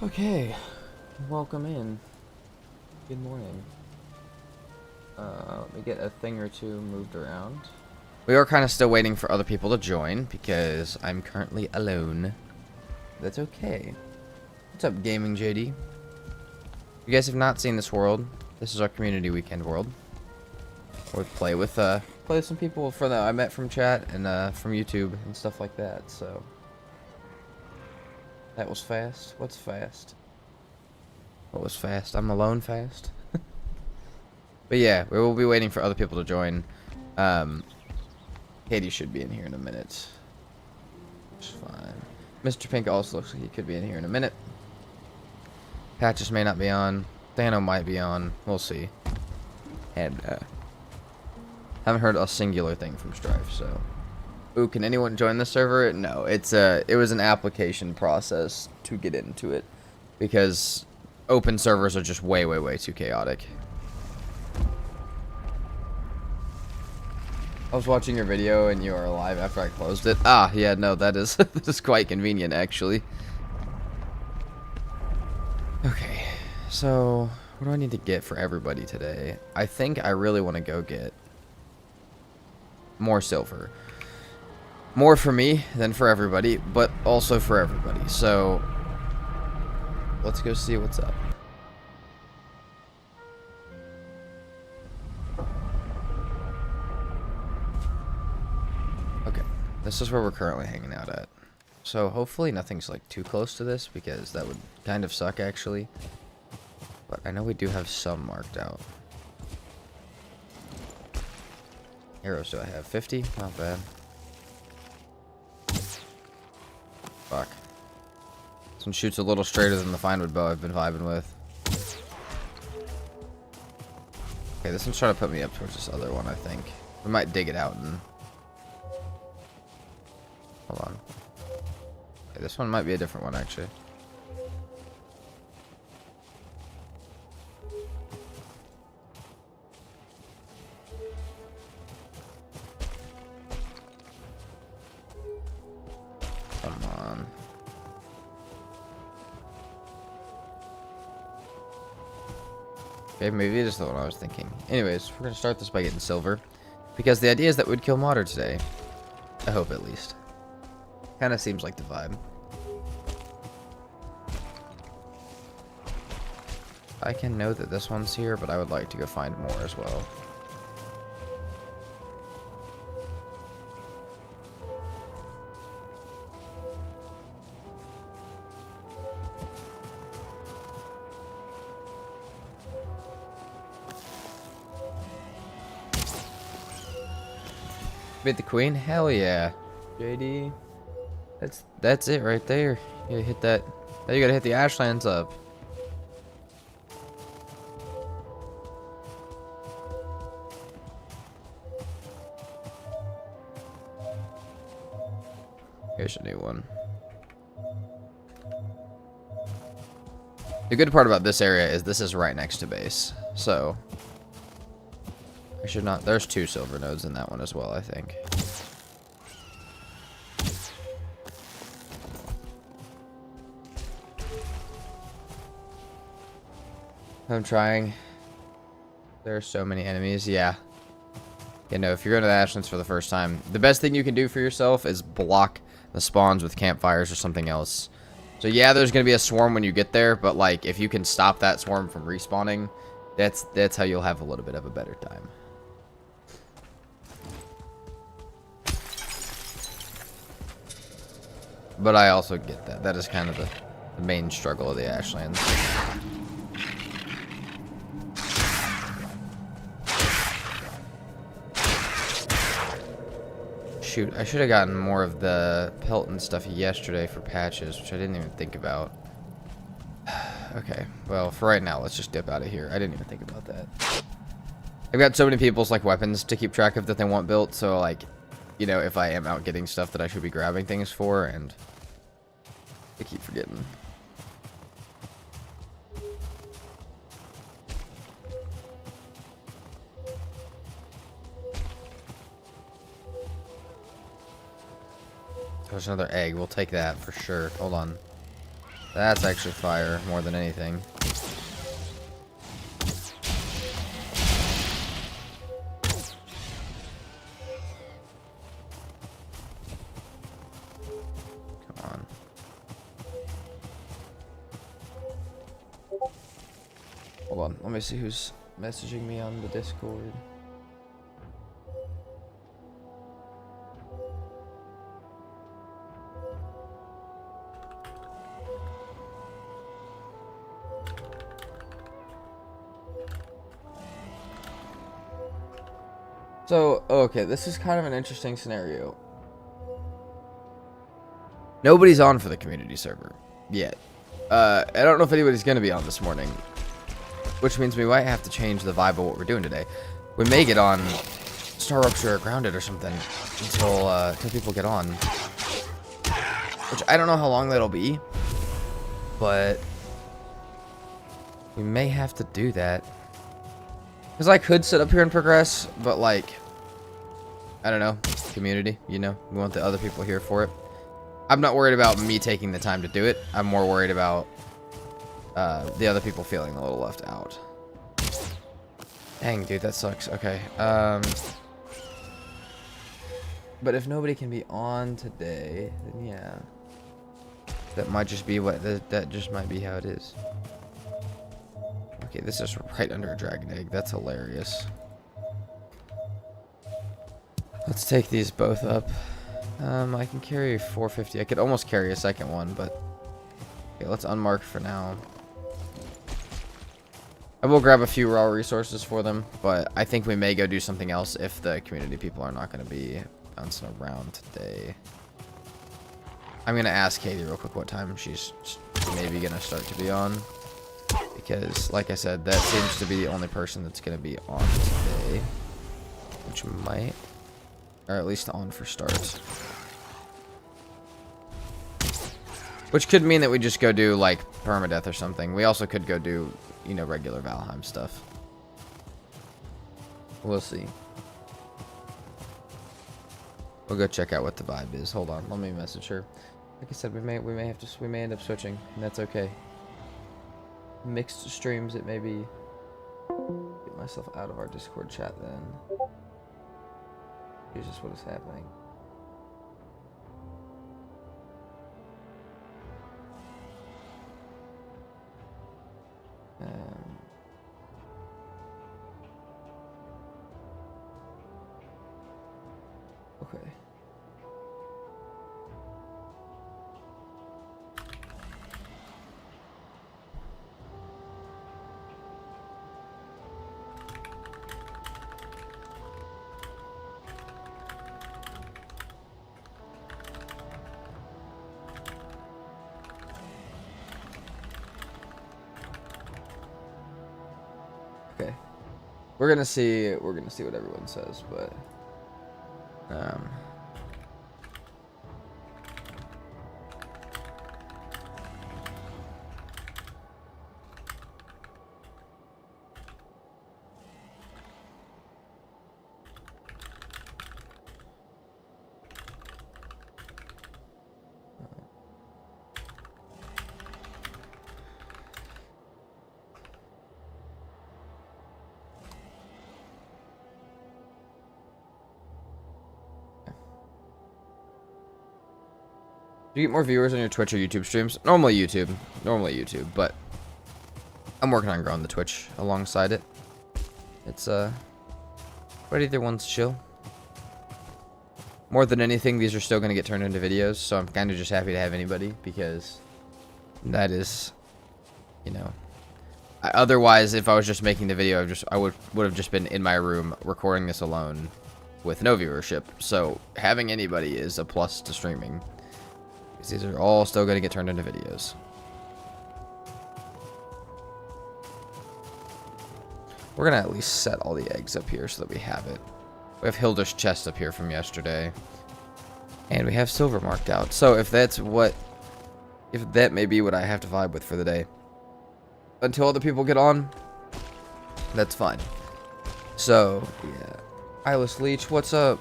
Okay, welcome in. Good morning. Let me get a thing or two moved around. We are kind of still waiting for other people to join because I'm currently alone. That's okay. What's up, Gaming JD? If you guys have not seen this world, this is our community weekend world. We play with some people I met from chat and from YouTube and stuff like that. So that was fast. What's fast? What was fast? I'm alone fast. But yeah, we will be waiting for other people to join. Katie should be in here in a minute. It's fine. Mr. Pink also looks like he could be in here in a minute. Patches may not be on. Thano might be on. We'll see. And haven't heard a singular thing from Strife, so. Ooh, can anyone join the server? No, it was an application process to get into it because open servers are just way too chaotic. I was watching your video and you are alive after I closed it. Ah, yeah, no, that is that is quite convenient actually. Okay, so what do I need to get for everybody today? I think I really want to go get more silver. More for me than for everybody, but also for everybody. So let's go see what's up. Okay, this is where we're currently hanging out at. So hopefully nothing's like too close to this because that would kind of suck actually. But I know we do have some marked out. Arrows do I have? 50? Not bad. Fuck. This one shoots a little straighter than the Finewood bow I've been vibing with. Okay, this one's trying to put me up towards this other one, I think. We might dig it out and... Hold on. Okay, this one might be a different one, actually. Come on. Okay, maybe it is the one I was thinking. Anyways, we're gonna start this by getting silver. Because the idea is that we'd kill Modder today. I hope at least. Kinda seems like the vibe. I can know that this one's here, but I would like to go find more as well. Beat the queen? Hell yeah. JD. That's it right there. You gotta hit that. Now you gotta hit the Ashlands up. Here's a new one. The good part about this area is this is right next to base. So I should not. There's 2 silver nodes in that one as well, I think. I'm trying. There are so many enemies. Yeah. You know, if you're going to the Ashlands for the first time, the best thing you can do for yourself is block the spawns with campfires or something else. So yeah, there's going to be a swarm when you get there, but like if you can stop that swarm from respawning, that's how you'll have a little bit of a better time. But I also get that. That is kind of the main struggle of the Ashlands. Shoot, I should have gotten more of the pelt and stuff yesterday for patches, which I didn't even think about. Okay, well, for right now, let's just dip out of here. I didn't even think about that. I've got so many people's, like, weapons to keep track of that they want built, so, like, you know, if I am out getting stuff that I should be grabbing things for, and I keep forgetting. There's another egg. We'll take that for sure. Hold on. That's actually fire more than anything. Come on. Hold on, let me see who's messaging me on the Discord. So, okay, this is kind of an interesting scenario. Nobody's on for the community server yet. I don't know if anybody's going to be on this morning, which means we might have to change the vibe of what we're doing today. We may get on Star Rupture or Grounded or something until people get on. Which I don't know how long that'll be, but we may have to do that. Because I could sit up here and progress, but like, I don't know, community, you know, we want the other people here for it. I'm not worried about me taking the time to do it. I'm more worried about the other people feeling a little left out. Dang, dude, that sucks. Okay. But if nobody can be on today, then yeah. That might just be what, that just might be how it is. Okay, this is right under a dragon egg. That's hilarious. Let's take these both up. I can carry 450. I could almost carry a second one, but okay, let's unmark for now. I will grab a few raw resources for them, but I think we may go do something else if the community people are not going to be bouncing around today. I'm going to ask Katie real quick what time she's maybe going to start to be on. Because, like I said, that seems to be the only person that's going to be on today. Which might, or at least on for starts. Which could mean that we just go do, like, permadeath or something. We also could go do, you know, regular Valheim stuff. We'll see. We'll go check out what the vibe is. Hold on, let me message her. Like I said, we may end up switching, and that's okay. Mixed streams, it may be. Get myself out of our Discord chat then. Here's just what is happening. Okay. Okay. We're gonna see what everyone says, but do you get more viewers on your Twitch or YouTube streams? Normally YouTube, but I'm working on growing the Twitch alongside it. It's but either one's chill. More than anything, these are still going to get turned into videos, so I'm kind of just happy to have anybody, because that is, you know, otherwise if I was just making the video, I would have just been in my room recording this alone with no viewership. So having anybody is a plus to streaming. These are all still going to get turned into videos. We're going to at least set all the eggs up here so that we have it. We have Hilda's chest up here from yesterday. And we have silver marked out. So if that may be what I have to vibe with for the day, until other people get on, that's fine. So, yeah. Eyeless Leech, what's up?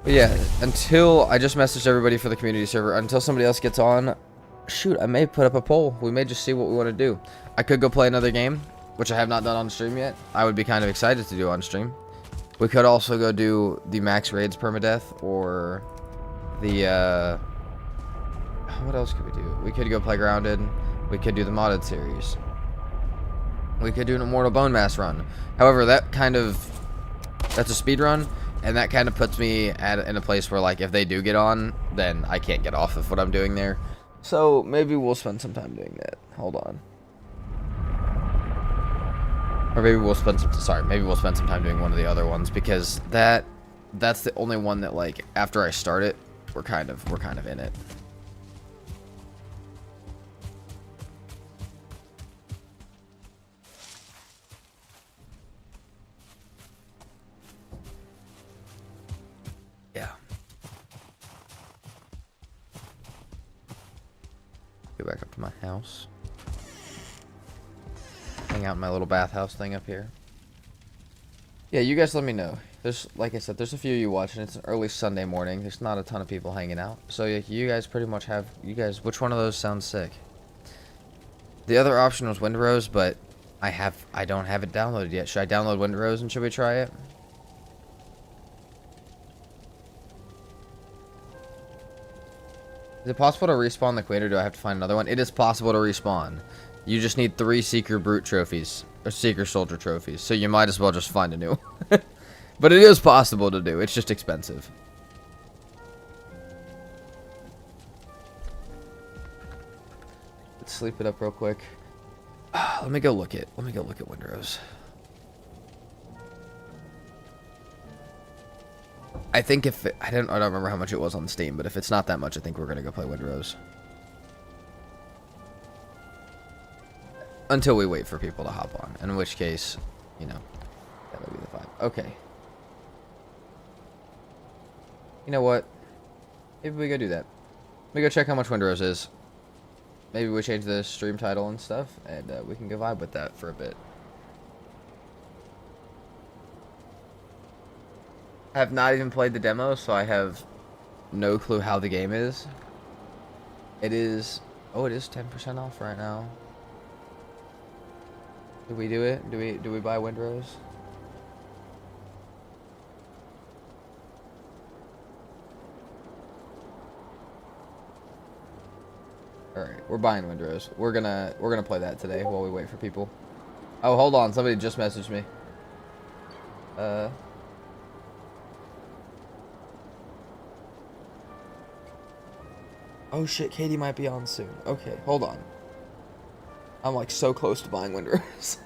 But yeah, until I just messaged everybody for the community server, until somebody else gets on, shoot, I may put up a poll. We may just see what we want to do. I could go play another game, which I have not done on stream yet. I would be kind of excited to do on stream. We could also go do the max raids permadeath, or the, what else could we do? We could go play Grounded. We could do the modded series. We could do an Immortal Bone Mass run. However, that's a speed run, and that kind of puts me in a place where, like, if they do get on, then I can't get off of what I'm doing there. So maybe we'll spend some time doing that. Hold on. Or maybe we'll spend some time doing one of the other ones, because that's the only one that, like, after I start it, we're kind of in it. Yeah. Go back up to my house. Hang out in my little bathhouse thing up here. Yeah, you guys let me know. Like I said, there's a few of you watching. It's an early Sunday morning. There's not a ton of people hanging out. So you guys pretty much have... which one of those sounds sick? The other option was Windrose, but I don't have it downloaded yet. Should I download Windrose and should we try it? Is it possible to respawn the queen, or do I have to find another one? It is possible to respawn. You just need 3 Seeker Brute trophies, or Seeker Soldier trophies, so you might as well just find a new one. But it is possible to do, it's just expensive. Let's sleep it up real quick. Let me go look at Windrose. I think I don't remember how much it was on Steam, but if it's not that much, I think we're gonna go play Windrose. Until we wait for people to hop on, in which case, you know, that would be the vibe. Okay. You know what? Maybe we go do that. Let me go check how much Windrose is. Maybe we change the stream title and stuff, and we can go vibe with that for a bit. I have not even played the demo, so I have no clue how the game is. It is... Oh, it is 10% off right now. Do we do it? Do we buy Windrose? Alright, we're buying Windrose. We're gonna play that today while we wait for people. Oh, hold on, somebody just messaged me. Oh shit, Katie might be on soon. Okay, hold on. I'm like so close to buying Windrose.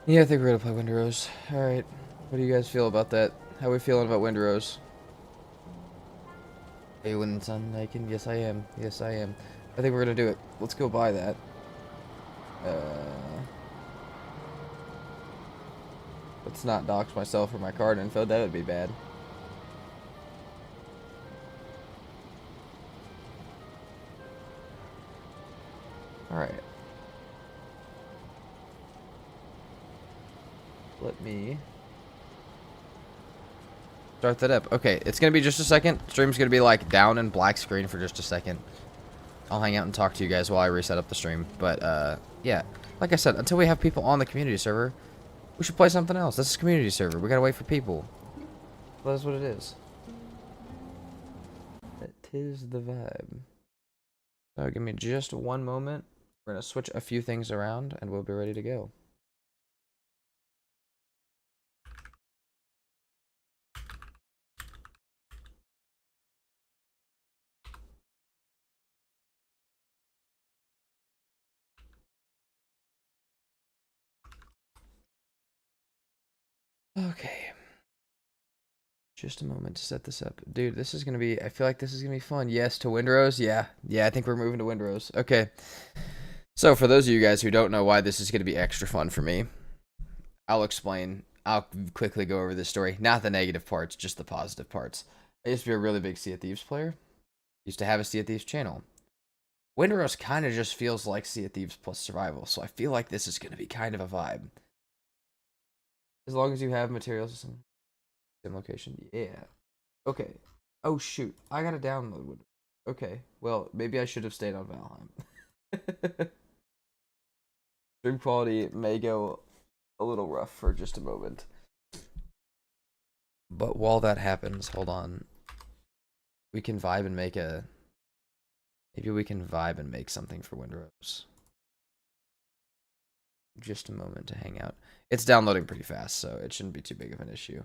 Yeah, I think we're gonna play Windrose. Alright. What do you guys feel about that? How are we feeling about Windrose? Hey, when sun naked? Yes, I am. Yes, I am. I think we're gonna do it. Let's go buy that. Let's not dox myself or my card info. That would be bad. Alright. Let me start that up. Okay, it's gonna be just a second. Stream's gonna be like down in black screen for just a second. I'll hang out and talk to you guys while I reset up the stream. But yeah, like I said, until we have people on the community server, We should play something else. This is a community server. We gotta wait for people. Well, that's what it is. It is the vibe. So give me just one moment. We're gonna switch a few things around and we'll be ready to go. Okay. Just a moment to set this up. Dude, this is gonna be, I feel like this is gonna be fun. Yes, to Windrose? Yeah. Yeah, I think we're moving to Windrose. Okay. So for those of you guys who don't know why this is gonna be extra fun for me, I'll explain. I'll quickly go over this story. Not the negative parts, just the positive parts. I used to be a really big Sea of Thieves player. Used to have a Sea of Thieves channel. Windrose kind of just feels like Sea of Thieves plus survival, so I feel like this is gonna be kind of a vibe. As long as you have materials in same location, yeah. Okay. Oh shoot, I gotta download Windrose. Okay, well maybe I should have stayed on Valheim. Stream quality may go a little rough for just a moment. But while that happens, hold on. We can vibe and make a... Maybe we can vibe and make something for Windrose. Just a moment to hang out. It's downloading pretty fast, so it shouldn't be too big of an issue.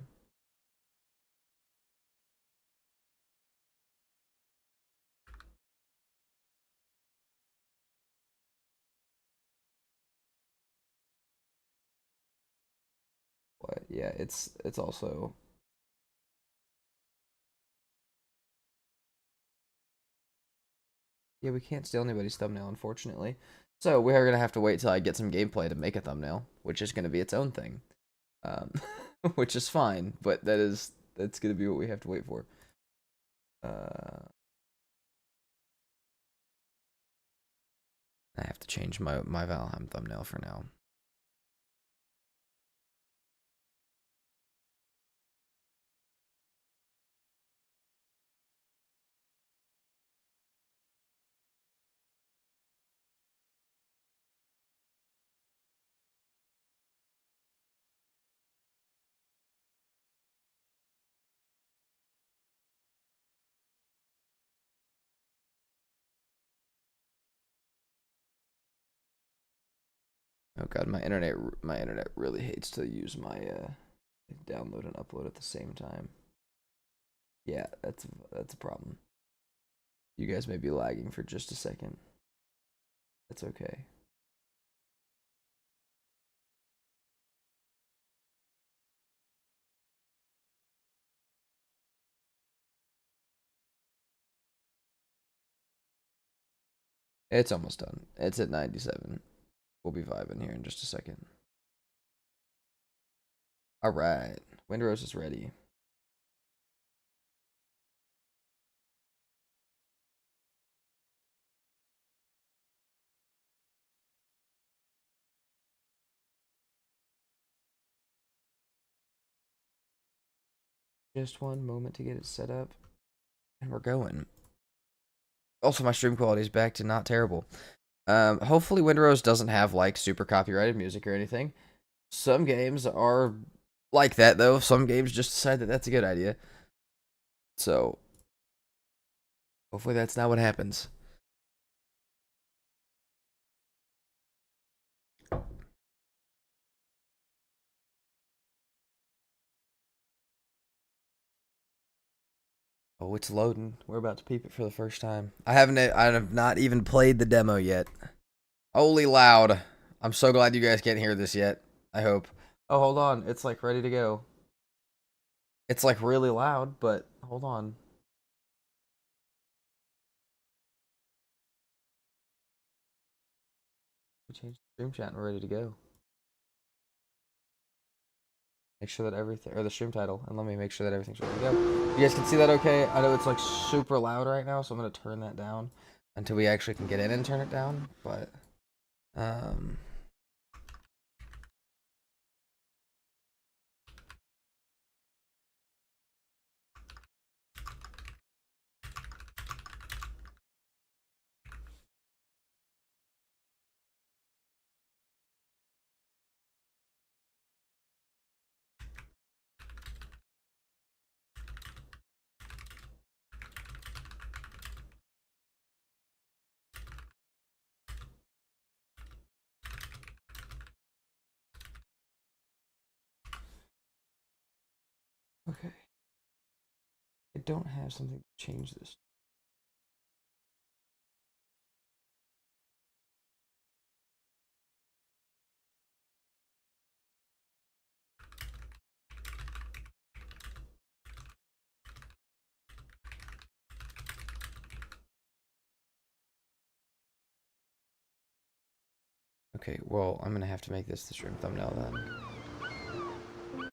But yeah, it's also... Yeah, we can't steal anybody's thumbnail, unfortunately. So we are going to have to wait till I get some gameplay to make a thumbnail, which is going to be its own thing. Which is fine, but that's going to be what we have to wait for. I have to change my Valheim thumbnail for now. Oh god, my internet really hates to use my download and upload at the same time. Yeah, that's a problem. You guys may be lagging for just a second. That's okay. It's almost done. It's at 97. We'll be vibing here in just a second. All right, Windrose is ready. Just one moment to get it set up, and we're going. Also, my stream quality is back to not terrible. Hopefully Windrose doesn't have like super copyrighted music or anything. Some games are like that though. Some games just decide that that's a good idea. So hopefully that's not what happens. Oh, it's loading. We're about to peep it for the first time. I have not even played the demo yet. Holy loud. I'm so glad you guys can't hear this yet. I hope. Oh, hold on. It's like ready to go. It's like really loud, but hold on. We changed the stream chat and we're ready to go. Make sure that everything, or the stream title, and let me make sure that everything's ready to go. You guys can see that okay? I know it's like super loud right now, so I'm gonna turn that down until we actually can get in and turn it down, but, Okay. I don't have something to change this. Okay, well, I'm gonna have to make this the stream thumbnail then.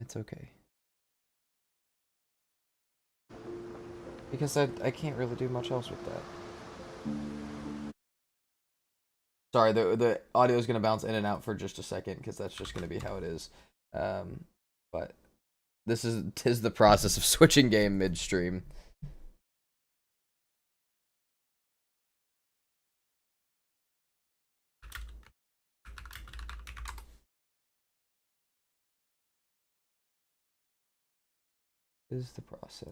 It's okay. Because I can't really do much else with that. Sorry, the audio is gonna bounce in and out for just a second because that's just gonna be how it is. But tis the process of switching game midstream. Is the process.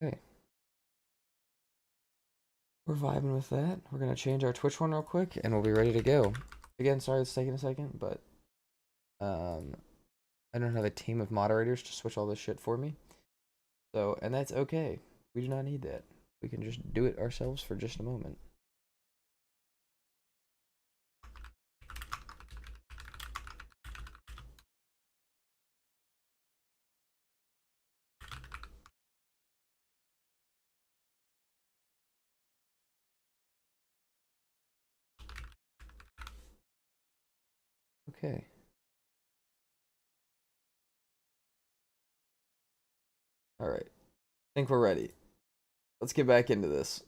Okay. We're vibing with that. We're gonna change our Twitch one real quick and we'll be ready to go. Again, sorry it's taking a second, but I don't have a team of moderators to switch all this shit for me. So, and that's okay. We do not need that. We can just do it ourselves for just a moment. Okay. All right. I think we're ready. Let's get back into this.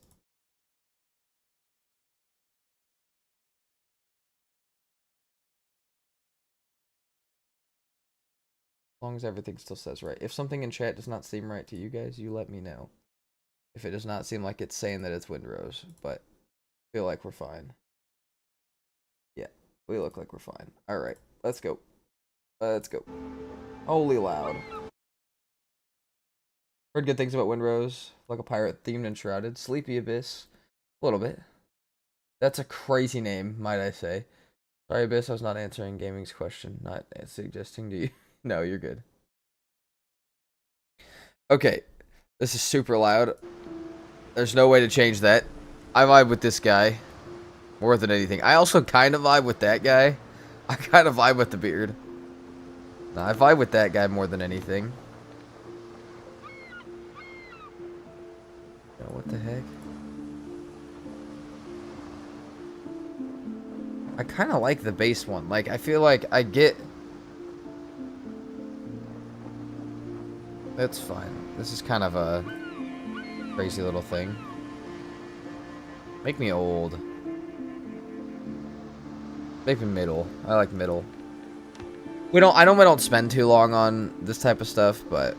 As long as everything still says right. If something in chat does not seem right to you guys, you let me know. If it does not seem like it's saying that it's Windrose, but I feel like we're fine. Yeah, we look like we're fine. All right, let's go. Let's go. Holy loud. Heard good things about Windrose. Like a pirate themed and shrouded. Sleepy Abyss. A little bit. That's a crazy name, might I say. Sorry, Abyss, I was not answering gaming's question. Not suggesting to you. No, you're good. Okay. This is super loud. There's no way to change that. I vibe with this guy more than anything. I also kind of vibe with that guy. I kind of vibe with the beard. No, I vibe with that guy more than anything. Oh, what the heck? I kind of like the base one. Like, I feel like I get... That's fine. This is kind of a crazy little thing. Make me old. Make me middle. I like middle. I know we don't spend too long on this type of stuff, but...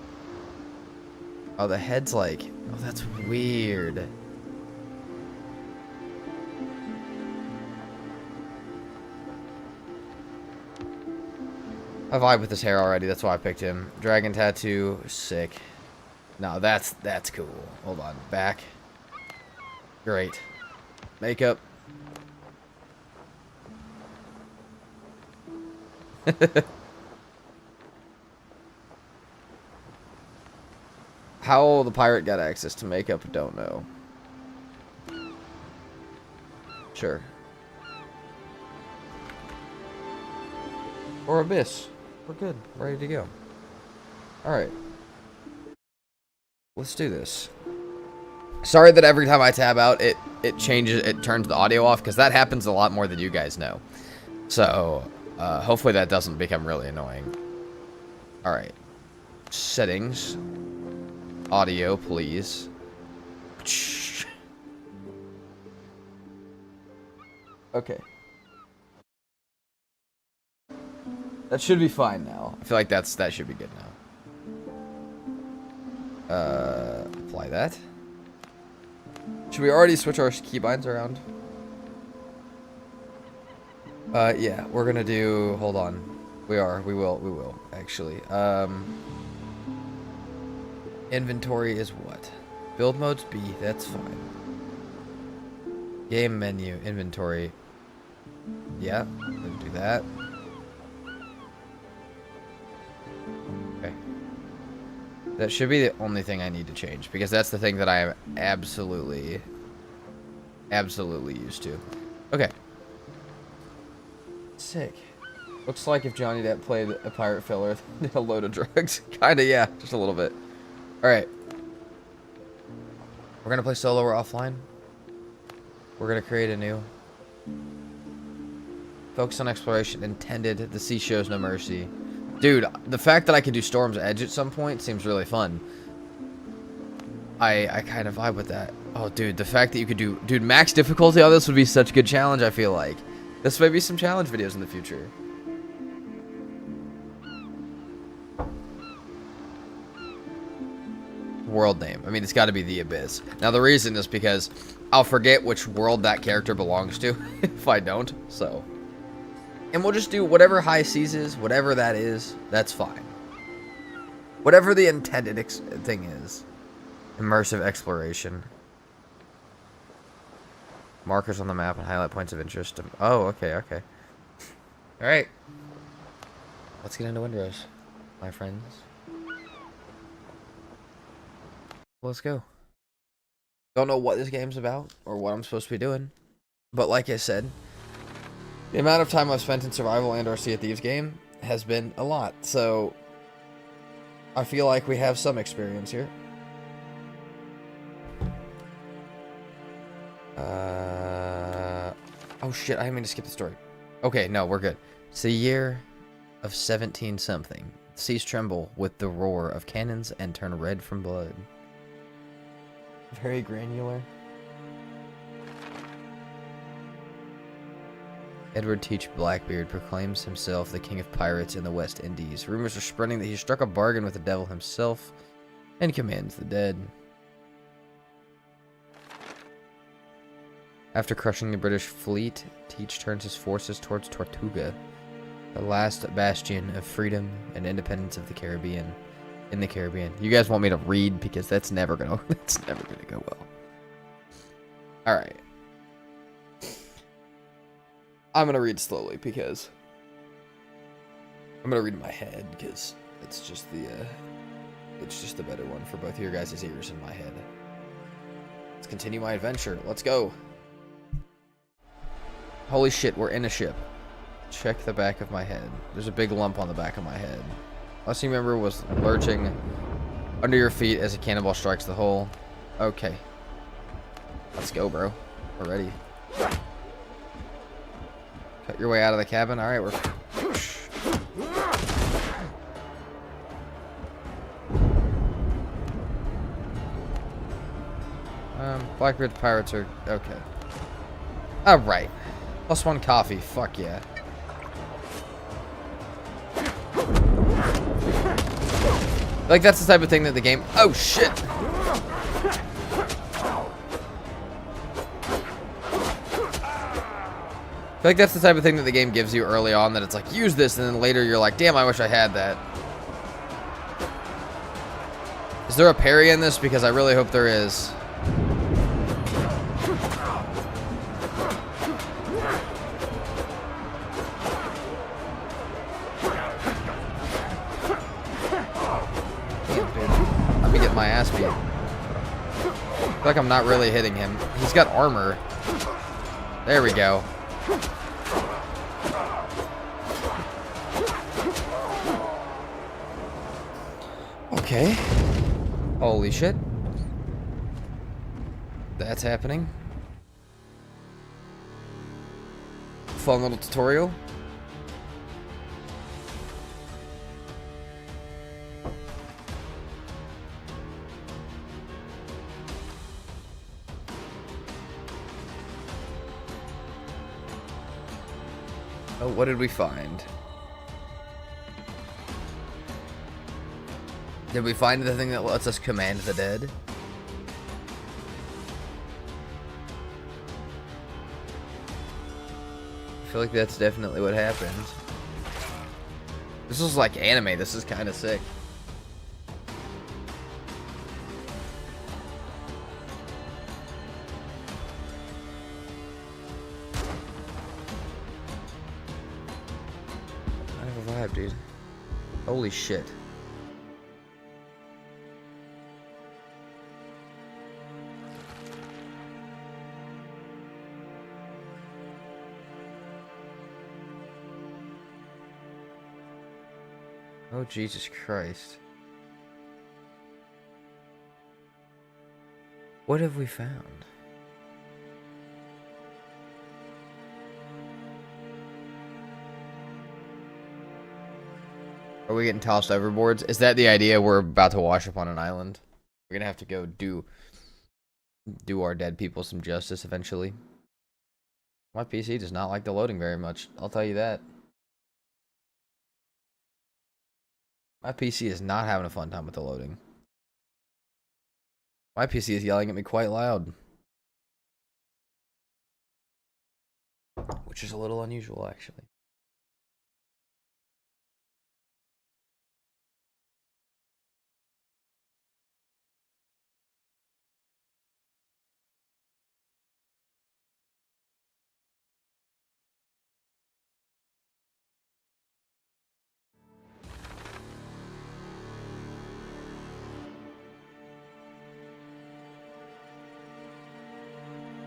Oh, the head's like... Oh, that's weird. I vibe with his hair already. That's why I picked him. Dragon tattoo. Sick. No, that's cool. Hold on. Back. Great. Makeup. How the pirate got access to makeup, don't know. Sure. Or Abyss. We're good. Ready to go. Alright. Let's do this. Sorry that every time I tab out, it turns the audio off, because that happens a lot more than you guys know. So, hopefully that doesn't become really annoying. Alright. Settings. Audio, please. Okay. That should be fine now. I feel like that should be good now. Apply that. Should we already switch our keybinds around? Yeah, we're gonna do, hold on. We will, actually. Inventory is what? Build mode's B, that's fine. Game menu, inventory. Yeah, we'll do that. Okay. That should be the only thing I need to change, because that's the thing that I am absolutely used to. Okay. Sick. Looks like if Johnny Depp played a pirate filler, did a load of drugs. Kinda, yeah, just a little bit. Alright. We're gonna play solo or offline. We're gonna create a new. Focus on exploration. Intended. The sea shows no mercy. Dude, the fact that I can do Storm's Edge at some point seems really fun. I kind of vibe with that. Oh, dude, the fact that you could do... Dude, max difficulty on this would be such a good challenge, I feel like. This may be some challenge videos in the future. World name. I mean, it's got to be the Abyss. Now, the reason is because I'll forget which world that character belongs to if I don't, so... And we'll just do whatever High Seas is, whatever that is, that's fine. Whatever the intended thing is. Immersive exploration. Markers on the map and highlight points of interest. Oh, okay, okay. Alright. Let's get into Windrose, my friends. Let's go. Don't know what this game's about or what I'm supposed to be doing. But like I said, the amount of time I've spent in survival and or Sea of Thieves game has been a lot. So I feel like we have some experience here. Oh shit, I didn't mean to skip the story. Okay, no, we're good. It's the year of 17 something. Seas tremble with the roar of cannons and turn red from blood. Very granular. Edward Teach Blackbeard proclaims himself the king of pirates in the West Indies. Rumors are spreading that he struck a bargain with the devil himself and commands the dead. After crushing the British fleet, Teach turns his forces towards Tortuga, the last bastion of freedom and independence of the Caribbean. In the Caribbean. You guys want me to read because that's never gonna go well. Alright. I'm gonna read slowly because I'm gonna read in my head because it's just the better one for both your guys' ears and my head. Let's continue my adventure. Let's go. Holy shit, we're in a ship. Check the back of my head. There's a big lump on the back of my head. Last you remember was lurching under your feet as a cannonball strikes the hull. Okay. Let's go, bro. We're ready. Cut your way out of the cabin. Alright, we're... Blackbeard's pirates are... Okay. Alright. +1 coffee. Fuck yeah. Like, that's the type of thing that the game... Oh, shit! I feel like that's the type of thing that the game gives you early on, that it's like, use this, and then later you're like, damn, I wish I had that. Is there a parry in this? Because I really hope there is. My ass beat. I feel like I'm not really hitting him. He's got armor. There we go. Okay. Holy shit. That's happening. Fun little tutorial. Oh, what did we find? Did we find the thing that lets us command the dead? feel like that's definitely what happened. This is like anime. This is kind of sick. Kind of a vibe, dude. Holy shit. Oh, Jesus Christ. What have we found? Are we getting tossed overboards? Is that the idea? We're about to wash up on an island? We're gonna have to go do our dead people some justice eventually. My PC does not like the loading very much. I'll tell you that. My PC is not having a fun time with the loading. My PC is yelling at me quite loud. Which is a little unusual, actually.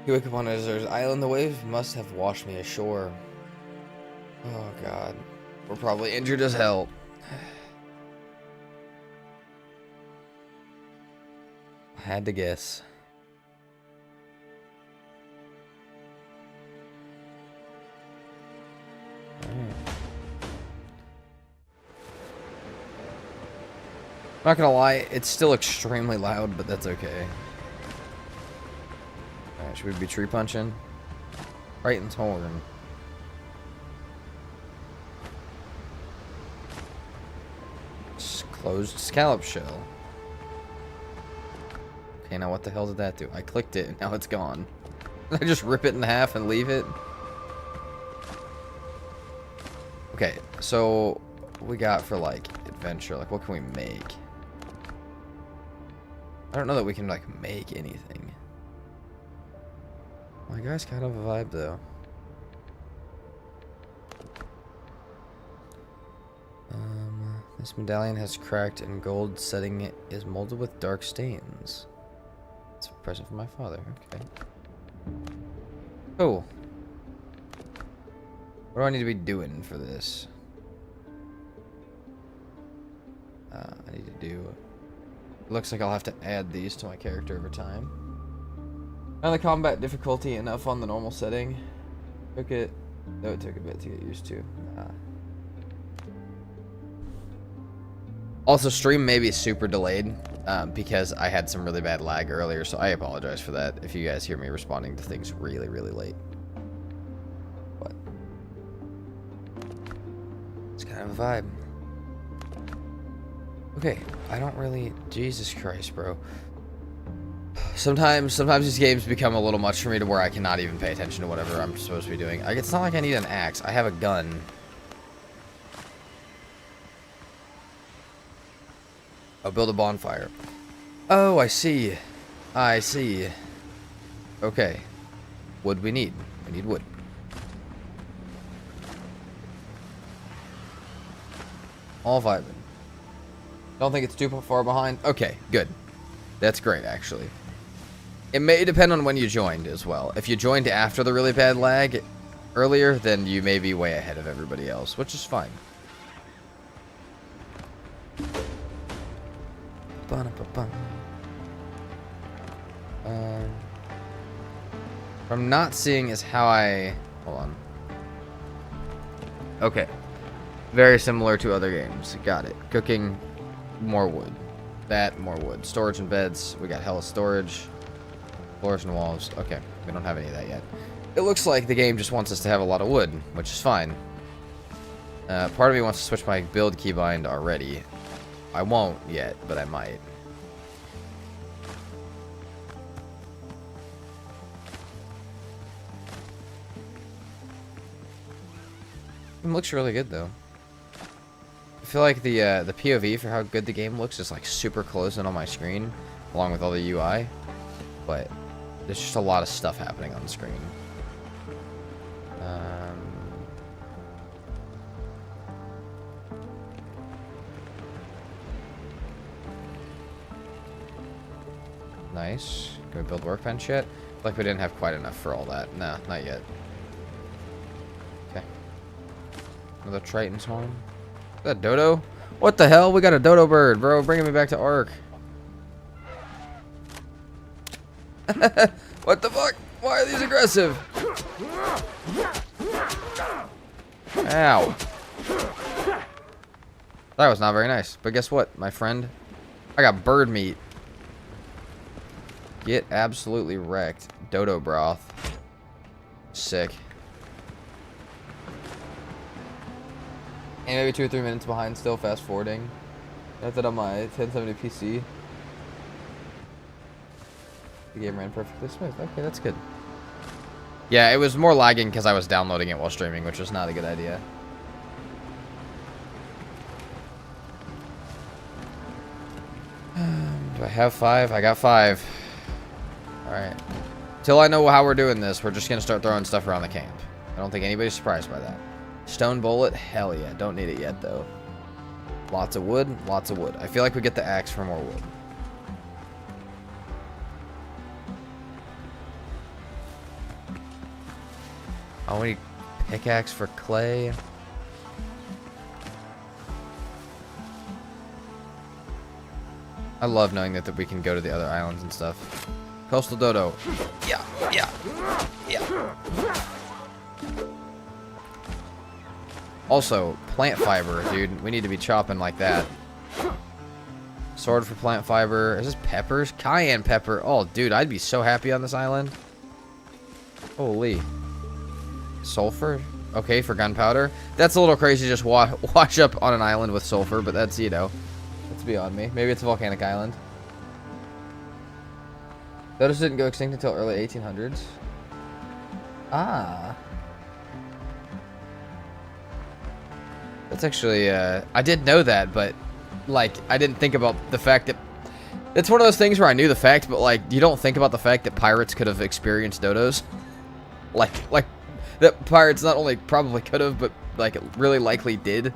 You wake up on a deserted island. The wave must have washed me ashore. Oh, God. We're probably injured as hell. I had to guess. Not gonna lie, it's still extremely loud, but that's okay. Alright, should we be tree punching? Triton's horn. Closed scallop shell. Okay, now what the hell did that do? I clicked it and now it's gone. Did I just rip it in half and leave it? Okay, so what we got for like adventure? Like, what can we make? I don't know that we can like make anything. My guy's kind of a vibe though. This medallion has cracked and gold setting it is molded with dark stains. It's a present from my father. Okay. Oh. What do I need to be doing for this? I need to do... It looks like I'll have to add these to my character over time. Found the combat difficulty enough on the normal setting. Took it... Though it took a bit to get used to. Also, stream may be super delayed because I had some really bad lag earlier, so I apologize for that if you guys hear me responding to things really, really late. But it's kind of a vibe. Okay, I don't really... Jesus Christ, bro. Sometimes these games become a little much for me to where I cannot even pay attention to whatever I'm supposed to be doing. It's not like I need an axe. I have a gun. I'll build a bonfire. Oh, I see. I see. Okay. Wood we need. We need wood. All vibing. Don't think it's too far behind. Okay, good. That's great, actually. It may depend on when you joined as well. If you joined after the really bad lag earlier, then you may be way ahead of everybody else, which is fine. What I'm not seeing is how I... Hold on. Okay. Very similar to other games. Got it. Cooking, more wood. That, more wood. Storage and beds. We got hella storage. Floors and walls. Okay. We don't have any of that yet. It looks like the game just wants us to have a lot of wood, which is fine. Part of me wants to switch my build keybind already. I won't yet, but I might. It looks really good though. I feel like the POV for how good the game looks is like super close in on my screen, along with all the UI. But there's just a lot of stuff happening on the screen. Nice. Can we build workbench yet? Like we didn't have quite enough for all that. Nah, not yet. Okay. Another Triton swarm. Is that dodo? What the hell? We got a dodo bird, bro. Bringing me back to Ark. What the fuck? Why are these aggressive? Ow. That was not very nice. But guess what, my friend? I got bird meat. Get absolutely wrecked. Dodo broth. Sick. And maybe 2 or 3 minutes behind still, fast forwarding. Got that on my 1070 PC. The game ran perfectly smooth. Okay, that's good. Yeah, it was more lagging because I was downloading it while streaming, which was not a good idea. Do I have 5? I got 5. Alright. Till I know how we're doing this, we're just going to start throwing stuff around the camp. I don't think anybody's surprised by that. Stone bullet? Hell yeah. Don't need it yet, though. Lots of wood? Lots of wood. I feel like we get the axe for more wood. Oh, we need pickaxe for clay. I love knowing that we can go to the other islands and stuff. Coastal dodo. Yeah, yeah, yeah. Also, plant fiber, dude. We need to be chopping like that. Sword for plant fiber. Is this peppers? Cayenne pepper. Oh, dude, I'd be so happy on this island. Holy. Sulfur? Okay, for gunpowder. That's a little crazy to just wash up on an island with sulfur, but that's, you know, that's beyond me. Maybe it's a volcanic island. Dodos didn't go extinct until early 1800s. Ah. That's actually, I did know that, but, like, I didn't think about the fact that... It's one of those things where I knew the fact, but, like, you don't think about the fact that pirates could have experienced dodos. Like, that pirates not only probably could have, but, like, really likely did.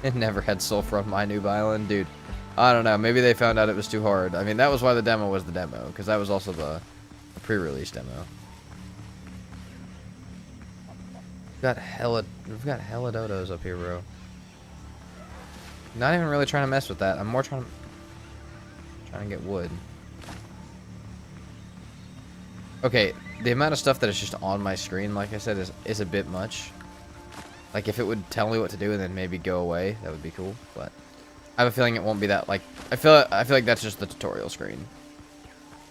It never had sulfur on my noob island, dude. I don't know. Maybe they found out it was too hard. I mean, that was why the demo was the demo, because that was also the pre-release demo. We've got hella dodos up here, bro. Not even really trying to mess with that. I'm more trying to get wood. Okay, the amount of stuff that is just on my screen, like I said, is a bit much. Like, if it would tell me what to do and then maybe go away, that would be cool. But I have a feeling it won't be that, like... I feel like that's just the tutorial screen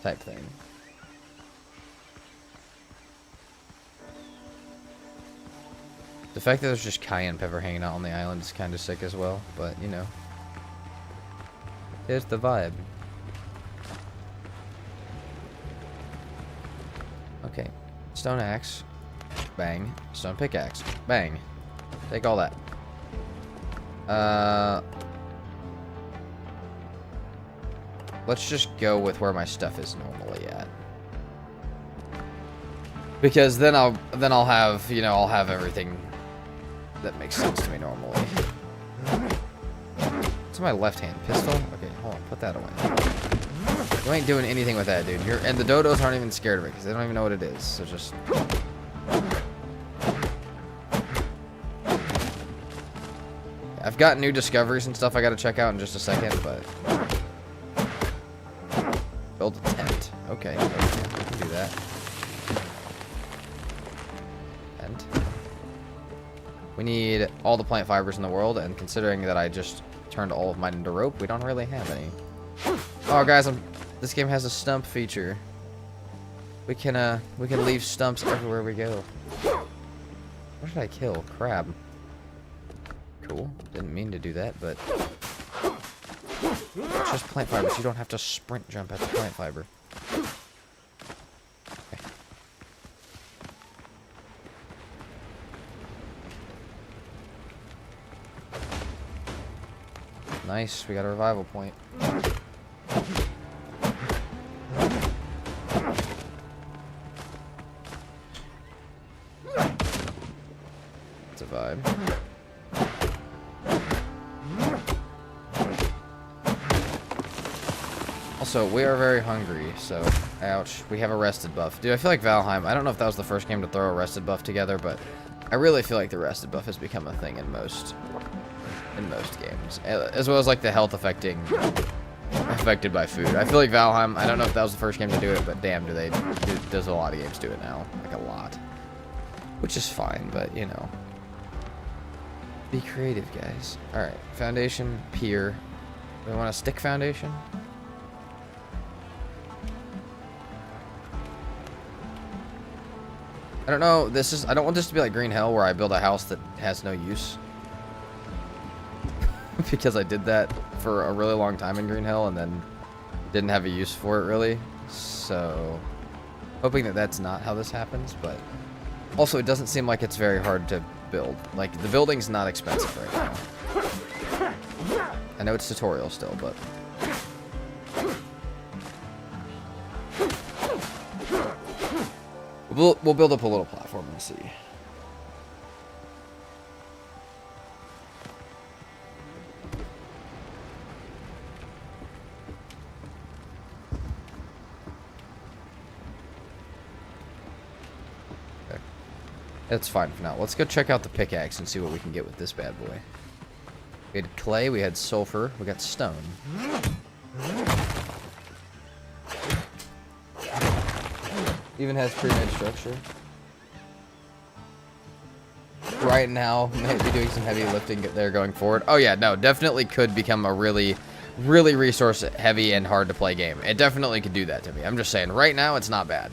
type thing. The fact that there's just cayenne pepper hanging out on the island is kind of sick as well. But, you know. Here's the vibe. Okay. Stone axe. Bang. Stone pickaxe. Bang. Take all that. Let's just go with where my stuff is normally at. Because then I'll have, you know, I'll have everything that makes sense to me normally. What's my left hand? Pistol? Okay, hold on. Put that away. You ain't doing anything with that, dude. And the dodos aren't even scared of it because they don't even know what it is. So just... I've got new discoveries and stuff I gotta check out in just a second, but... Build a tent. Okay, we can do that. Tent. We need all the plant fibers in the world, and considering that I just turned all of mine into rope, we don't really have any. Oh, guys, this game has a stump feature. We can leave stumps everywhere we go. What did I kill? Crab. Cool. Didn't mean to do that, but... It's just plant fibers. You don't have to sprint jump at the plant fiber. Okay. Nice, we got a revival point. It's a vibe. Also, we are very hungry, so ouch. We have a rested buff. Dude, I feel like Valheim, I don't know if that was the first game to throw a rested buff together, but I really feel like the rested buff has become a thing in most games. As well as like the health affected by food. I feel like Valheim, I don't know if that was the first game to do it, but damn, there's a lot of games do it now. Like a lot. Which is fine, but you know. Be creative, guys. Alright, foundation, pier. Do we want a stick foundation? I don't know, I don't want this to be like Green Hell where I build a house that has no use. Because I did that for a really long time in Green Hell and then didn't have a use for it really. So, hoping that that's not how this happens, but also it doesn't seem like it's very hard to build. Like, the building's not expensive right now. I know it's tutorial still, but... We'll build up a little platform and see. Okay. That's fine for now. Let's go check out the pickaxe and see what we can get with this bad boy. We had clay, we had sulfur, we got stone. Even has pre-made structure. Right now, maybe doing some heavy lifting there going forward. Oh yeah, no, definitely could become a really, really resource heavy and hard to play game. It definitely could do that to me. I'm just saying, right now it's not bad.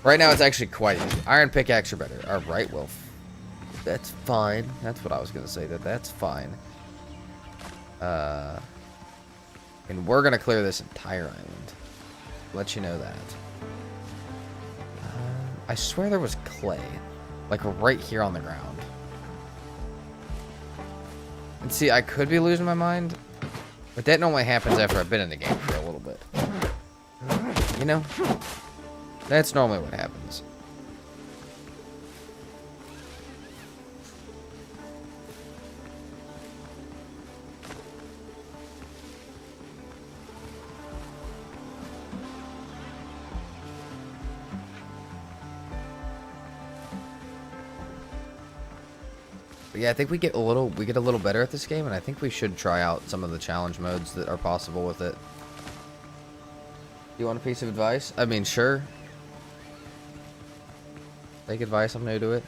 Right now it's actually quite easy. Iron pickaxe are better. Alright, well, that's fine. That's what I was gonna say, that's fine. And we're gonna clear this entire island. Let you know that. I swear there was clay, like right here on the ground. And see, I could be losing my mind, but that normally happens after I've been in the game for a little bit. You know? That's normally what happens. Yeah, I think we get a little better at this game, and I think we should try out some of the challenge modes that are possible with it. You want a piece of advice? I mean, sure. Take advice, I'm new to it.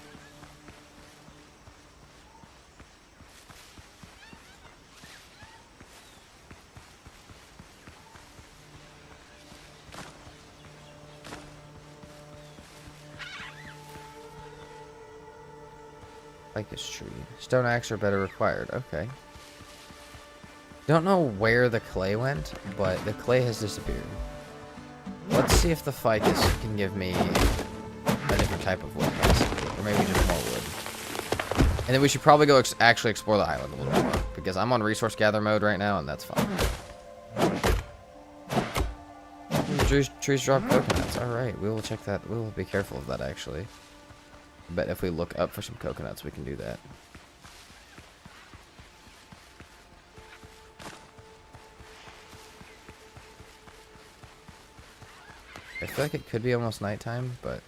Ficus tree. Stone axe are better required. Okay. Don't know where the clay went, but the clay has disappeared. Let's see if the ficus can give me a different type of wood, possibly. Or maybe just more wood. And then we should probably go actually explore the island a little more, because I'm on resource gather mode right now, and that's fine. Trees drop coconuts. Alright, we will check that. We will be careful of that, actually. I bet if we look up for some coconuts, we can do that. I feel like it could be almost nighttime, but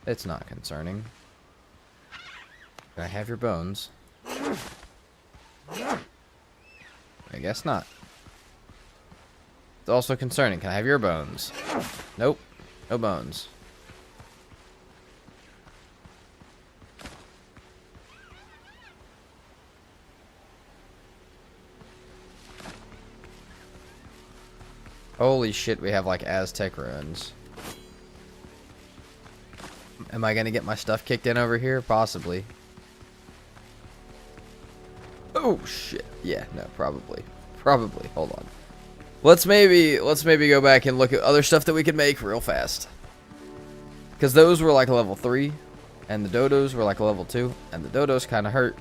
it's not concerning. Can I have your bones? I guess not. It's also concerning. Can I have your bones? Nope. No bones. Holy shit, we have like Aztec ruins. Am I gonna get my stuff kicked in over here? Possibly. Oh shit. Yeah, no, probably. Probably. Hold on. Let's maybe go back and look at other stuff that we can make real fast. Because those were like a level 3, and the dodos were like a level 2, and the dodos kind of hurt.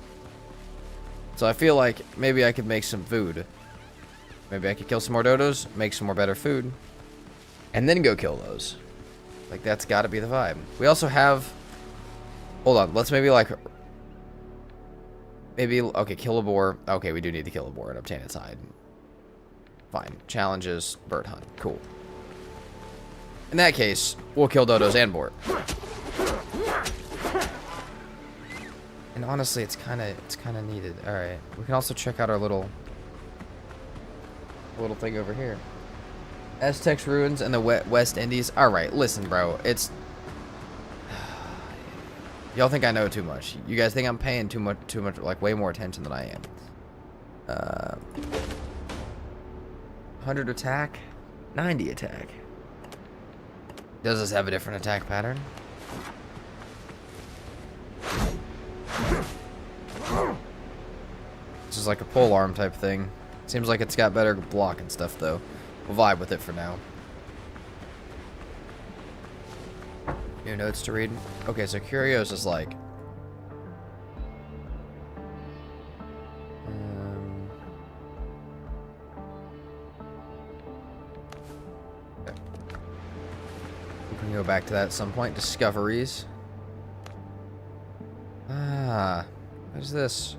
So I feel like maybe I could make some food. Maybe I could kill some more dodos, make some more better food, and then go kill those. Like, that's got to be the vibe. We also have... Hold on, let's maybe, like... Maybe, okay, kill a boar. Okay, we do need to kill a boar and obtain its hide. Fine. Challenges, bird hunt. Cool. In that case, we'll kill dodos and boar. And honestly, it's kind of needed. All right. We can also check out our little thing over here. Aztecs ruins and the West Indies. All right, listen, bro. It's y'all think I know too much. You guys think I'm paying too much, like way more attention than I am. 100 attack, 90 attack. Does this have a different attack pattern? This is like a pole arm type thing. Seems like it's got better block and stuff though. We'll vibe with it for now. New notes to read. Okay, so Curios is like... okay. We can go back to that at some point. Discoveries. Ah, what is this?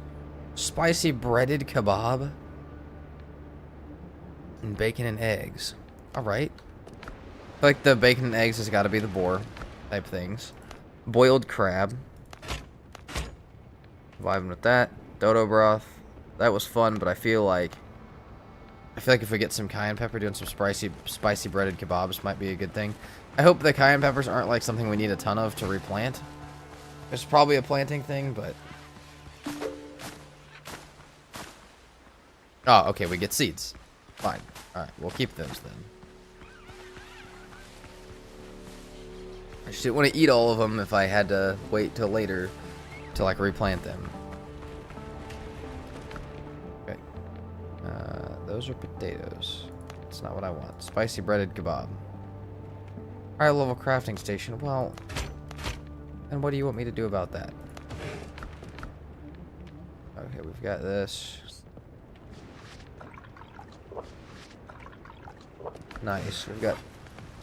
Spicy breaded kebab? And bacon and eggs. Alright. I feel like the bacon and eggs has got to be the boar type things. Boiled crab. Vibing with that. Dodo broth. That was fun, but I feel like if we get some cayenne pepper, doing some spicy breaded kebabs might be a good thing. I hope the cayenne peppers aren't like something we need a ton of to replant. It's probably a planting thing, but... Oh, okay, we get seeds. Fine. Alright, we'll keep those then. I just didn't want to eat all of them if I had to wait till later to, like, replant them. Okay. Those are potatoes. That's not what I want. Spicy breaded kebab. Higher level crafting station. Well, and what do you want me to do about that? Okay, we've got this. Nice. We've got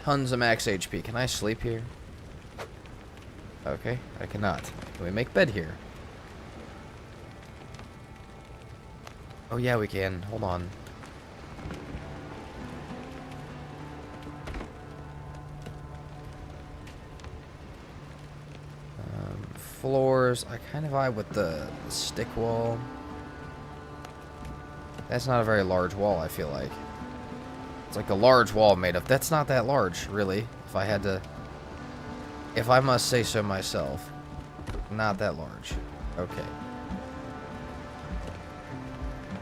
tons of max HP. Can I sleep here? Okay, I cannot. Can we make bed here? Oh yeah, we can. Hold on. Floors. I kind of vibe with the stick wall. That's not a very large wall, I feel like. It's like a large wall made of... That's not that large, really. If I had to... If I must say so myself. Not that large. Okay.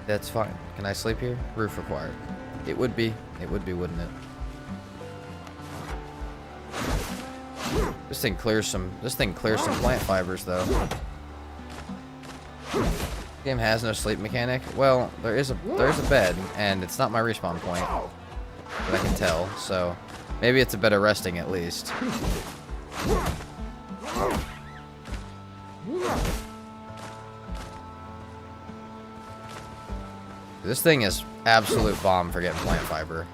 That's fine. Can I sleep here? Roof required. It would be. It would be, wouldn't it? This thing clears some plant fibers, though. Game has no sleep mechanic. Well, there is a bed, and it's not my respawn point. That I can tell, so maybe it's a better resting at least. This thing is absolute bomb for getting plant fiber.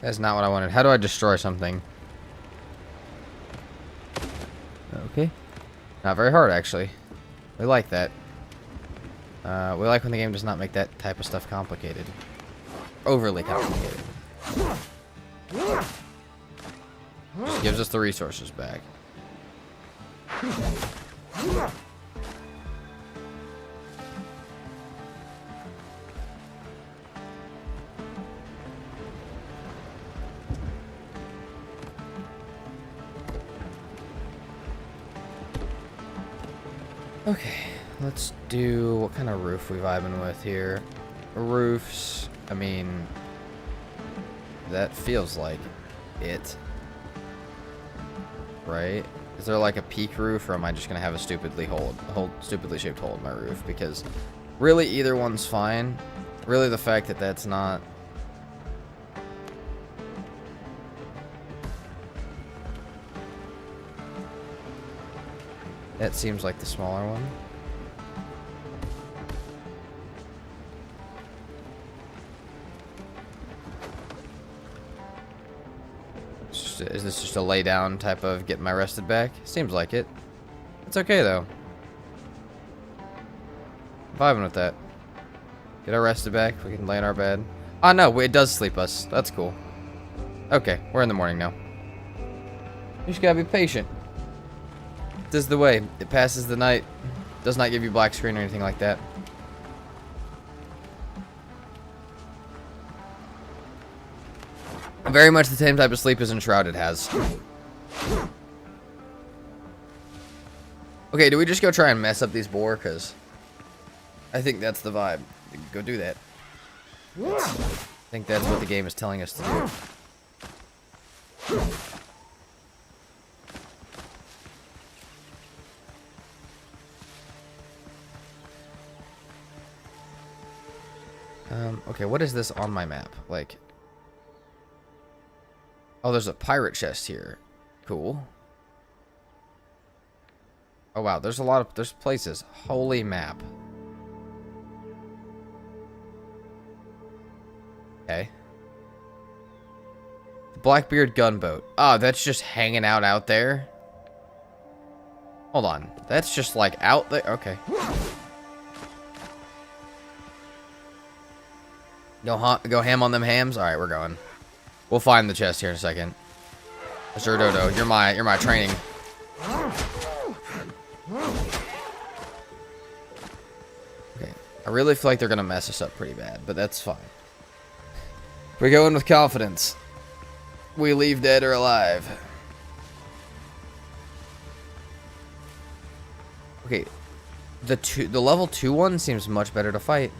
That's not what I wanted. How do I destroy something? Okay. Not very hard, actually. We like that. We like when the game does not make that type of stuff complicated. Overly complicated. Just gives us the resources back. Okay, let's do... What kind of roof we vibing with here? Roofs. I mean... That feels like it. Right? Is there like a peak roof, or am I just gonna have a stupidly shaped hole in my roof? Because really either one's fine. Really the fact that that's not... That seems like the smaller one. Is this just a lay down type of getting my rested back? Seems like it. It's okay though. Vibing with that. Get our rested back. We can lay in our bed. Oh no, it does sleep us. That's cool. Okay, we're in the morning now. You just gotta be patient. This is the way. It passes the night. Does not give you black screen or anything like that. Very much the same type of sleep as Enshrouded has. Okay, do we just go try and mess up these boar? Because I think that's the vibe. Go do that. I think that's what the game is telling us to do. Okay, what is this on my map? Like... Oh, there's a pirate chest here. Cool. Oh, wow. There's there's places. Holy map. Okay. Blackbeard gunboat. Oh, that's just hanging out there? Hold on. That's just like out there? Okay. Go ham on them hams? Alright, we're going. We'll find the chest here in a second. Mr. Dodo, you're my training. Okay. I really feel like they're gonna mess us up pretty bad, but that's fine. We go in with confidence. We leave dead or alive. Okay. The level 2 one seems much better to fight.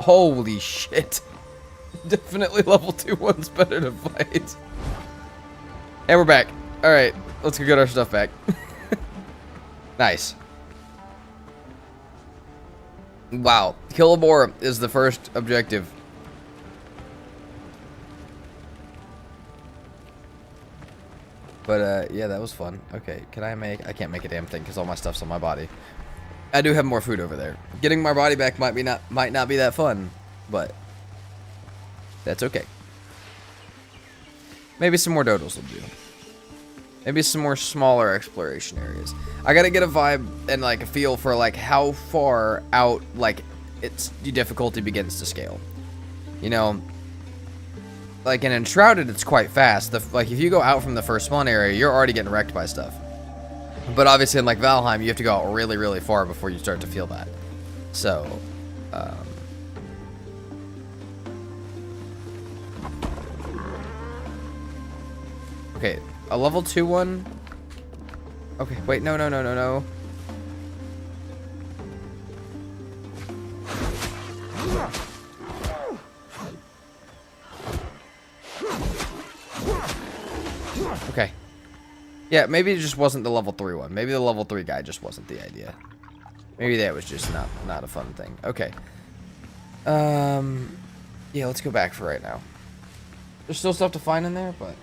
Holy shit. Definitely level 2 one's better to fight. And we're back. Alright, let's go get our stuff back. Nice. Wow. Kill a boar is the first objective. But, yeah, that was fun. Okay, can I can't make a damn thing because all my stuff's on my body. I do have more food over there. Getting my body back might not be that fun, but that's okay. Maybe some more dodos will do. Maybe some more smaller exploration areas. I gotta get a vibe and like a feel for like how far out like the difficulty begins to scale. You know, like in Enshrouded, it's quite fast. Like if you go out from the first spawn area, you're already getting wrecked by stuff. But obviously in like Valheim, you have to go out really, really far before you start to feel that. So, okay, a level 2 one. Okay, wait, no. Okay. Yeah, maybe it just wasn't the level 3 one. Maybe the level 3 guy just wasn't the idea. Maybe that was just not a fun thing. Okay. Yeah, let's go back for right now. There's still stuff to find in there, but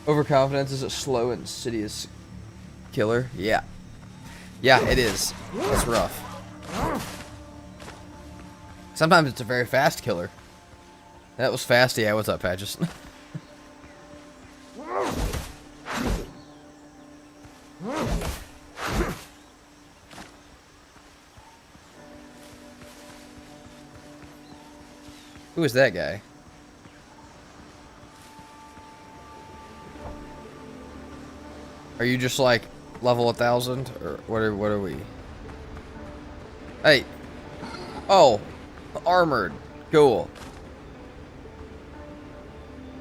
overconfidence is a slow, insidious killer. Yeah. Yeah, it is. It's rough. Sometimes it's a very fast killer. That was fast. Yeah, what's up, Patches? Who is that guy? Are you just like level 1000 or what are we? Hey. Oh, armored. Cool.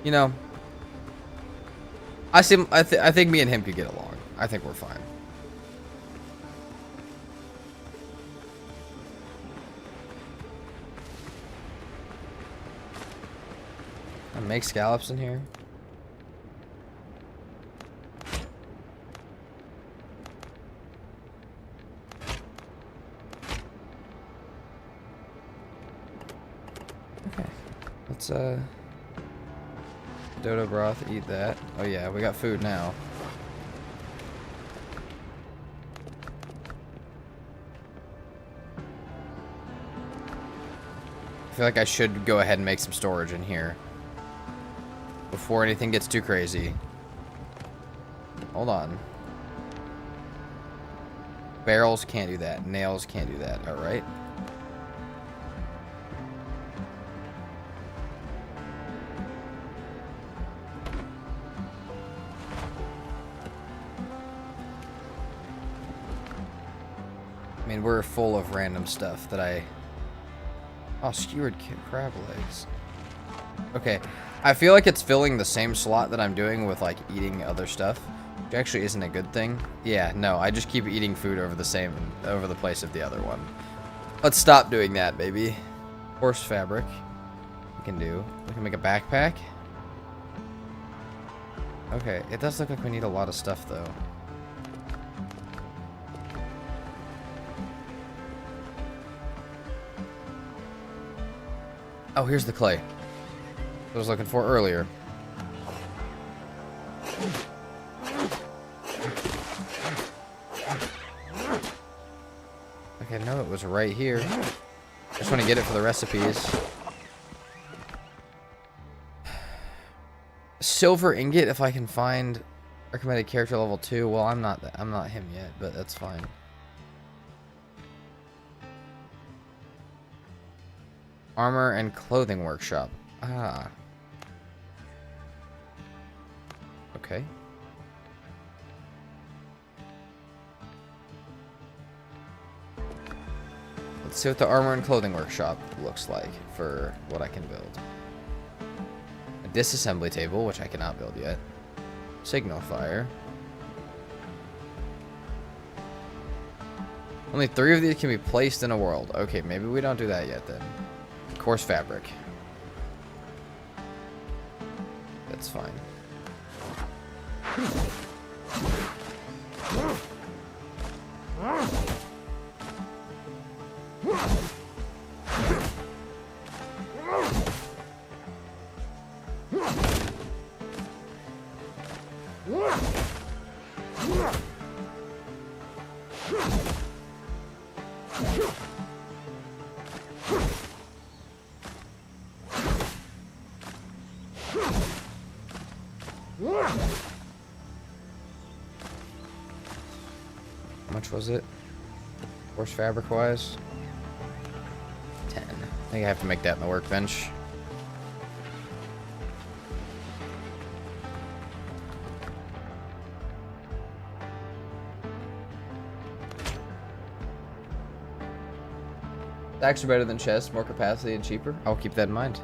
You know, I think me and him could get along. I think we're fine. I make scallops in here. Okay. Let's dodo broth, eat that. Oh yeah, we got food now. I feel like I should go ahead and make some storage in here before anything gets too crazy. Hold on. Barrels can't do that. Nails can't do that. All right. I mean, we're full of random stuff that I... Oh, skewered crab legs. Okay. I feel like it's filling the same slot that I'm doing with, like, eating other stuff. Which actually isn't a good thing. Yeah, no, I just keep eating food over the place of the other one. Let's stop doing that, baby. Horse fabric. We can do. We can make a backpack. Okay, it does look like we need a lot of stuff, though. Oh, here's the clay I was looking for earlier. Okay, no, it was right here. I just want to get it for the recipes. Silver ingot, if I can find recommended character level 2. Well, I'm not him yet, but that's fine. Armor and clothing workshop. Ah. Okay. Let's see what the armor and clothing workshop looks like for what I can build. A disassembly table, which I cannot build yet. Signal fire. Only 3 of these can be placed in a world. Okay, maybe we don't do that yet then. Coarse fabric. That's fine. How much was it? Coarse fabric wise? 10. I think I have to make that in the workbench. Stacks are better than chests, more capacity and cheaper. I'll keep that in mind.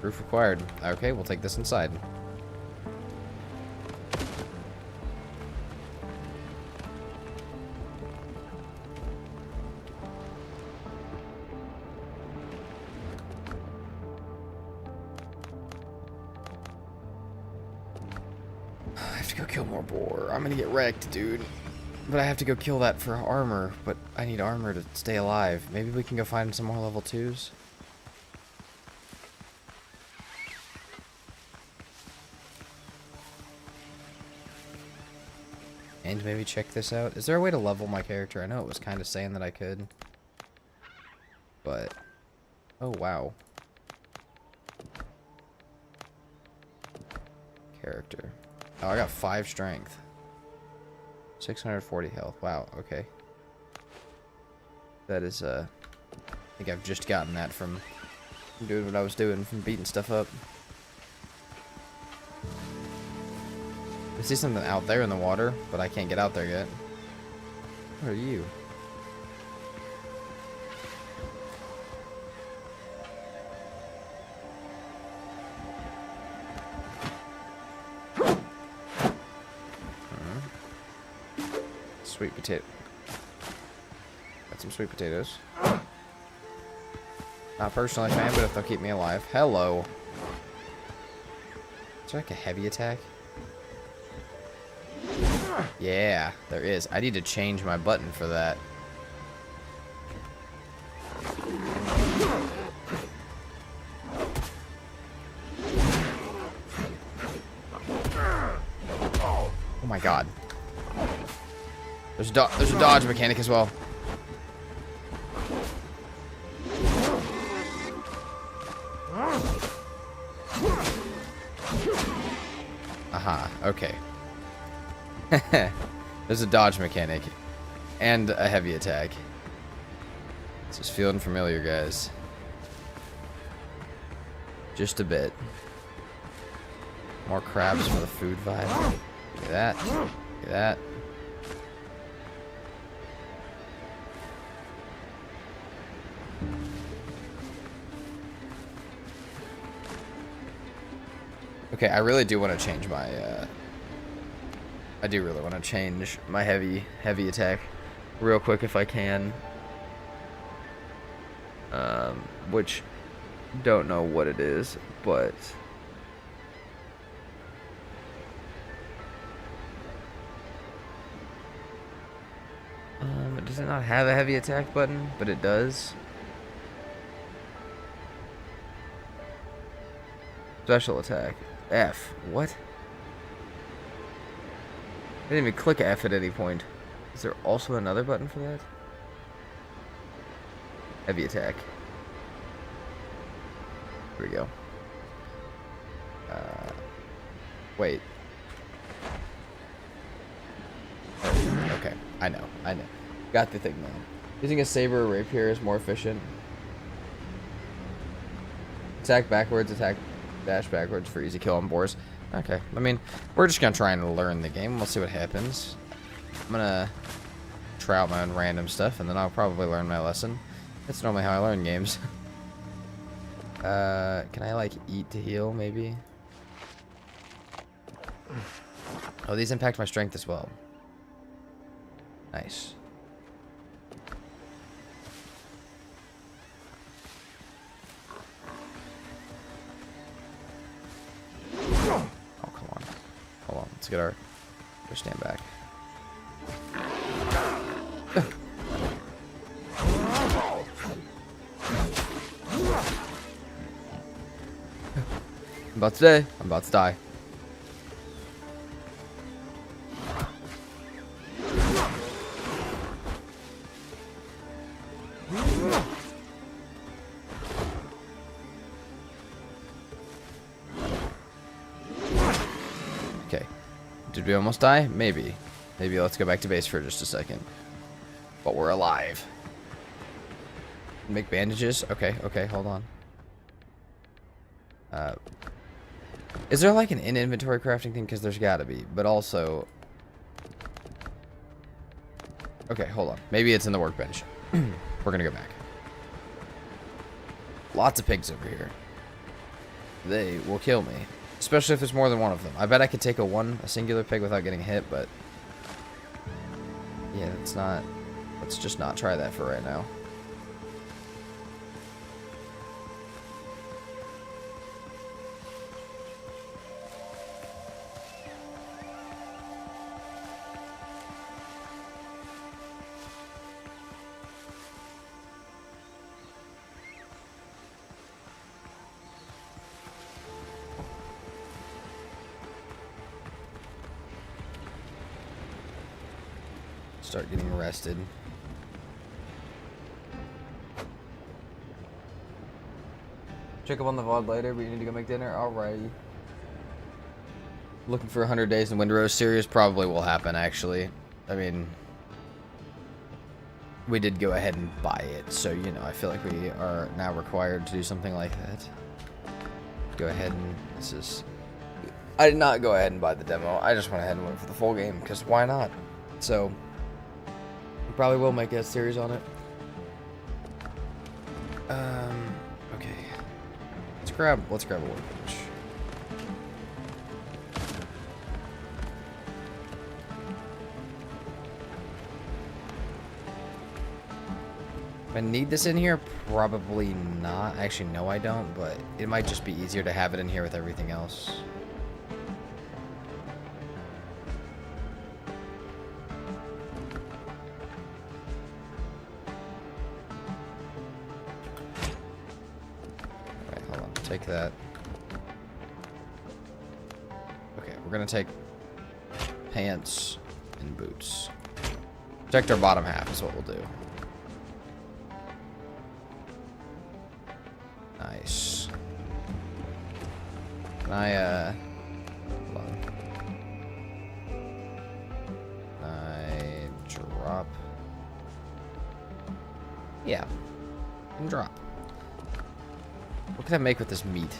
Roof required. Okay, we'll take this inside. I have to go kill more boar. I'm gonna get wrecked, dude. But I have to go kill that for armor. But I need armor to stay alive. Maybe we can go find some more level 2s. And maybe check this out. Is there a way to level my character? I know it was kind of saying that I could. But... oh, wow. Character. Oh, I got 5 strength. 640 health. Wow, okay. That is, I think I've just gotten that from doing what I was doing, from beating stuff up. I see something out there in the water, but I can't get out there yet. What are you? sweet potato. Got some sweet potatoes. Not personally a fan, but if they'll keep me alive. Hello. Is there like a heavy attack? Yeah, there is. I need to change my button for that. Oh my god. There's a dodge mechanic as well. Aha, okay. There's a dodge mechanic and a heavy attack. It's just feeling familiar, guys. Just a bit. More crabs for the food vibe. Look at that. Look at that. Okay, I really do want to change my, I do really want to change my heavy attack real quick if I can. Which, don't know what it is, but... does it not have a heavy attack button? But it does. Special attack. F. What? I didn't even click F at any point. Is there also another button for that? Heavy attack. Here we go. Wait. Okay, I know. Got the thing now. Using a saber or rapier is more efficient. Attack backwards, dash backwards for easy kill on boars. Okay, I mean, we're just gonna try and learn the game. We'll see what happens. I'm gonna try out my own random stuff, and then I'll probably learn my lesson. That's normally how I learn games. Can I, like, eat to heal, maybe? Oh, these impact my strength as well. Nice. Oh, come on. Hold on. Let's get our... Just stand back. I'm about to die. I'm about to die. Okay. Did we almost die? Maybe. Maybe let's go back to base for just a second. But we're alive. Make bandages? Okay, okay, hold on. Is there like an in-inventory crafting thing? Because there's gotta be. But also... Okay, hold on. Maybe it's in the workbench. We're gonna go back. Lots of pigs over here. They will kill me. Especially if there's more than one of them. I bet I could take a singular pig without getting hit, but... Yeah, that's not... Let's just not try that for right now. Start getting arrested. Check up on the VOD later, but you need to go make dinner? Alrighty. Looking for 100 Days in Windrose series probably will happen, actually. I mean, we did go ahead and buy it, so, you know, I feel like we are now required to do something like that. Go ahead and... This is... I did not go ahead and buy the demo. I just went ahead and went for the full game, because why not? So... Probably will make a series on it. Okay. Let's grab a workbench. I need this in here? Probably not. Actually, no, I don't, but it might just be easier to have it in here with everything else. Alright, hold on. Take that. Okay, we're gonna take pants and boots. Protect our bottom half is what we'll do. Nice. Can I, hold on. Can I drop? Yeah. I can drop. What can I make with this meat?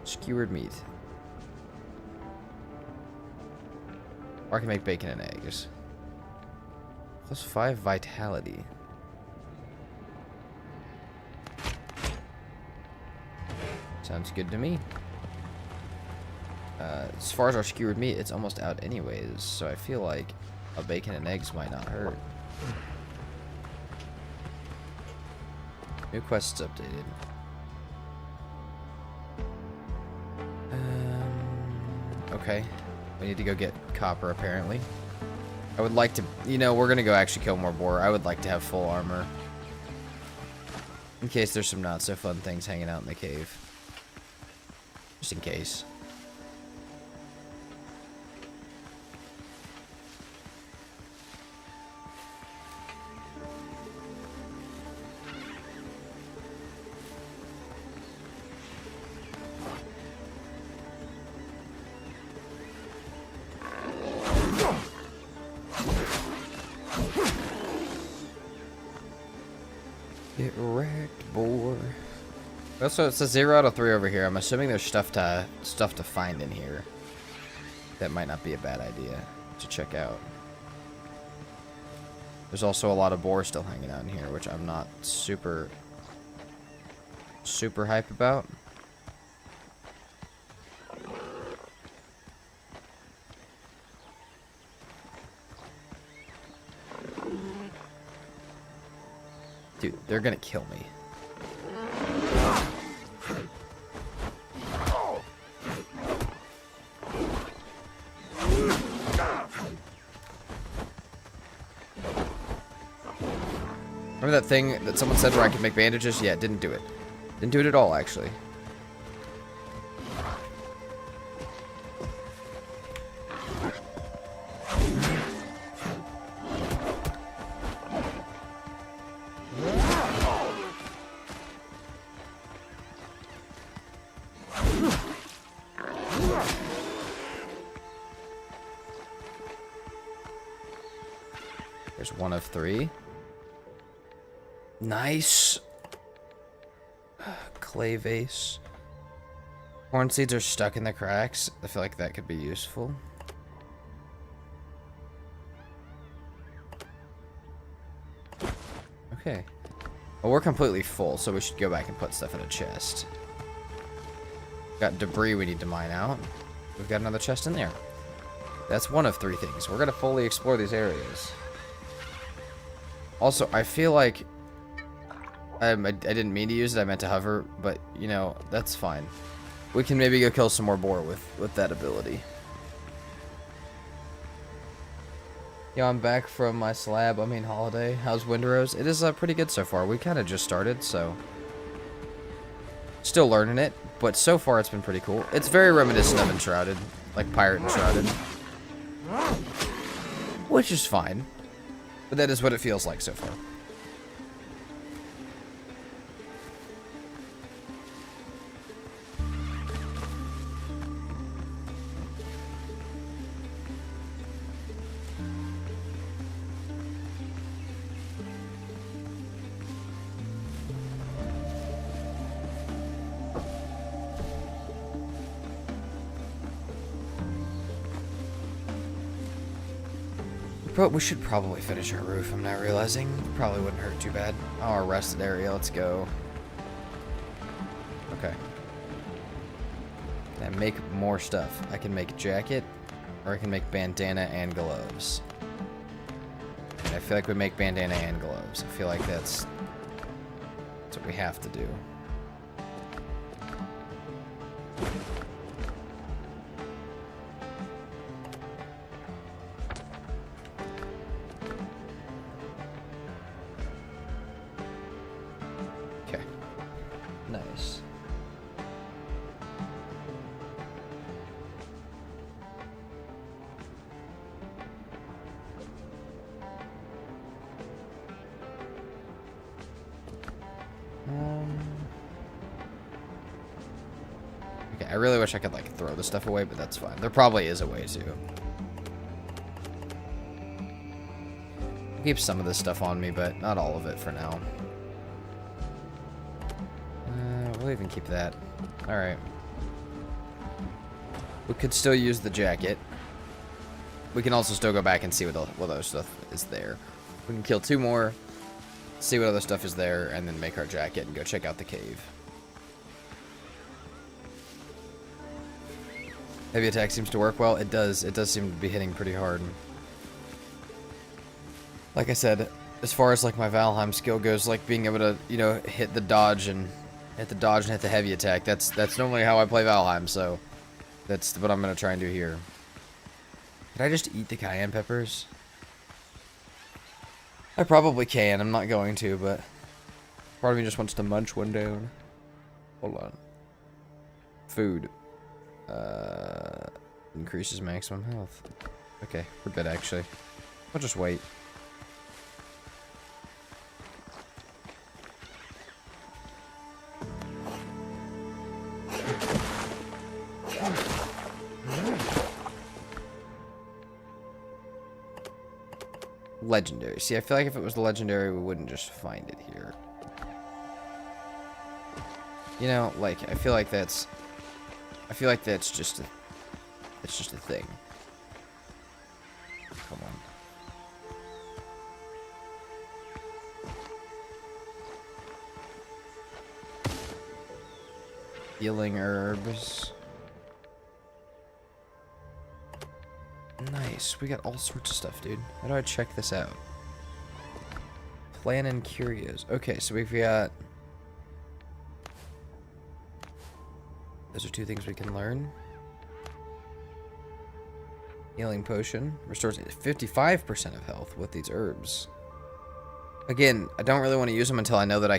Skewered meat. Or I can make bacon and eggs. +5 vitality. Sounds good to me. As far as our skewered meat, it's almost out anyways, so I feel like a bacon and eggs might not hurt. New quests updated. Okay. We need to go get copper, apparently. I would like to... You know, we're going to go actually kill more boar. I would like to have full armor. In case there's some not-so-fun things hanging out in the cave. Just in case. Get wrecked, boar. Also, it says 0 out of 3 over here. I'm assuming there's stuff to find in here. That might not be a bad idea to check out. There's also a lot of boar still hanging out in here, which I'm not super hype about. Dude, they're gonna kill me. Remember that thing that someone said where I could make bandages? Yeah, didn't do it. Didn't do it at all, actually. There's 1 of 3. Nice. Clay vase. Corn seeds are stuck in the cracks. I feel like that could be useful. Okay. Well, we're completely full, so we should go back and put stuff in a chest. Got debris we need to mine out. We've got another chest in there. That's 1 of 3 things. We're going to fully explore these areas. Also, I feel like I didn't mean to use it. I meant to hover, but, you know, that's fine. We can maybe go kill some more boar with that ability. Yo, I'm back from my holiday. How's Windrose? It is pretty good so far. We kind of just started, so... Still learning it, but so far it's been pretty cool. It's very reminiscent of Enshrouded, like Pirate Enshrouded. Which is fine. But that is what it feels like so far. But we should probably finish our roof, I'm not realizing. Probably wouldn't hurt too bad. Oh, our rested area, let's go. Okay. And make more stuff. I can make jacket, or I can make bandana and gloves. I feel like we make bandana and gloves. I feel like that's what we have to do. Okay. Nice. Okay, I really wish I could, like, throw the stuff away, but that's fine. There probably is a way to. I'll keep some of this stuff on me, but not all of it for now. We'll even keep that. Alright. We could still use the jacket. We can also still go back and see what other stuff is there. We can kill 2 more, see what other stuff is there, and then make our jacket and go check out the cave. Heavy attack seems to work well. It does. It does seem to be hitting pretty hard. Like I said, as far as like my Valheim skill goes, like being able to, you know, hit the dodge and hit the heavy attack. That's normally how I play Valheim. So that's what I'm gonna try and do here. Did I just eat the cayenne peppers? I probably can. I'm not going to, but part of me just wants to munch one down. Hold on. Food. Increases maximum health. Okay, we're good actually. I'll just wait. Legendary. See, I feel like if it was legendary, we wouldn't just find it here. You know, like, I feel like that's just a thing. Come on. Healing herbs. Nice. We got all sorts of stuff, dude. How do I check this out? Plan and curios. Okay, so we've got... Those are 2 things we can learn. Healing potion. Restores 55% of health with these herbs. Again, I don't really want to use them until I know that I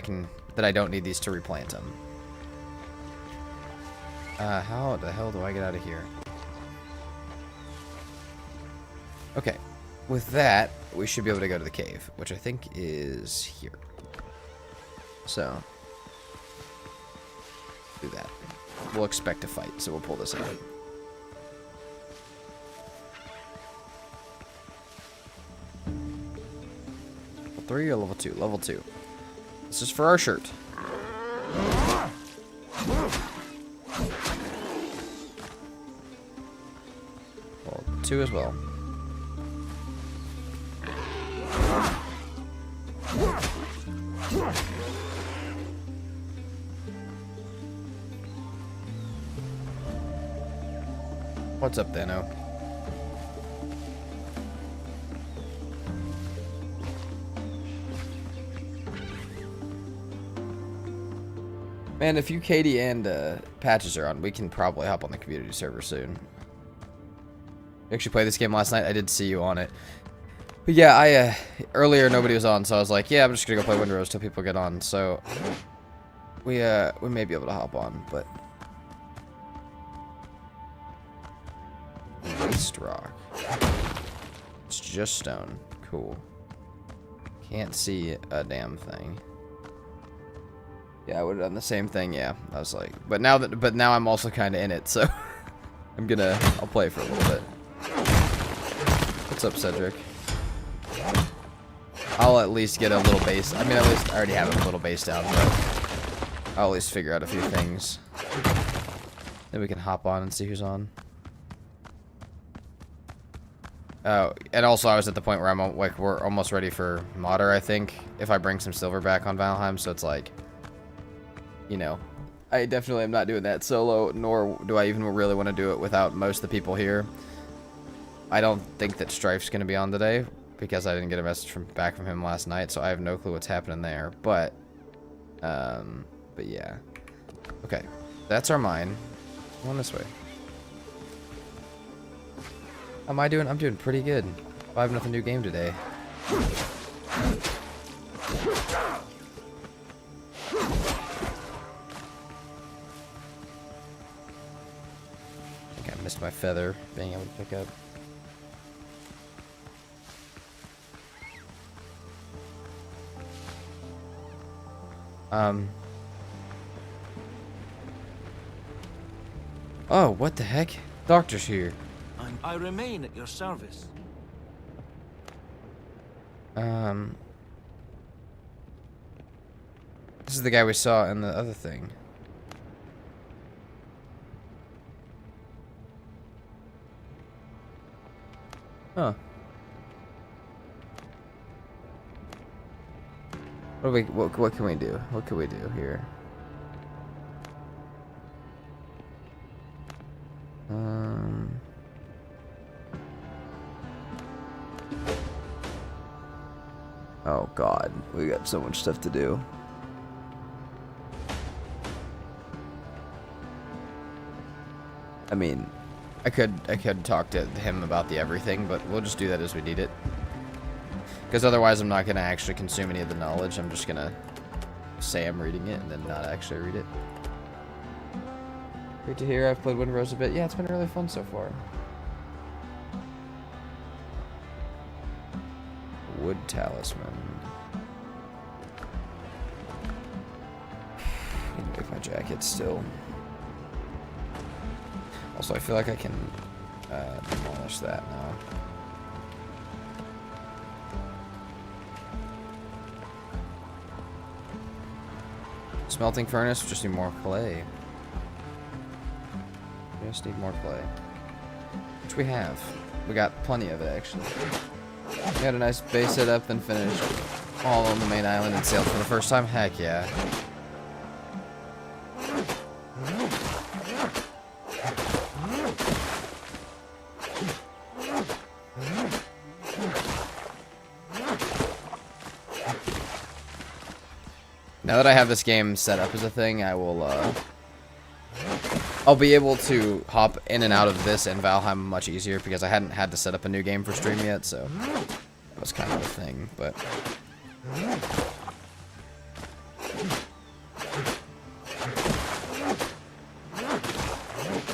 don't need these to replant them. How the hell do I get out of here? Okay. With that, we should be able to go to the cave, which I think is here. So, do that. We'll expect a fight, so we'll pull this out. Level 3 or level 2? Level 2. This is for our shirt. Level 2 as well. What's up, Dano? Man, if you, Katie, and Patches are on, we can probably hop on the community server soon. We actually played this game last night. I did see you on it. But yeah, earlier nobody was on, so I was like, yeah, I'm just gonna go play Windrose till people get on. So we may be able to hop on, but waste rock. It's just stone. Cool. Can't see a damn thing. Yeah, I would have done the same thing. Yeah, I was like, but now I'm also kind of in it, so I'll play for a little bit. What's up, Cedric? I'll at least get a little base. I mean, at least I already have a little base down, but I'll at least figure out a few things. Then we can hop on and see who's on. Oh, and also I was at the point where I'm like, we're almost ready for modder, I think, if I bring some silver back on Valheim, so it's like, you know, I definitely am not doing that solo, nor do I even really want to do it without most of the people here. I don't think that Strife's going to be on today. because I didn't get a message back from him last night, so I have no clue what's happening there. But yeah. Okay, that's our mine. Going this way. How am I doing? I'm doing pretty good. 5-0 new game today. I think I missed my feather being able to pick up. Oh, what the heck? Doctor's here. I remain at your service. This is the guy we saw in the other thing. Huh. What can we do? What can we do here? Oh God, we got so much stuff to do. I mean, I could talk to him about the everything, but we'll just do that as we need it. Because otherwise I'm not going to actually consume any of the knowledge. I'm just going to say I'm reading it and then not actually read it. Great to hear. I've played Windrose a bit. Yeah, it's been really fun so far. Wood talisman. I need to make my jacket still. Also, I feel like I can demolish that now. Smelting furnace, just need more clay. Just need more clay. Which we have. We got plenty of it, actually. We had a nice base setup, then finished all on the main island and sailed for the first time. Heck yeah. Now that I have this game set up as a thing, I will, I'll be able to hop in and out of this and Valheim much easier because I hadn't had to set up a new game for stream yet, so that was kind of a thing, but...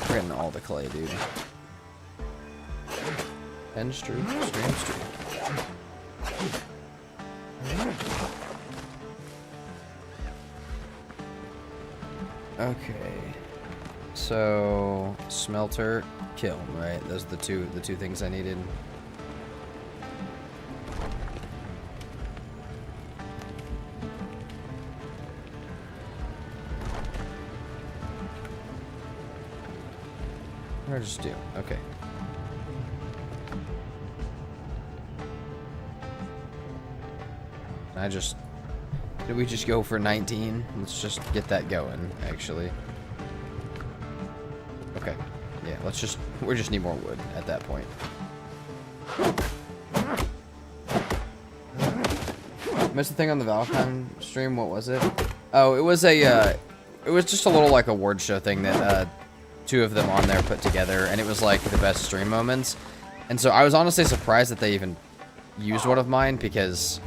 We're getting all the clay, dude. End streak, stream streak. Okay, so smelter, kiln, right? Those are the two things I needed. Or just do, okay. Did we just go for 19? Let's just get that going, actually. Okay. Yeah, we just need more wood at that point. Missed the thing on the Valheim stream, what was it? Oh, it was it was just a little like award show thing that two of them on there put together, and it was like the best stream moments. And so I was honestly surprised that they even used one of mine because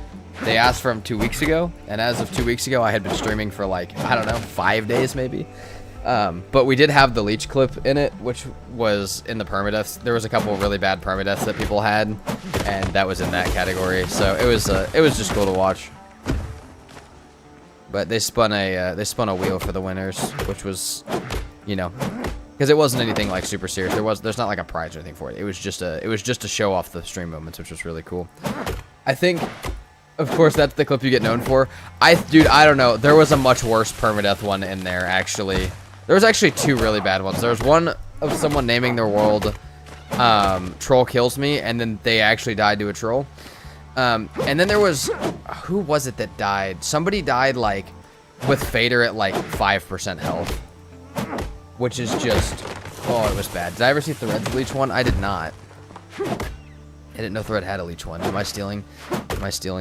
they asked for them 2 weeks ago, and as of 2 weeks ago, I had been streaming for like, I don't know, 5 days maybe. But we did have the leech clip in it, which was in the permadeaths. There was a couple of really bad permadeaths that people had, and that was in that category. So it was just cool to watch. But they spun a wheel for the winners, which was, you know, because it wasn't anything like super serious. There's not like a prize or anything for it. It was just to show off the stream moments, which was really cool. I think. Of course, that's the clip you get known for. Dude, I don't know. There was a much worse permadeath one in there, actually. There was actually two really bad ones. There was one of someone naming their world, Troll Kills Me, and then they actually died to a troll. And then there was, who was it that died? Somebody died, like, with Fader at, like, 5% health. Which is just, oh, it was bad. Did I ever see the Red Bleach one? I did not. I didn't know Thread had a leech one. Am I stealing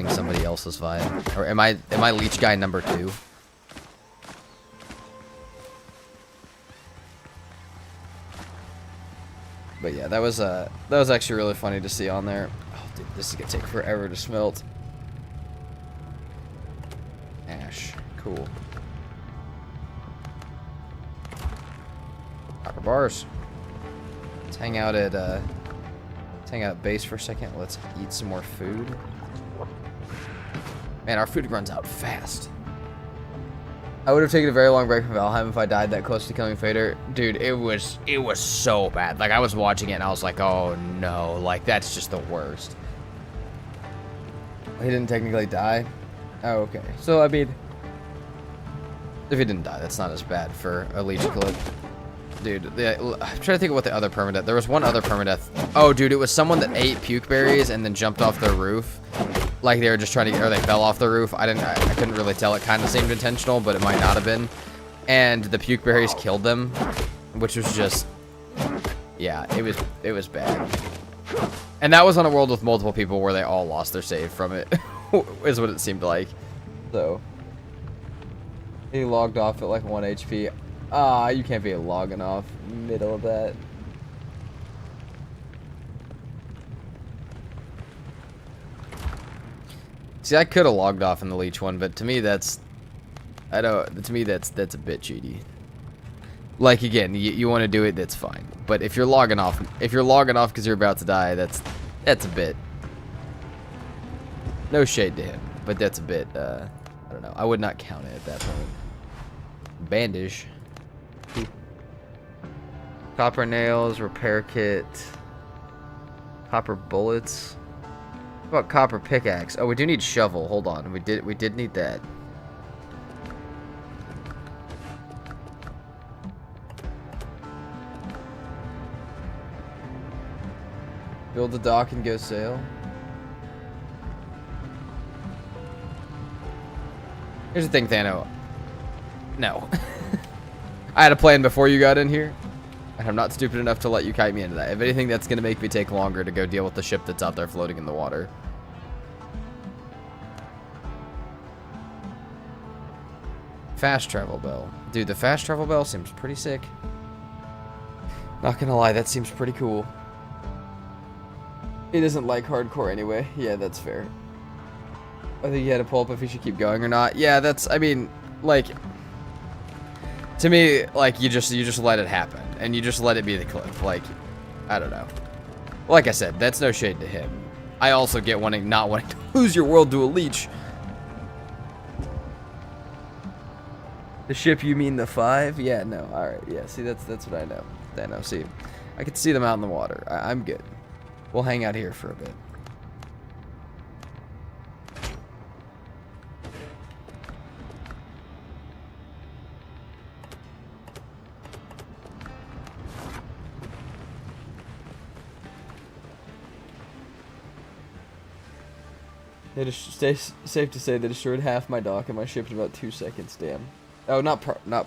somebody else's vibe? Or am I leech guy number 2? But yeah, that was actually really funny to see on there. Oh dude, this is gonna take forever to smelt. Ash. Cool. Copper bars. Let's hang out at base for a second. Let's eat some more food. Man, our food runs out fast. I would have taken a very long break from Valheim if I died that close to killing Fader. Dude, it was so bad. Like, I was watching it and I was like, oh no, like, that's just the worst. He didn't technically die? Oh, okay. So, I mean, if he didn't die, that's not as bad for a leech clip. Dude, I'm trying to think of what the other permadeath. There was one other permadeath. Oh, dude, it was someone that ate puke berries and then jumped off their roof. Like they were just trying to, or they fell off the roof. I couldn't really tell. It kind of seemed intentional, but it might not have been. And the puke berries killed them, which was just, yeah, it was bad. And that was on a world with multiple people where they all lost their save from it, is what it seemed like. So he logged off at like 1 HP. Ah, you can't be logging off middle of that. See, I could have logged off in the leech one, but to me that's, to me that's a bit cheaty. Like again, you want to do it, that's fine. But if you're logging off because you're about to die, that's a bit. No shade to him, but that's a bit. I don't know. I would not count it at that point. Bandage. Copper nails, repair kit, copper bullets. What about copper pickaxe? Oh, we do need shovel. Hold on, we did need that. Build the dock and go sail. Here's the thing, Thano. No. I had a plan before you got in here. And I'm not stupid enough to let you kite me into that. If anything, that's going to make me take longer to go deal with the ship that's out there floating in the water. Fast travel bell. Dude, the fast travel bell seems pretty sick. Not gonna lie, that seems pretty cool. It isn't like hardcore anyway. Yeah, that's fair. I think you had to pull up if you should keep going or not. Yeah, that's, I mean, like, to me, like, you just let it happen. And you just let it be the cliff. Like, I don't know. Like I said, that's no shade to him. I also get not wanting to lose your world to a leech. The ship, you mean the 5? Yeah, no. Alright, yeah, see, that's what I know. I know, see. I can see them out in the water. I'm good. We'll hang out here for a bit. It is safe to say they destroyed half my dock and my ship in about 2 seconds. Damn. Oh, not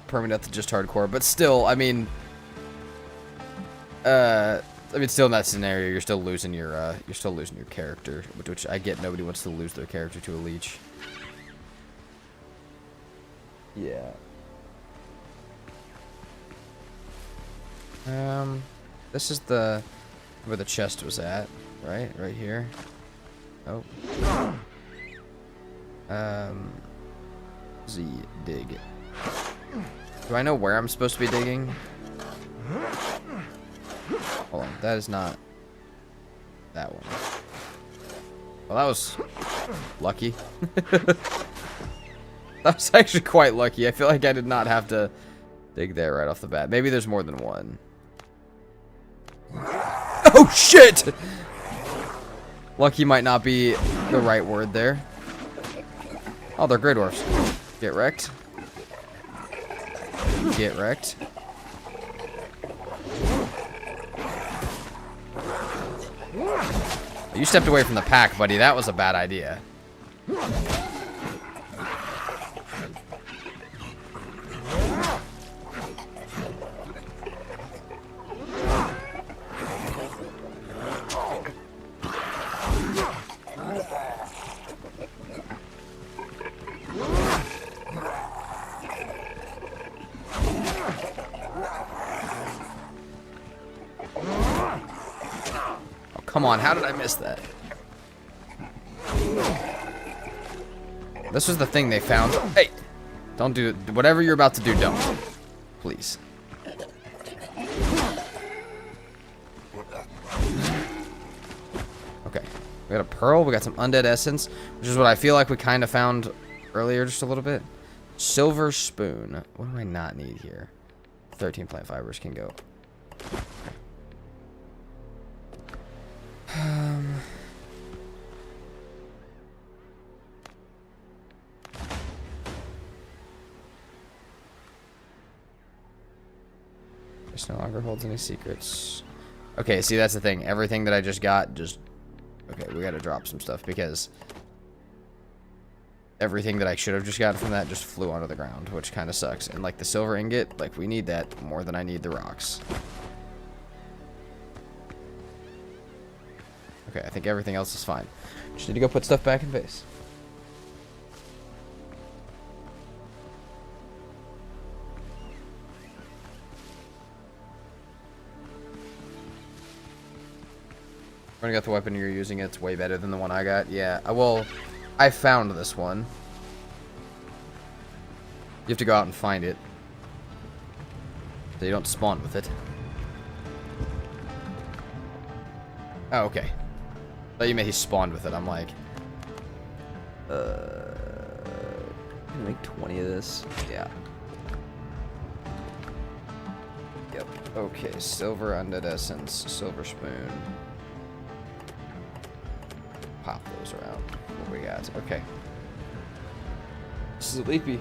permanent, just hardcore, but still, I mean, still in that scenario, you're still losing your character, which I get. Nobody wants to lose their character to a leech. Yeah. This is where the chest was at, right? Right here. Oh. Z dig. Do I know where I'm supposed to be digging? Hold on, that is not that one. Well, that was lucky. That was actually quite lucky. I feel like I did not have to dig there right off the bat. Maybe there's more than one. Oh shit! Lucky might not be the right word there. Oh, they're Grey Dwarfs. Get wrecked. Get wrecked. You stepped away from the pack, buddy. That was a bad idea. Come on, how did I miss that? This was the thing they found. Hey! Don't do it. Whatever you're about to do, don't. Please. Okay. We got a pearl. We got some undead essence, which is what I feel like we kind of found earlier just a little bit. Silver spoon. What do I not need here? 13 plant fibers can go. This no longer holds any secrets. Okay, see, that's the thing. Everything that I just got, just... Okay, we gotta drop some stuff, because everything that I should have just gotten from that just flew onto the ground, which kind of sucks. And, like, the silver ingot, like, we need that more than I need the rocks. Okay, I think everything else is fine. Just need to go put stuff back in base. When I got the weapon you're using, it's way better than the one I got. Yeah, well, I found this one. You have to go out and find it. So you don't spawn with it. Oh, okay. I thought you meant he spawned with it. I'm like... Can I make 20 of this? Yeah. Yep. Okay, silver undead essence, silver spoon. Pop those around. What we got? Okay. Sleepy.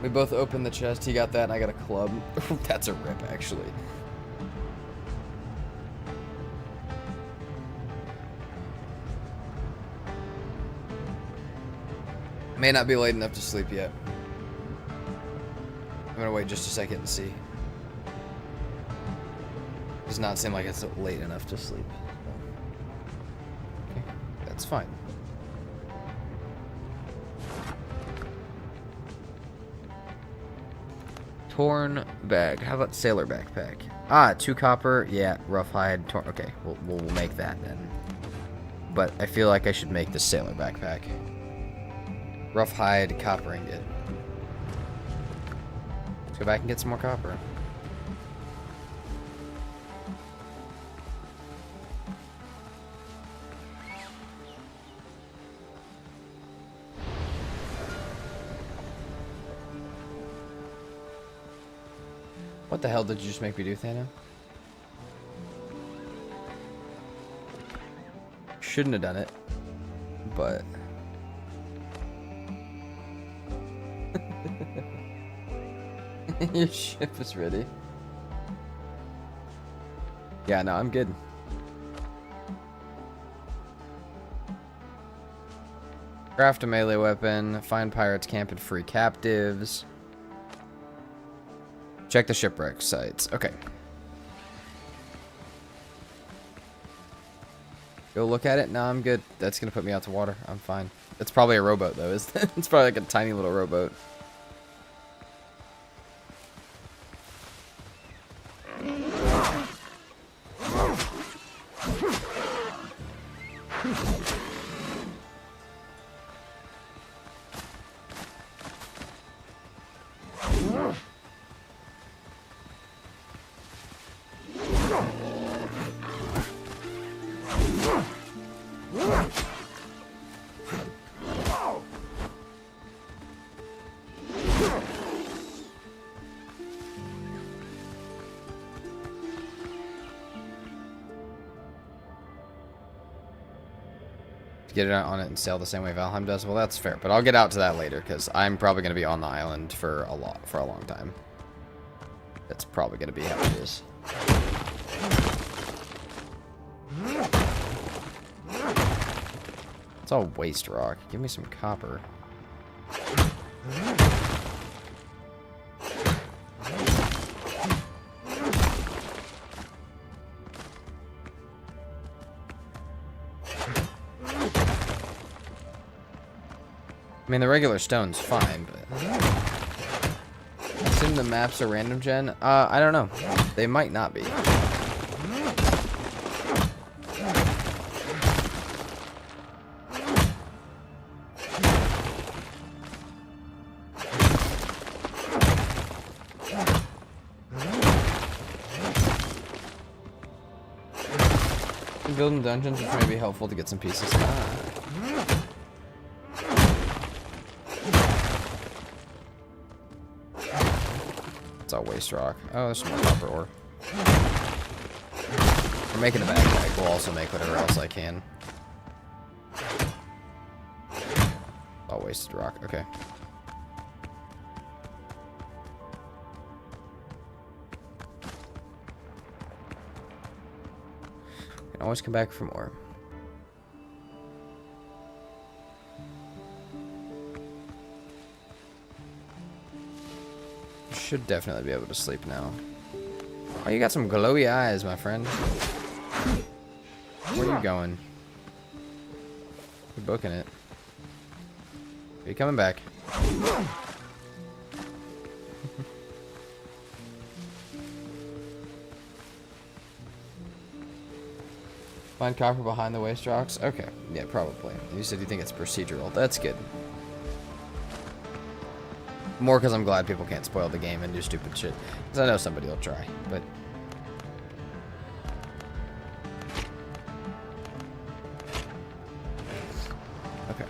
We both opened the chest. He got that, and I got a club. That's a rip, actually. May not be late enough to sleep yet. I'm gonna wait just a second and see. Does not seem like it's late enough to sleep. Okay, that's fine. Torn bag. How about sailor backpack? Ah, 2 copper. Yeah, rough hide. Torn. Okay, we'll make that then. But I feel like I should make the sailor backpack. Rough hide, copper ingot. Let's go back and get some more copper. What the hell did you just make me do, Thano? Shouldn't have done it, but... Your ship is ready. Yeah, no, I'm good. Craft a melee weapon. Find pirates camping free captives. Check the shipwreck sites. Okay. Go look at it. No, I'm good. That's gonna put me out to water. I'm fine. It's probably a rowboat though, isn't it? It's probably like a tiny little rowboat. Get it on it and sail the same way Valheim does. Well, that's fair, but I'll get out to that later because I'm probably going to be on the island for a long time. That's probably going to be how it is. It's all waste rock. Give me some copper. I mean, the regular stone's fine, but... I assume the maps are random gen? I don't know. They might not be. building dungeons, which may be helpful to get some pieces. It's all waste rock. Oh, there's some more copper ore. We're making a backpack. We'll also make whatever else I can. All wasted rock. Okay. Can always come back for more. Should definitely be able to sleep now. Oh, you got some glowy eyes, my friend. Where are you going? You're booking it. Are you coming back? Find copper behind the waste rocks? Okay. Yeah, probably. You said you think it's procedural. That's good. More because I'm glad people can't spoil the game and do stupid shit. Because I know somebody will try, but... Okay.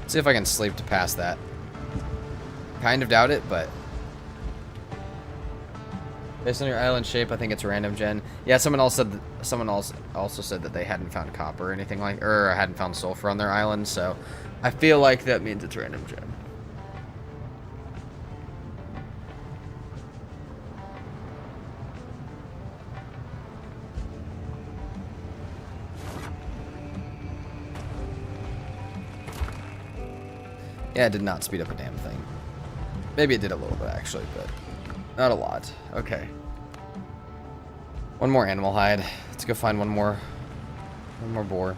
See if I can sleep to pass that. Kind of doubt it, but... Based on your island shape, I think it's random gen. Yeah, someone else also said that they hadn't found copper or anything like, or hadn't found sulfur on their island. So, I feel like that means it's random gen. Yeah, it did not speed up a damn thing. Maybe it did a little bit actually, but. Not a lot. Okay. One more animal hide. Let's go find one more boar.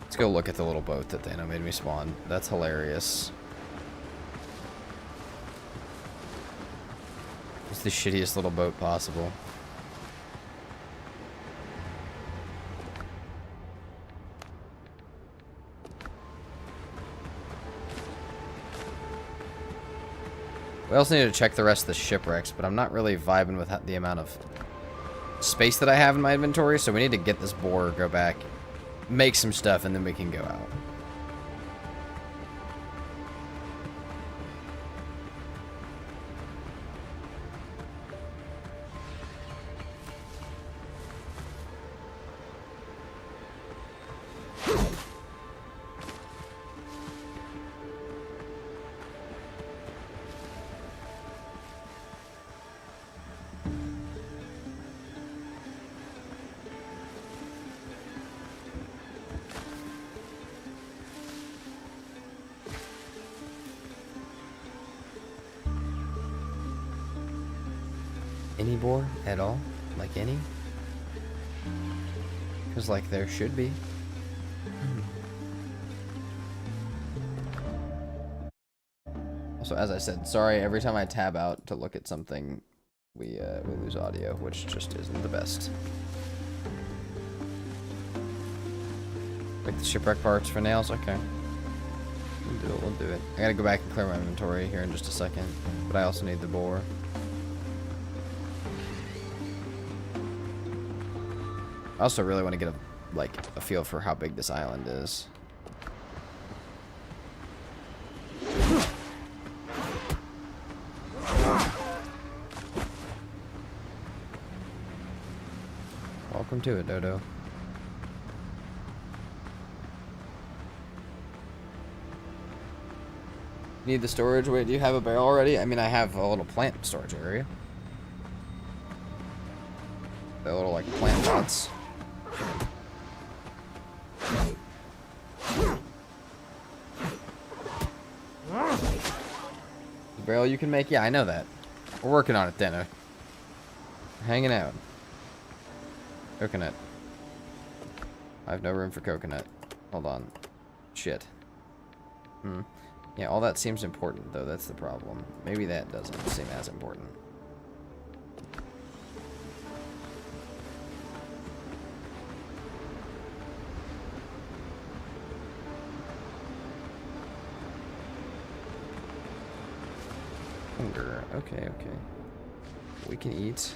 Let's go look at the little boat that Thano made me spawn. That's hilarious. It's the shittiest little boat possible. We also need to check the rest of the shipwrecks, but I'm not really vibing with the amount of space that I have in my inventory, so we need to get this boar, go back, make some stuff, and then we can go out. Any boar at all? Like any? Because like there should be. Also, as I said, sorry, every time I tab out to look at something, we lose audio, which just isn't the best. Like the shipwreck parts for nails? Okay. We'll do it. I gotta go back and clear my inventory here in just a second, but I also need the boar. I also really want to get a feel for how big this island is. Welcome to it, Dodo. Need the storage? Wait, do you have a barrel already? I mean, I have a little plant storage area. The little, like, plant pots. The barrel you can make? Yeah, I know that. We're working on it, Thano. Hanging out. Coconut. I have no room for coconut. Hold on. Shit. Yeah, all that seems important, though. That's the problem. Maybe that doesn't seem as important. Okay. We can eat.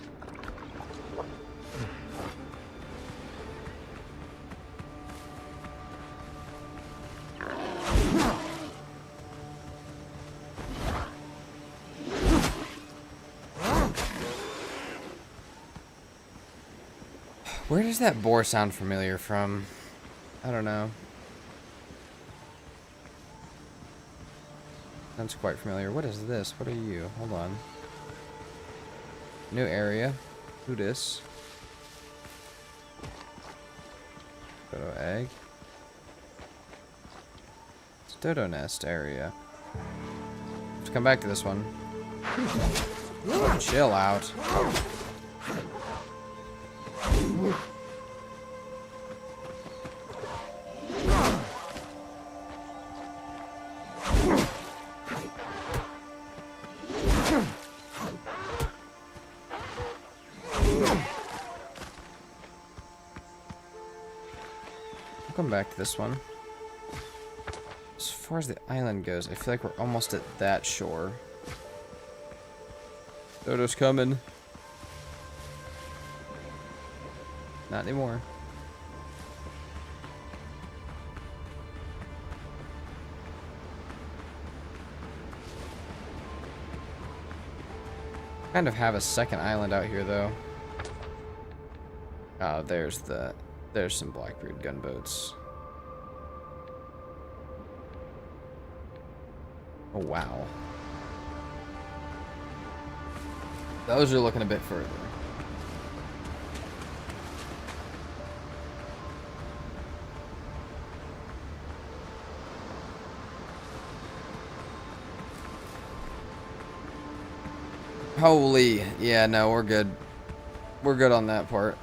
Where does that boar sound familiar from? I don't know. Sounds quite familiar. What is this? What are you? Hold on. New area. Who dis? Dodo egg. It's dodo nest area. Let's come back to this one. Chill out. We'll come back to this one. As far as the island goes, I feel like we're almost at that shore. Dodo's coming. Not anymore. Kind of have a second island out here though. Oh, there's some Blackbeard gunboats. Oh wow. Those are looking a bit further. Holy, yeah, no, we're good. We're good on that part.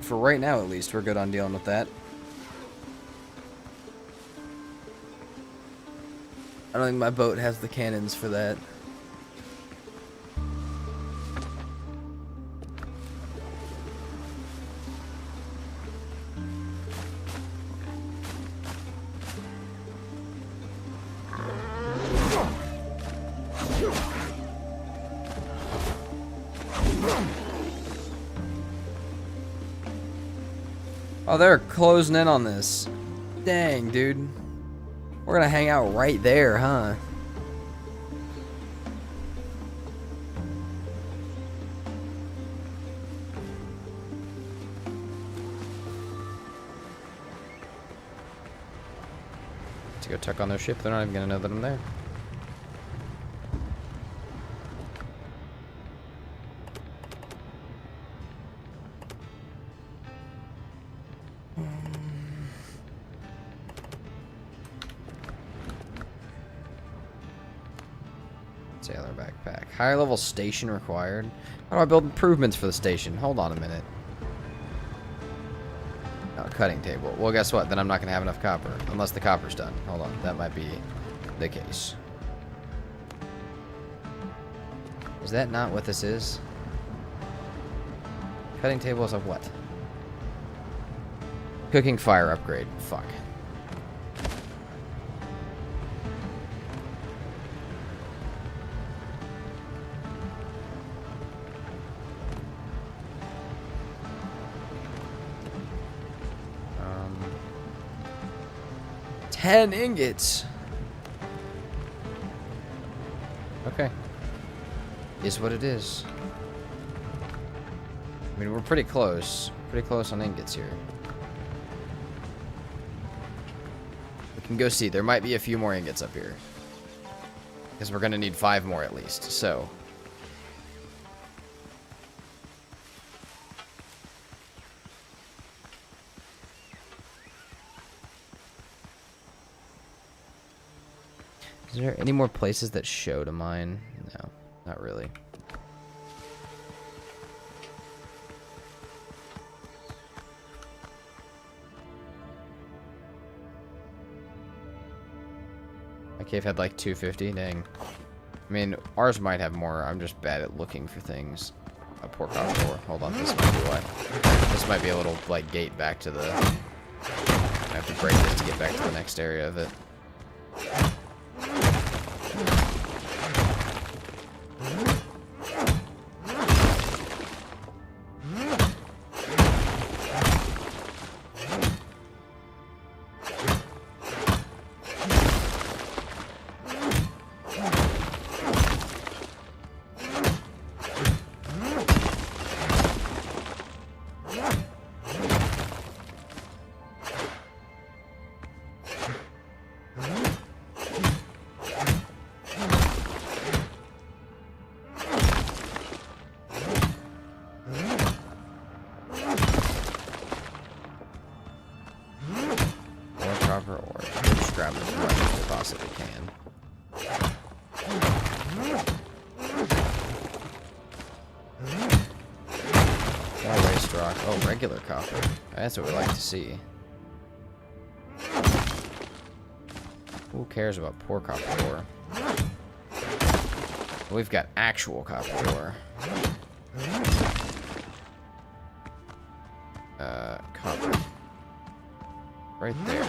For right now, at least, we're good on dealing with that. I don't think my boat has the cannons for that. Oh, they're closing in on this. Dang, dude. We're gonna hang out right there, huh? To go check on their ship, they're not even gonna know that I'm there. Sailor backpack. Higher level station required. How do I build improvements for the station? Hold on a minute. Oh, cutting table. Well, guess what? Then I'm not going to have enough copper. Unless the copper's done. Hold on. That might be the case. Is that not what this is? Cutting table is a what? Cooking fire upgrade. Fuck. Um, 10 ingots. Okay. Is what it is. I mean, we're pretty close. Pretty close on ingots here. We can go see. There might be a few more ingots up here. Because we're going to need 5 more at least. So. Is there any more places that show to mine? No, not really. My cave had like 250, dang. I mean, ours might have more. I'm just bad at looking for things. A poor door. Hold on, this might be what. This might be a little like gate back to the. I have to break this to get back to the next area of it. rock. Oh, regular copper. That's what we like to see. Who cares about poor copper ore? We've got actual copper ore. Copper. Right there.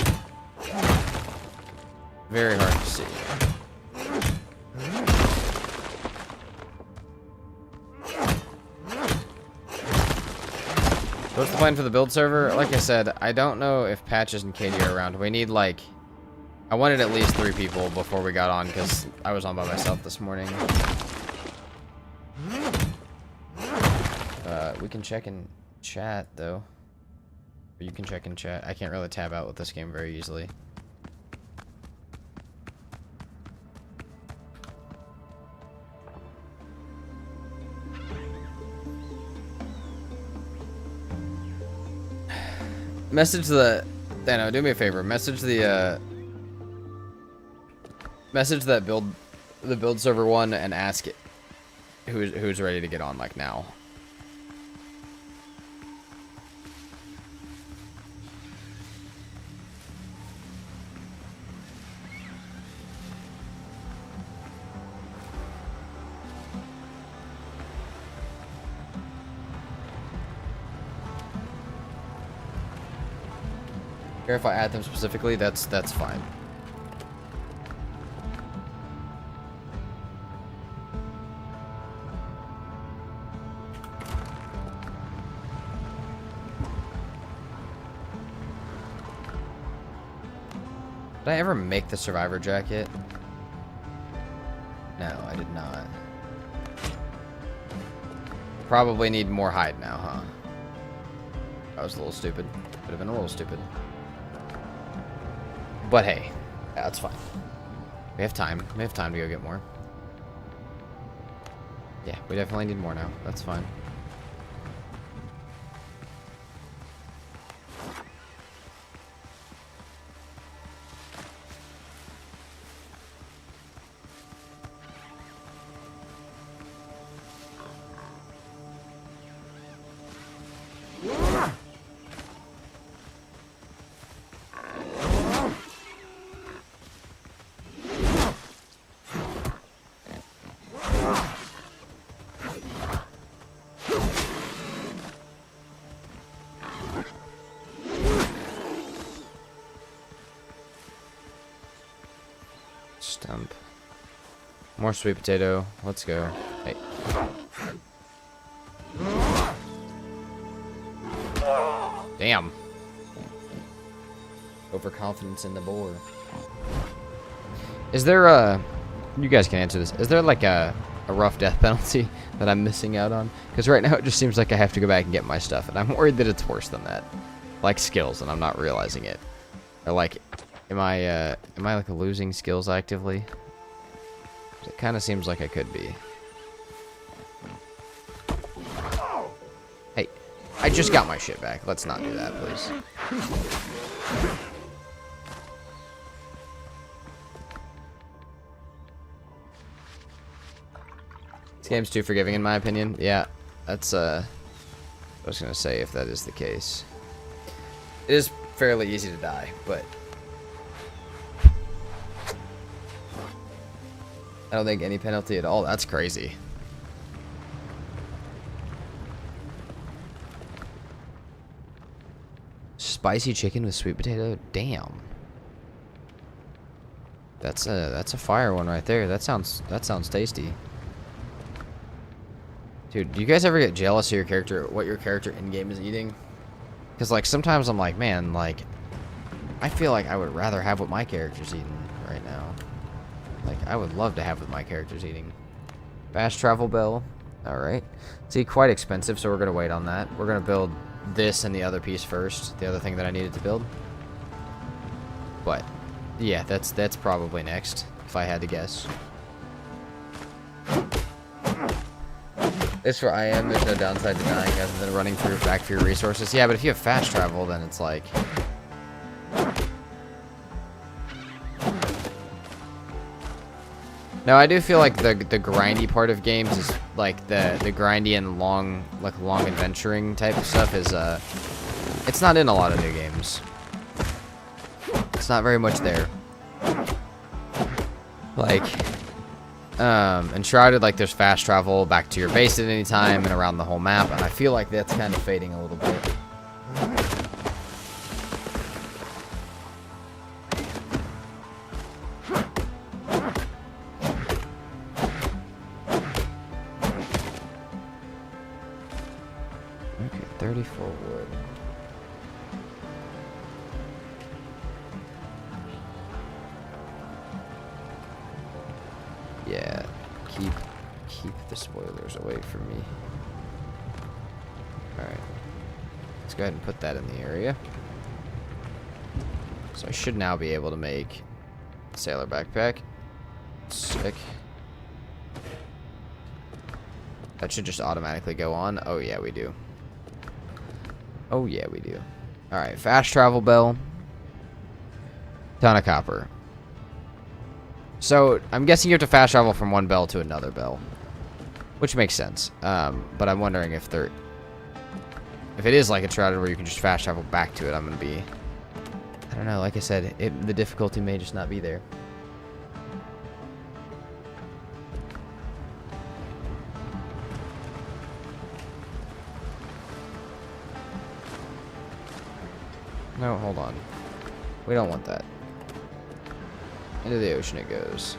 Very hard to see. What's the plan for the build server? Like I said, I don't know if Patches and Katie are around. We need, like... I wanted at least 3 people before we got on, because I was on by myself this morning. We can check in chat, though. Or you can check in chat. I can't really tab out with this game very easily. Message the... Dano, do me a favor. Message the, message that the build server one and ask it who's ready to get on, like, now. Care if I add them specifically? That's fine. Did I ever make the survivor jacket? No, I did not. Probably need more hide now, huh? That was a little stupid. Could have been a little stupid. But hey, that's fine. We have time. We have time to go get more. Yeah, we definitely need more now. That's fine. Stump. More sweet potato. Let's go. Hey. Damn. Overconfidence in the boar. Is there a... You guys can answer this. Is there like a rough death penalty that I'm missing out on? Because right now it just seems like I have to go back and get my stuff. And I'm worried that it's worse than that. Like skills and I'm not realizing it. Or like... Am I like losing skills actively? It kind of seems like I could be. Hey, I just got my shit back. Let's not do that, please. This game's too forgiving in my opinion. Yeah, that's I was gonna say if that is the case. It is fairly easy to die, but I don't think any penalty at all. That's crazy. Spicy chicken with sweet potato? Damn. That's a fire one right there. That sounds tasty. Dude, do you guys ever get jealous of your character, what your character in game is eating? Because like sometimes I'm like, man, like I feel like I would rather have what my character's eating right now. Like, I would love to have what my character's eating. Fast travel bell. Alright. See, quite expensive, so we're going to wait on that. We're going to build this and the other piece first. The other thing that I needed to build. But, yeah, that's probably next, if I had to guess. It's where I am. There's no downside to dying other than running through back for your resources. Yeah, but if you have fast travel, then it's like... No, I do feel like the grindy part of games is like the grindy and long adventuring type of stuff is it's not in a lot of new games. It's not very much there. Like Enshrouded, like there's fast travel back to your base at any time and around the whole map, and I feel like that's kind of fading a little bit. Okay, 34 wood. Yeah, keep the spoilers away from me. Alright. Let's go ahead and put that in the area. So I should now be able to make a sailor backpack. Sick. That should just automatically go on. Oh yeah, we do. Oh yeah, we do. Alright, fast travel bell. Ton of copper. So, I'm guessing you have to fast travel from one bell to another bell. Which makes sense. But I'm wondering if there... If it is like a Enshrouded where you can just fast travel back to it, I'm going to be... I don't know, like I said, the difficulty may just not be there. No, hold on. We don't want that. Into the ocean it goes.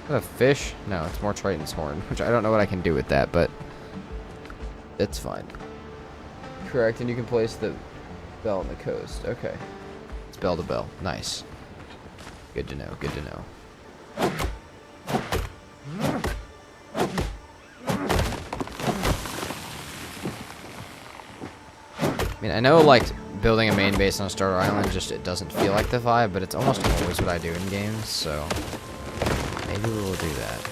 Is that a fish? No, it's more Triton's horn, which I don't know what I can do with that, but it's fine. Correct, and you can place the bell on the coast. Okay. It's bell to bell. Nice. Good to know, good to know. I mean, I know, like, building a main base on a starter island, just it doesn't feel like the vibe, but it's almost always what I do in games, so maybe we will do that.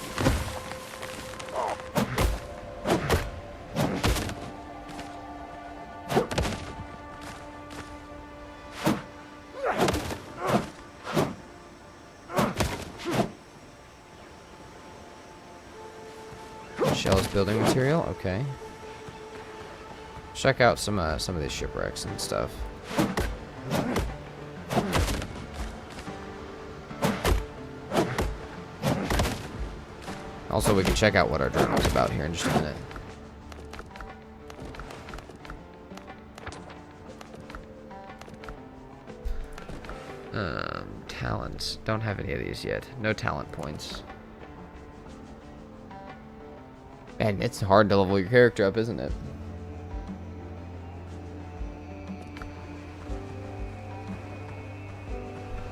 Shell's building material, okay. Check out some of these shipwrecks and stuff. Also, we can check out what our journal's about here in just a minute. Talents. Don't have any of these yet. No talent points. And it's hard to level your character up, isn't it?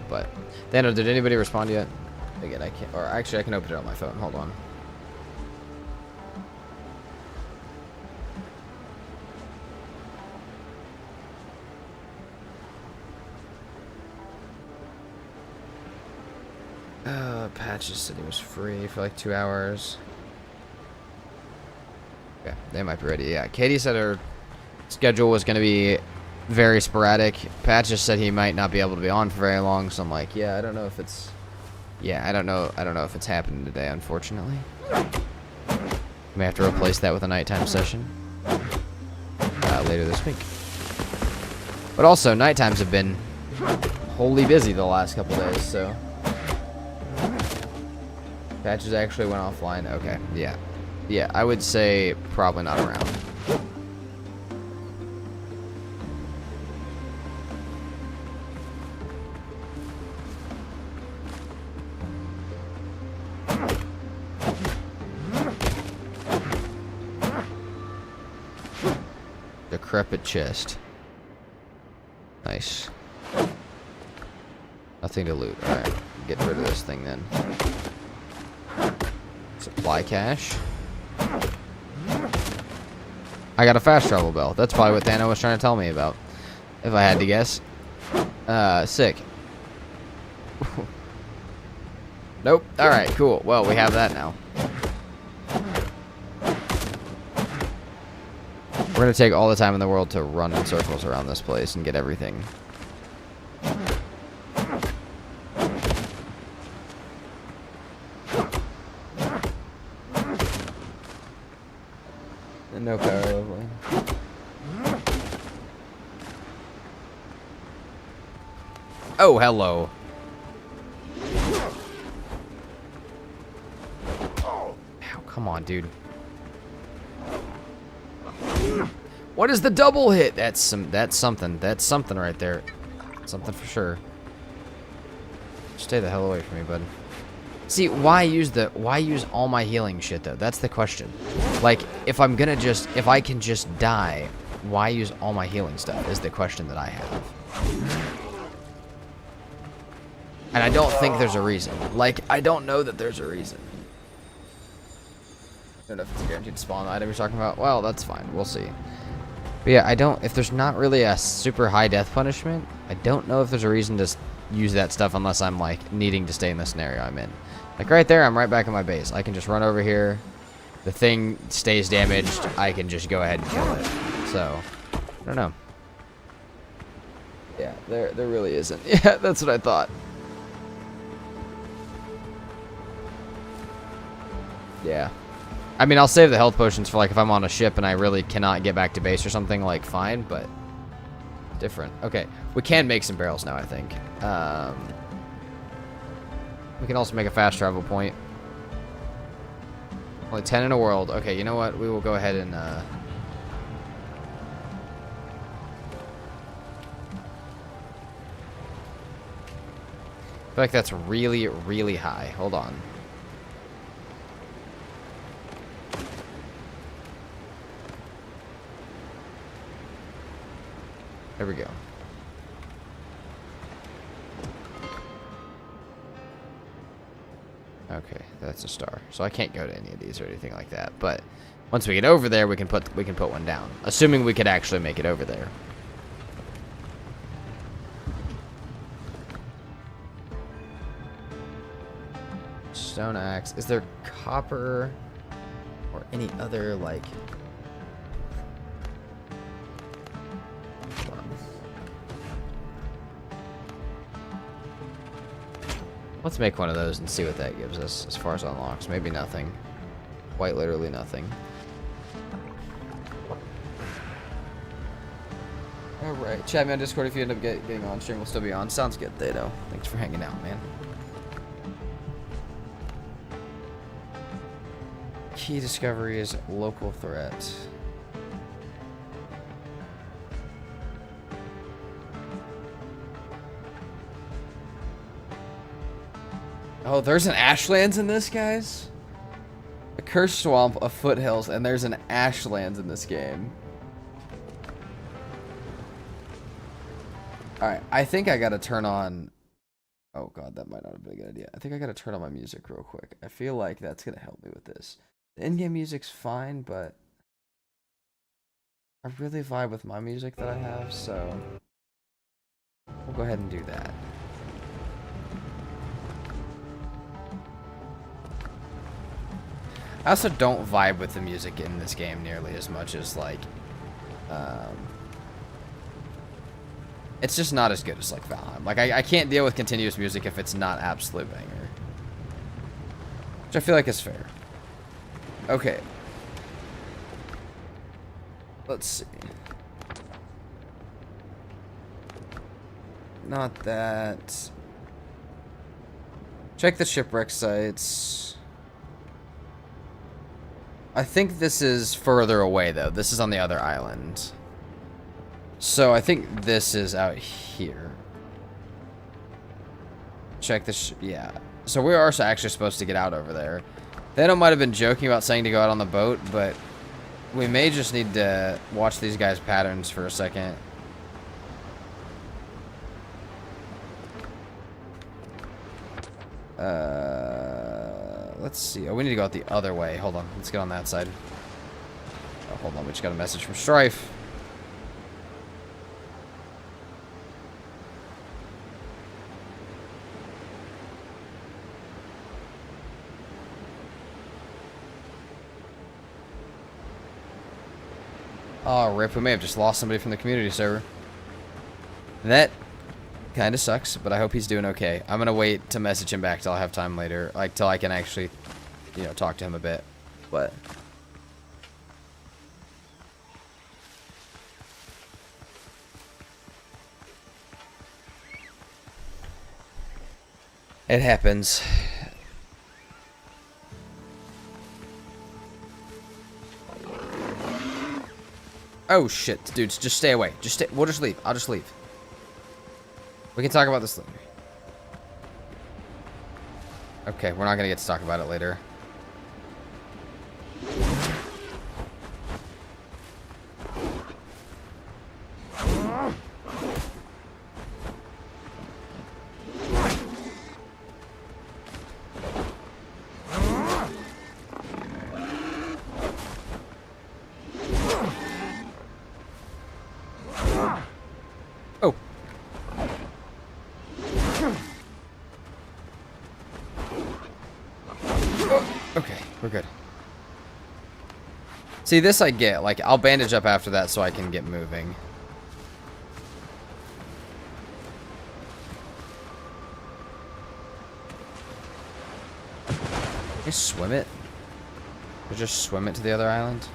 But, Dano, did anybody respond yet? Again, I can't, or actually I can open it on my phone. Hold on. Patches said he was free for like 2 hours. Okay, they might be ready. Yeah, Katie said her schedule was going to be very sporadic. Patches said he might not be able to be on for very long, so I'm like, yeah, I don't know if it's... Yeah, I don't know if it's happening today, unfortunately. May have to replace that with a nighttime session later this week. But also, nighttimes have been wholly busy the last couple days, so... Patches actually went offline. Okay, yeah. Yeah, I would say probably not around. Decrepit chest. Nice. Nothing to loot. Alright, get rid of this thing then. Supply cache. I got a fast travel bell. That's probably what Thano was trying to tell me about, if I had to guess. Sick. Nope. Alright, cool. Well, we have that now. We're gonna take all the time in the world to run in circles around this place and get everything. No power, lovely. Oh, hello. Ow, come on, dude. What is the double hit? That's something. That's something right there. Something for sure. Stay the hell away from me, bud. See, why use all my healing shit though? That's the question. Like, if I can just die, why use all my healing stuff is the question that I have. And I don't think there's a reason. Like, I don't know that there's a reason. I don't know if it's a guaranteed spawn item you're talking about. Well, that's fine. We'll see. But yeah, if there's not really a super high death punishment, I don't know if there's a reason to use that stuff unless I'm, like, needing to stay in the scenario I'm in. Like, right there, I'm right back in my base. I can just run over here. The thing stays damaged. I can just go ahead and kill it. So, I don't know. Yeah, there really isn't. Yeah, that's what I thought. Yeah. I mean, I'll save the health potions for, like, if I'm on a ship and I really cannot get back to base or something, like, fine, but different. Okay, we can make some barrels now, I think. We can also make a fast travel point. Only 10 in a world. Okay, you know what? We will go ahead and, I feel like that's really, really high. Hold on. There we go. Okay, that's a star. So I can't go to any of these or anything like that. But once we get over there, we can put one down, assuming we could actually make it over there. Stone axe. Is there copper or any other like? Let's make one of those and see what that gives us as far as unlocks. Maybe nothing. Quite literally nothing. Alright, chat me on Discord if you end up getting on stream. We'll still be on. Sounds good, Thedo. Thanks for hanging out, man. Key discovery is local threat. Oh, there's an Ashlands in this, guys? A cursed swamp, a foothills, and there's an Ashlands in this game. Alright, I think I gotta turn on... Oh god, that might not have been a good idea. I think I gotta turn on my music real quick. I feel like that's gonna help me with this. The in-game music's fine, but... I really vibe with my music that I have, so... We'll go ahead and do that. I also don't vibe with the music in this game nearly as much as, like, it's just not as good as, like, Valheim. Like, I can't deal with continuous music if it's not absolute banger. Which I feel like is fair. Okay. Let's see. Not that. Check the shipwreck sites. I think this is further away, though. This is on the other island. So I think this is out here. Check this. Yeah. So we are actually supposed to get out over there. Thano might have been joking about saying to go out on the boat, but we may just need to watch these guys' patterns for a second. Let's see. Oh, we need to go out the other way. Hold on. Let's get on that side. Oh, hold on. We just got a message from Strife. Oh, rip. We may have just lost somebody from the community server. That kind of sucks, but I hope he's doing okay. I'm going to wait to message him back till I have time later. Like, till I can actually, you know, talk to him a bit. But It happens. Oh shit, dudes, just stay away. We'll just leave. I'll just leave. We can talk about this later. Okay, we're not gonna get to talk about it later. Oh. Okay, we're good. See, this I get. Like, I'll bandage up after that so I can get moving. Can you swim it? Or just swim it to the other island?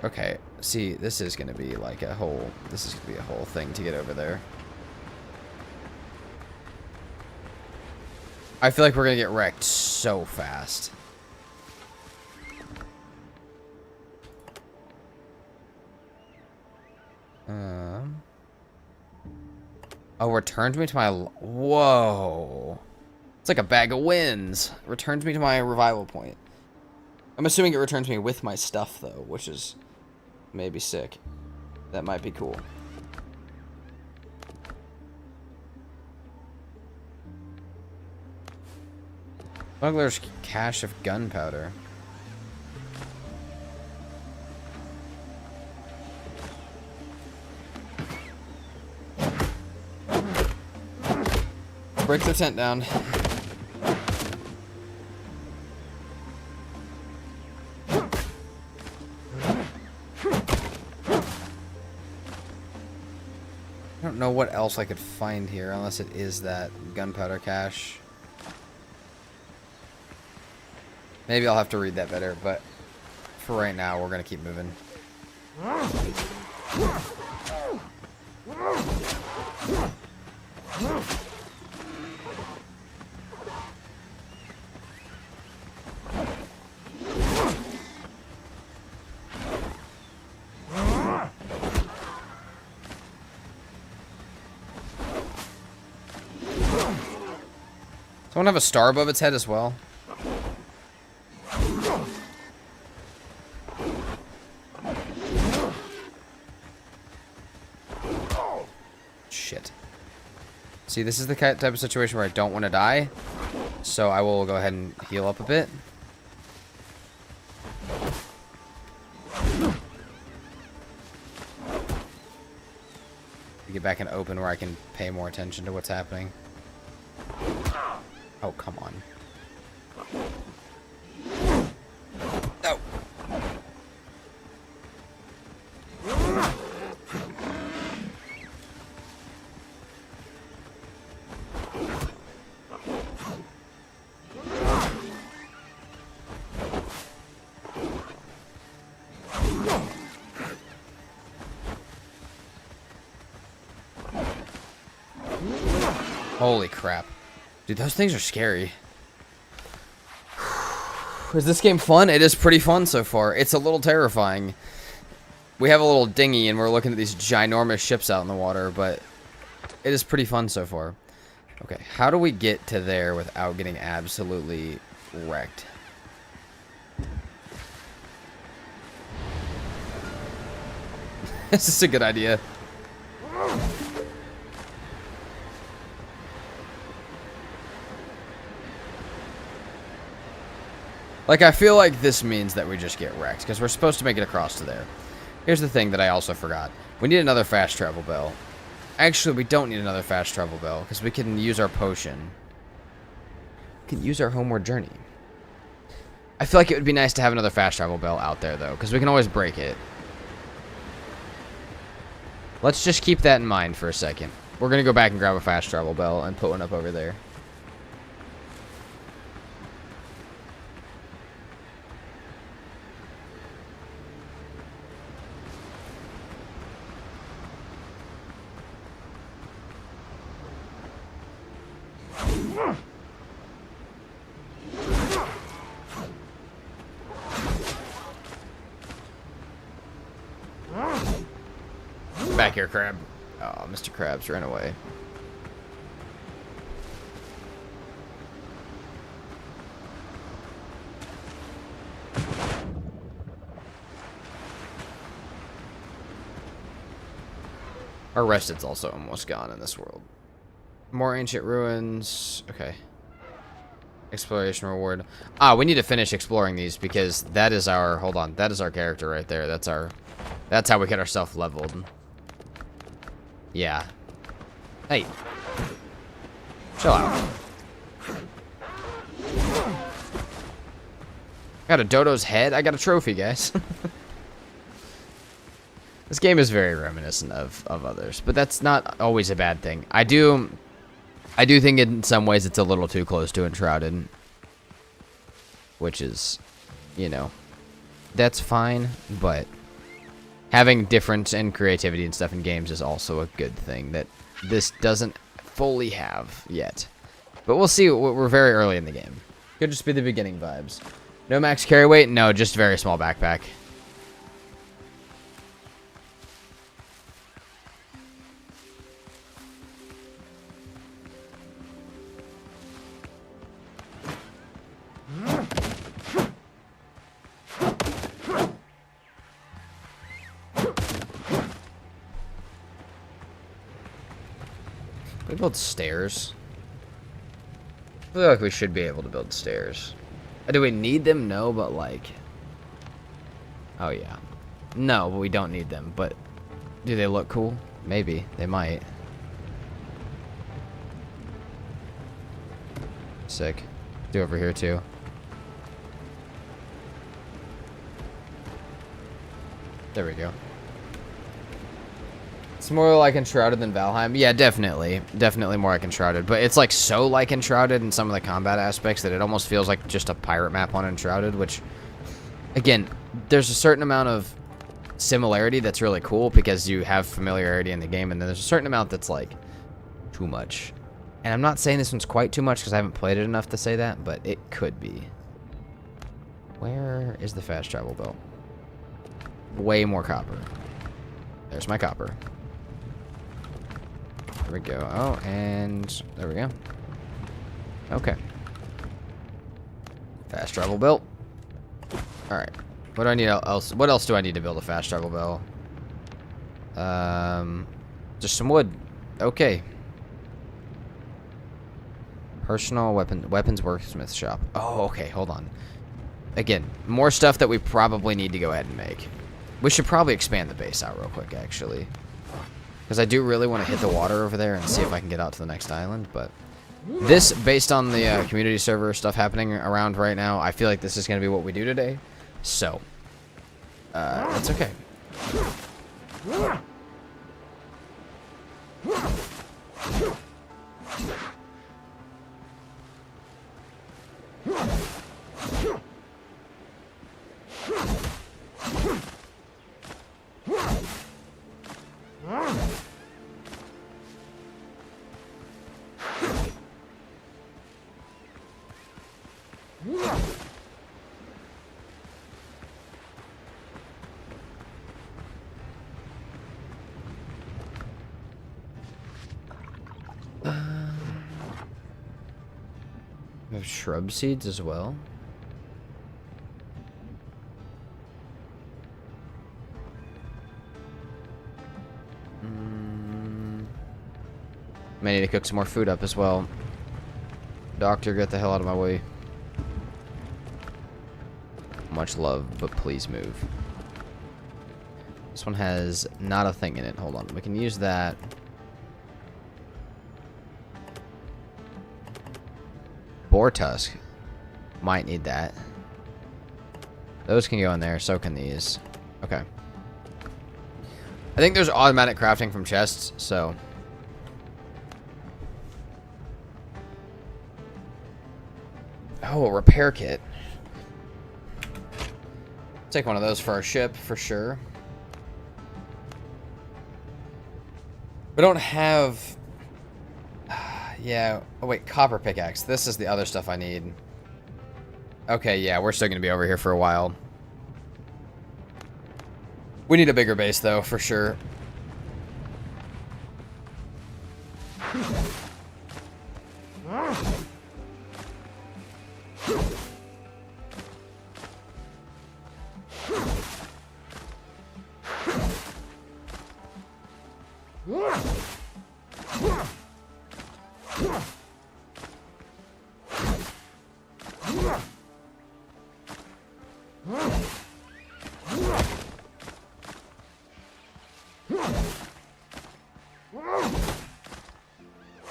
Okay, see, this is gonna be like a whole... This is gonna be a whole thing to get over there. I feel like we're gonna get wrecked so fast. Oh, returns me to my... Whoa. It's like a bag of wins. Returns me to my revival point. I'm assuming it returns me with my stuff, though, which is maybe sick. That might be cool. Smuggler's cache of gunpowder. Break the tent down. I don't know what else I could find here unless it is that gunpowder cache. Maybe I'll have to read that better, but for right now, we're gonna keep moving. Someone have a star above its head as well? Shit. See, this is the type of situation where I don't want to die, so I will go ahead and heal up a bit. Get back and open where I can pay more attention to what's happening. Oh, come on. No. Holy crap. Dude, those things are scary. Is this game fun? It is pretty fun so far. It's a little terrifying. We have a little dinghy and we're looking at these ginormous ships out in the water, but it is pretty fun so far. Okay, how do we get to there without getting absolutely wrecked? This is a good idea. Like, I feel like this means that we just get wrecked, because we're supposed to make it across to there. Here's the thing that I also forgot. We need another fast travel bell. Actually, we don't need another fast travel bell, because we can use our potion. We can use our homeward journey. I feel like it would be nice to have another fast travel bell out there, though, because we can always break it. Let's just keep that in mind for a second. We're going to go back and grab a fast travel bell and put one up over there. back here, Crab. Oh, Mr. Krabs ran away. Our Rested's also almost gone in this world. More ancient ruins. Okay. Exploration reward. Ah, we need to finish exploring these because that is our... Hold on. That is our character right there. That's our... That's how we get ourselves leveled. Yeah. Hey. Chill out. Got a dodo's head? I got a trophy, guys. This game is very reminiscent of others, but that's not always a bad thing. I do think in some ways it's a little too close to Enshrouded, which is, you know, that's fine, but having difference and creativity and stuff in games is also a good thing that this doesn't fully have yet. But we'll see. We're very early in the game. Could just be the beginning vibes. No max carry weight? No, just very small backpack. We build stairs. I feel like we should be able to build stairs. Do we need them? No, but like... Oh, yeah. No, but we don't need them. But do they look cool? Maybe. They might. Sick. Do over here, too. There we go. It's more like Enshrouded than Valheim. Yeah, definitely. Definitely more like Enshrouded. But it's like so like Enshrouded in some of the combat aspects that it almost feels like just a pirate map on Enshrouded, which, again, there's a certain amount of similarity that's really cool because you have familiarity in the game, and then there's a certain amount that's like too much. And I'm not saying this one's quite too much because I haven't played it enough to say that, but it could be. Where is the fast travel belt? Way more copper. There's my copper. There we go. Oh, and there we go. Okay. Fast travel belt. All right. What do I need else? What else do I need to build a fast travel belt? Just some wood. Okay. Personal weapons worksmith shop. Oh, okay. Hold on. Again, more stuff that we probably need to go ahead and make. We should probably expand the base out real quick, actually. Because I do really want to hit the water over there and see if I can get out to the next island. But this, based on the community server stuff happening around right now, I feel like this is going to be what we do today. So, that's okay. We have shrub seeds as well. May need to cook some more food up as well. Doctor, get the hell out of my way. Much love, but please move. This one has not a thing in it. Hold on. We can use that. Boar tusk. Might need that. Those can go in there. So can these. Okay. I think there's automatic crafting from chests, so... Oh, a repair kit. Take one of those for our ship, for sure. We don't have... Yeah. Oh, wait. Copper pickaxe. This is the other stuff I need. Okay, yeah. We're still going to be over here for a while. We need a bigger base, though, for sure.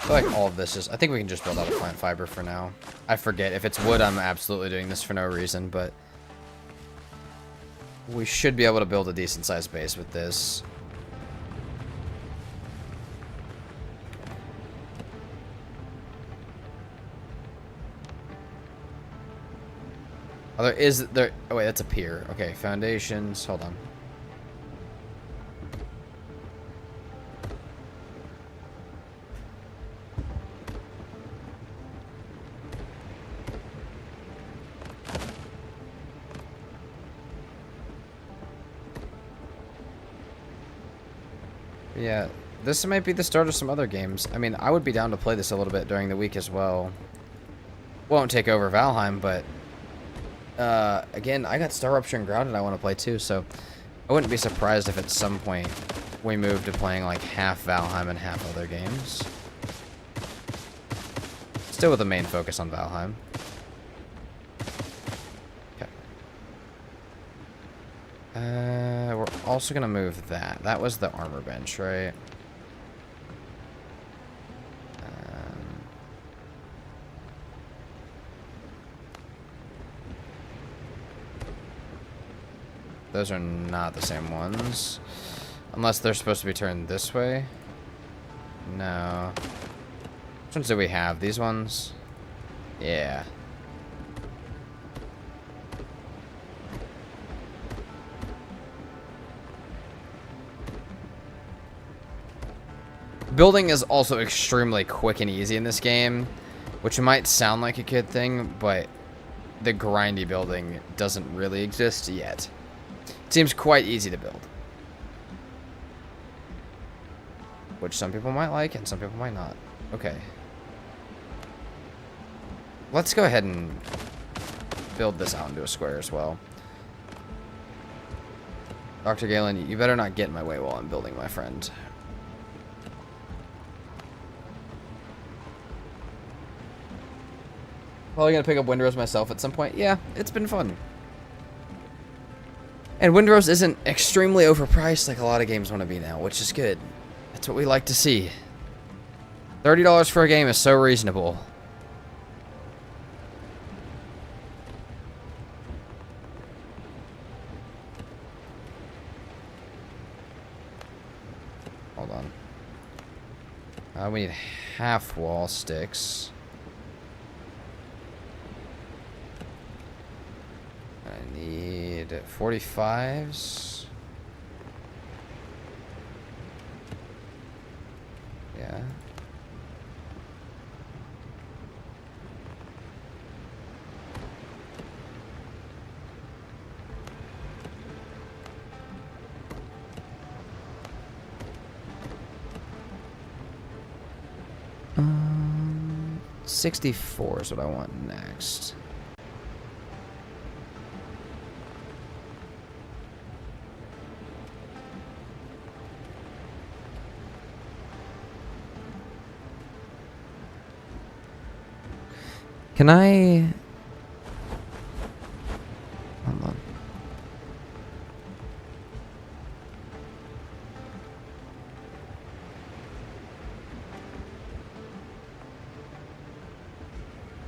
I feel like all of this is... I think we can just build out a plant fiber for now. I forget. If it's wood, I'm absolutely doing this for no reason, but... we should be able to build a decent-sized base with this. Oh, there... oh, wait, that's a pier. Okay, foundations. Hold on. Yeah, this might be the start of some other games. I mean, I would be down to play this a little bit during the week as well. Won't take over Valheim, but... again, I got Star Rupture and Grounded I want to play too, so... I wouldn't be surprised if at some point we move to playing like half Valheim and half other games. Still with the main focus on Valheim. Okay. We're also gonna move that. That was the armor bench, right? Those are not the same ones. Unless they're supposed to be turned this way. No. Which ones do we have? These ones? Yeah. Building is also extremely quick and easy in this game, which might sound like a good thing, but the grindy building doesn't really exist yet. It seems quite easy to build. Which some people might like and some people might not. Okay. Let's go ahead and build this out into a square as well. Dr. Galen, you better not get in my way while I'm building, my friend. Probably gonna pick up Windrose myself at some point. Yeah, it's been fun. And Windrose isn't extremely overpriced like a lot of games want to be now, which is good. That's what we like to see. $30 for a game is so reasonable. Hold on. We need half wall sticks. I need 45s. Yeah. Um, 64 is what I want next. Can I... Hold on.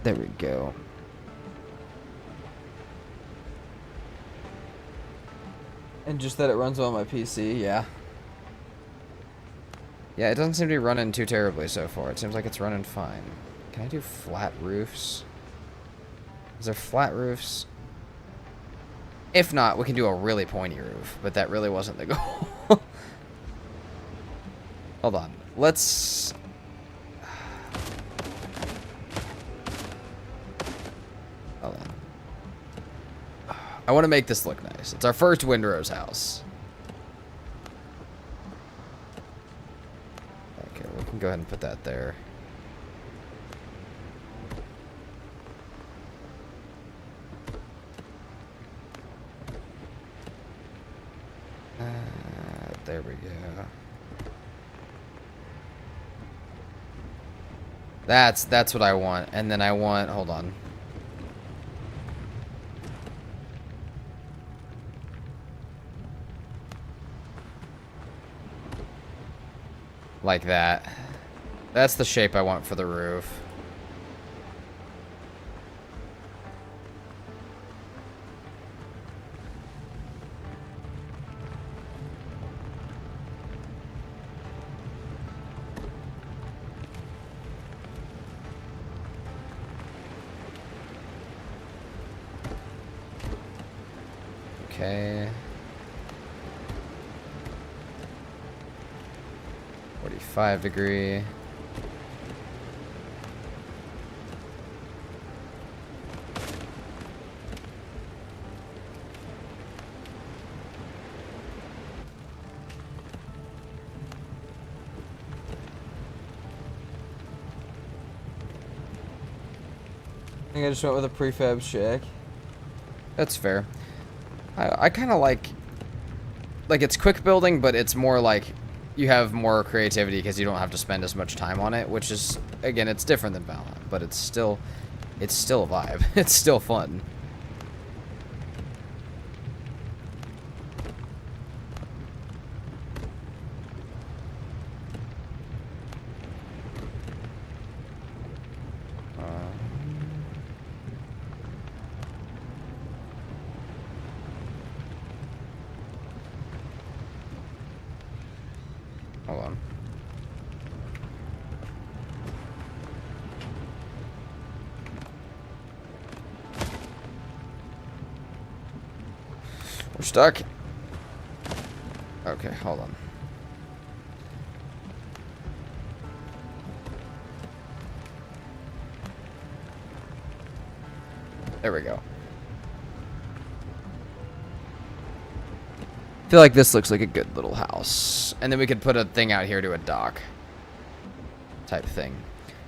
There we go. And just that it runs on my PC, yeah. Yeah, it doesn't seem to be running too terribly so far. It seems like it's running fine. Can I do flat roofs? Is there flat roofs? If not, we can do a really pointy roof, but that really wasn't the goal. Hold on. Let's... Hold on. I want to make this look nice. It's our first Windrose house. Okay, we can go ahead and put that there. There we go. That's what I want. And then I want, hold on. Like that. That's the shape I want for the roof. Okay. 45°. I think I just went with a prefab shack. That's fair. I kind of like it's quick building, but it's more like you have more creativity because you don't have to spend as much time on it, which is, again, it's different than Valheim, but it's still a vibe. It's still fun. Hold on. We're stuck. Okay, hold on. There we go. I feel like this looks like a good little house. And then we could put a thing out here to a dock. Type thing.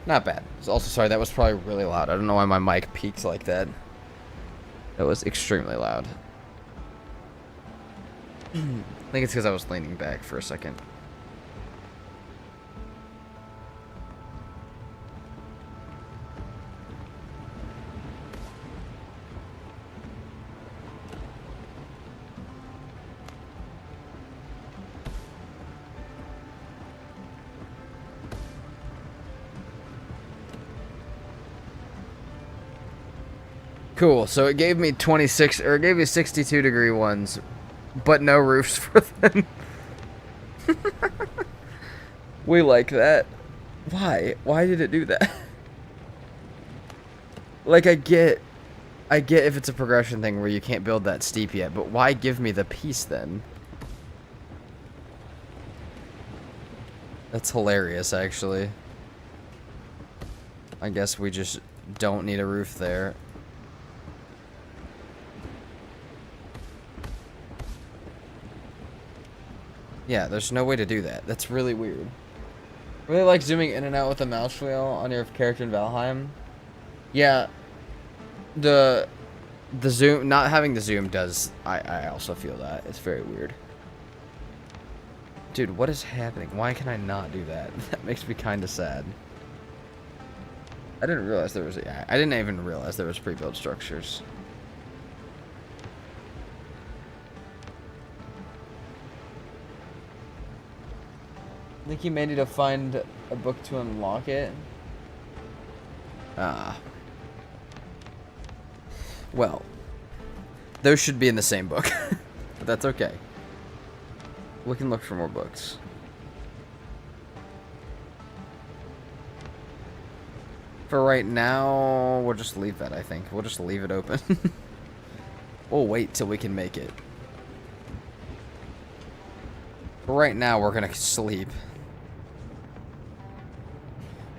Not bad. Also, sorry, that was probably really loud. I don't know why my mic peaks like that. That was extremely loud. I think it's because I was leaning back for a second. Cool, so it gave me 26, or it gave me 62-degree ones, but no roofs for them. We like that. Why? Why did it do that? Like, I get if it's a progression thing where you can't build that steep yet, but why give me the piece then? That's hilarious, actually. I guess we just don't need a roof there. Yeah, there's no way to do that. That's really weird. Really like zooming in and out with the mouse wheel on your character in Valheim. Yeah, the zoom, not having the zoom does, I also feel that. It's very weird. Dude, what is happening? Why can I not do that? That makes me kind of sad. I didn't realize there was, I didn't even realize there was pre-built structures. I think he made you to find a book to unlock it. Ah. Well, those should be in the same book, but that's okay. We can look for more books. For right now, we'll just leave that, I think. We'll just leave it open. We'll wait till we can make it. For right now, we're gonna sleep.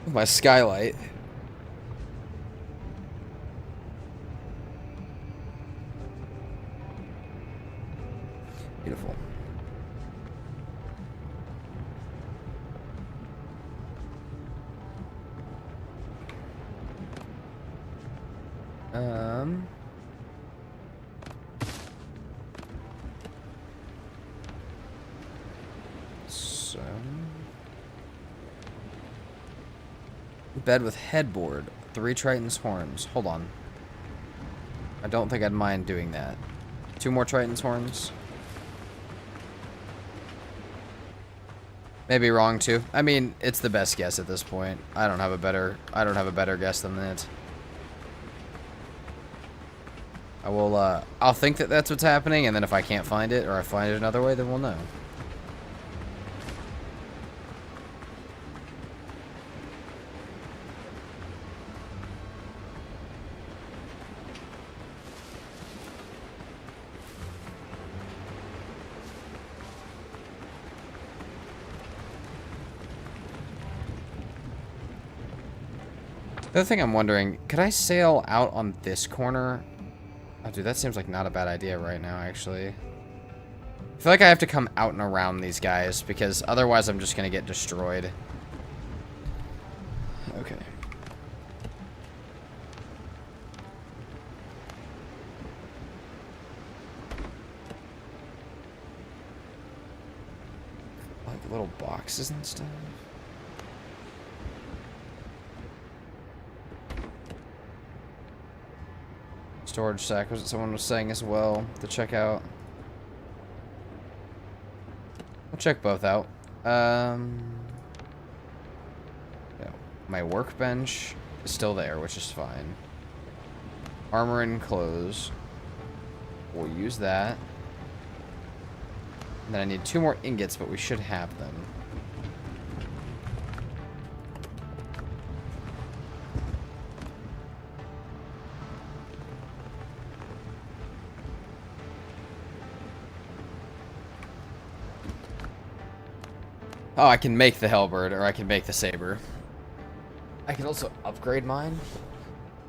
With my skylight. Beautiful. So bed with headboard, 3 Triton's horns. Hold on. I don't think I'd mind doing that. 2 more Triton's horns. Maybe wrong too. I mean, it's the best guess at this point. I don't have a better guess than that. I'll think that that's what's happening, and then if I can't find it, or I find it another way, then we'll know. The other thing I'm wondering, could I sail out on this corner? Oh, dude, that seems like not a bad idea right now, actually. I feel like I have to come out and around these guys, because otherwise I'm just going to get destroyed. Okay. Like little boxes and stuff. Storage sack was what someone was saying as well to check out. I'll check both out. Yeah, my workbench is still there, which is fine. Armor and clothes. We'll use that. And then I need 2 more ingots, but we should have them. Oh, I can make the halberd, or I can make the saber. I can also upgrade mine.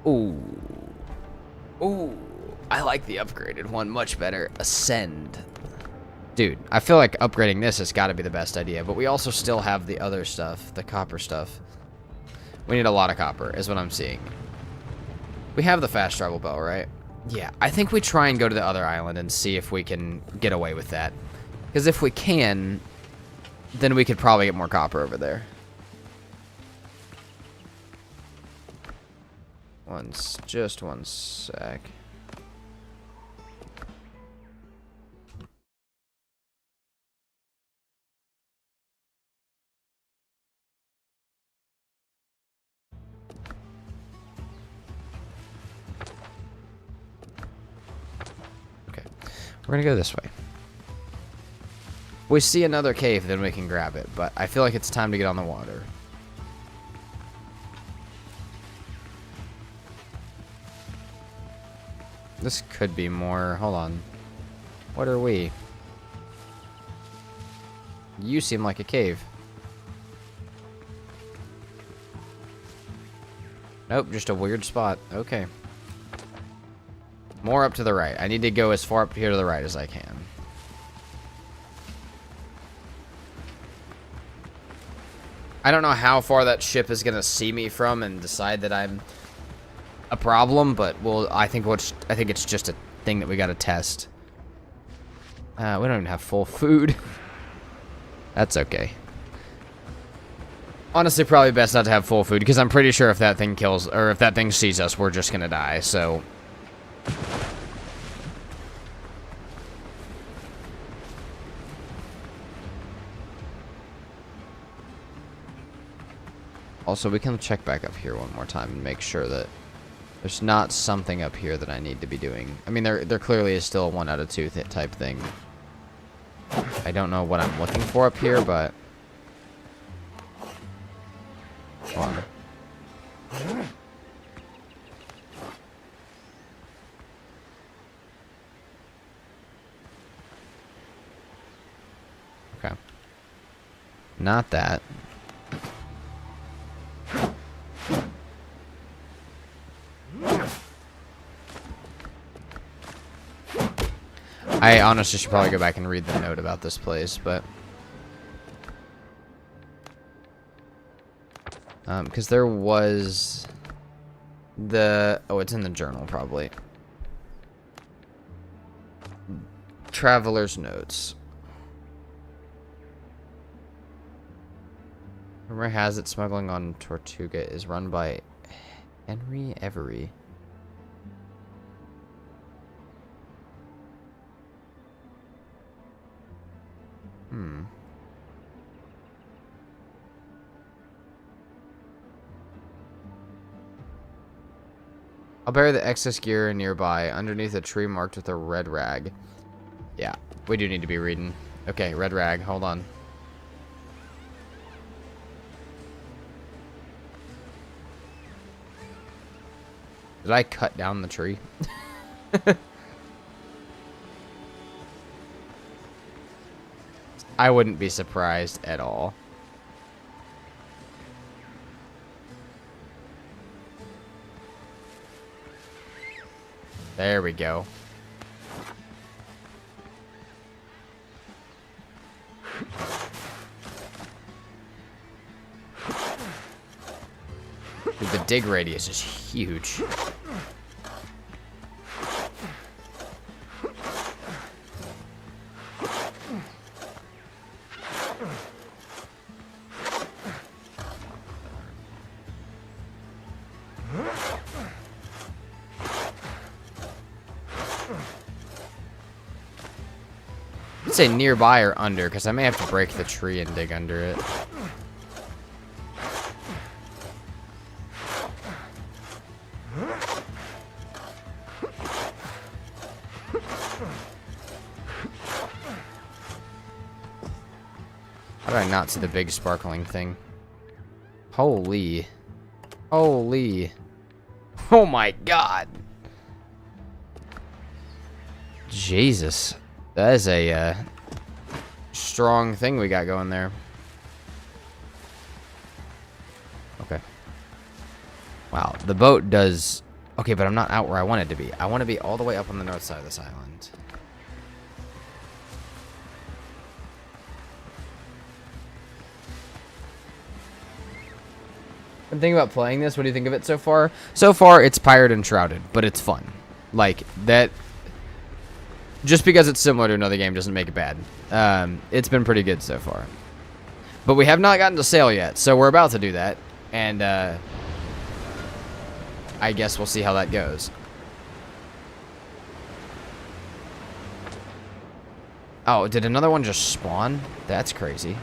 Ooh. Ooh. I like the upgraded one much better. Ascend. Dude, I feel like upgrading this has got to be the best idea, but we also still have the other stuff, the copper stuff. We need a lot of copper, is what I'm seeing. We have the fast travel bell, right? Yeah, I think we try and go to the other island and see if we can get away with that. Because if we can, then we could probably get more copper over there. Just one sec. Okay, we're gonna go this way. If we see another cave, then we can grab it, but I feel like it's time to get on the water. This could be more. Hold on. What are we? You seem like a cave. Nope, just a weird spot. Okay. More up to the right. I need to go as far up here to the right as I can. I don't know how far that ship is gonna see me from and decide that I'm a problem, but I think it's just a thing that we gotta test. We don't even have full food. That's okay. Honestly, probably best not to have full food, because I'm pretty sure if that thing kills, or if that thing sees us, we're just gonna die, so. Also, we can check back up here one more time and make sure that there's not something up here that I need to be doing. I mean, there clearly is still a 1 out of 2 type thing. I don't know what I'm looking for up here, but... Hold on. Okay. Not that. I honestly should probably go back and read the note about this place, but... because there was Oh, it's in the journal, probably. Traveler's notes. Rumor has it smuggling on Tortuga is run by Henry Every. I'll bury the excess gear nearby, underneath a tree marked with a red rag. Yeah, we do need to be reading. Okay, red rag, hold on. Did I cut down the tree? I wouldn't be surprised at all. There we go. Dude, the dig radius is huge. I'd say nearby or under, because I may have to break the tree and dig under it. How did I not see the big sparkling thing? Holy. Holy. Oh my god. Jesus. That is a strong thing we got going there. Okay. Wow, the boat does... Okay, but I'm not out where I want it to be. I want to be all the way up on the north side of this island. I'm thinking about playing this. What do you think of it so far? So far, it's pirate and shrouded, but it's fun. Like, that... Just because it's similar to another game doesn't make it bad. It's been pretty good so far. But we have not gotten to sail yet, so we're about to do that. And, I guess we'll see how that goes. Oh, did another one just spawn? That's crazy.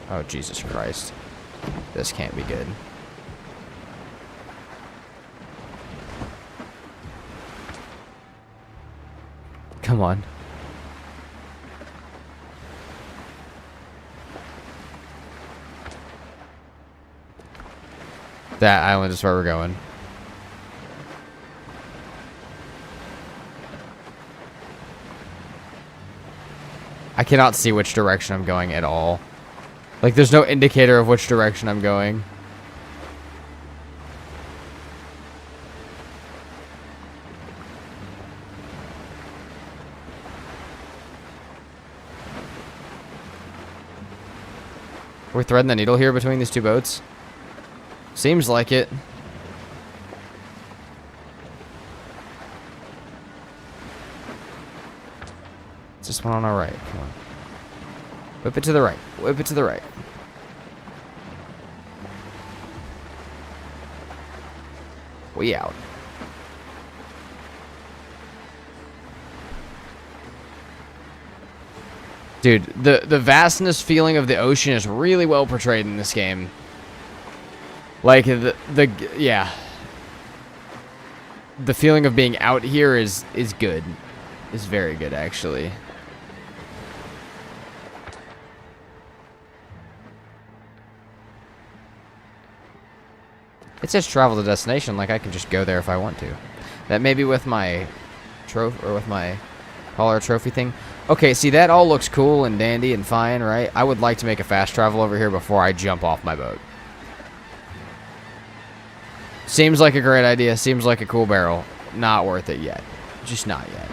Oh, Jesus Christ. This can't be good. Come on. That island is where we're going. I cannot see which direction I'm going at all. Like, there's no indicator of which direction I'm going. We're threading the needle here between these two boats? Seems like it. Is this one on our right? Come on. Whip it to the right. Whip it to the right. We out. Dude, the vastness feeling of the ocean is really well portrayed in this game. Like, yeah. The feeling of being out here is good. Is very good, actually. It says travel to destination, like I can just go there if I want to. That may be with my trophy, or with my Polar trophy thing. Okay, see, that all looks cool and dandy and fine, right? I would like to make a fast travel over here before I jump off my boat. Seems like a great idea. Seems like a cool barrel. Not worth it yet. Just not yet.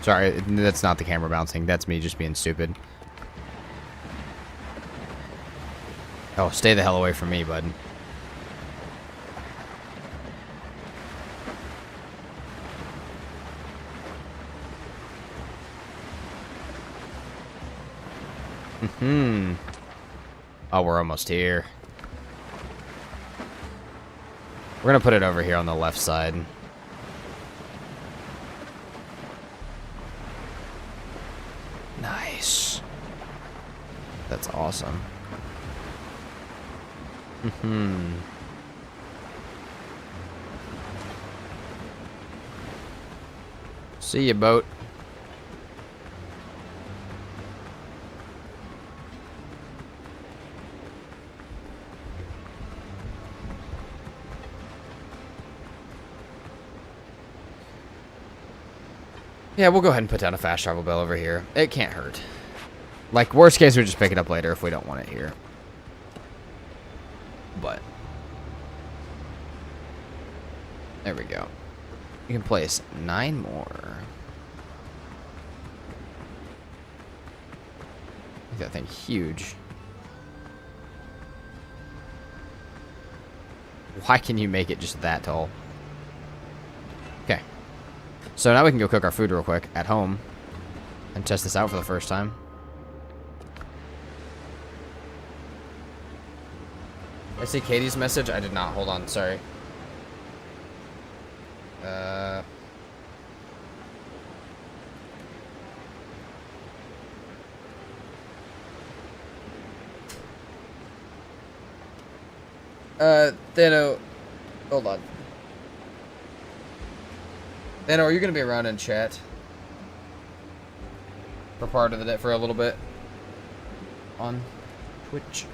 Sorry, that's not the camera bouncing. That's me just being stupid. Oh, stay the hell away from me, bud. Oh, we're almost here. We're gonna put it over here on the left side. Nice. That's awesome. See ya, boat. Yeah, we'll go ahead and put down a fast travel bell over here. It can't hurt. Like, worst case, we just pick it up later if we don't want it here. But there we go. You can place 9 more. Make that thing huge. Why can you make it just that tall? Okay. So now we can go cook our food real quick at home and test this out for the first time. I see Katie's message. I did not. Hold on. Sorry. Thano, hold on. Thano, are you gonna be around in chat for part of the day, for a little bit on Twitch?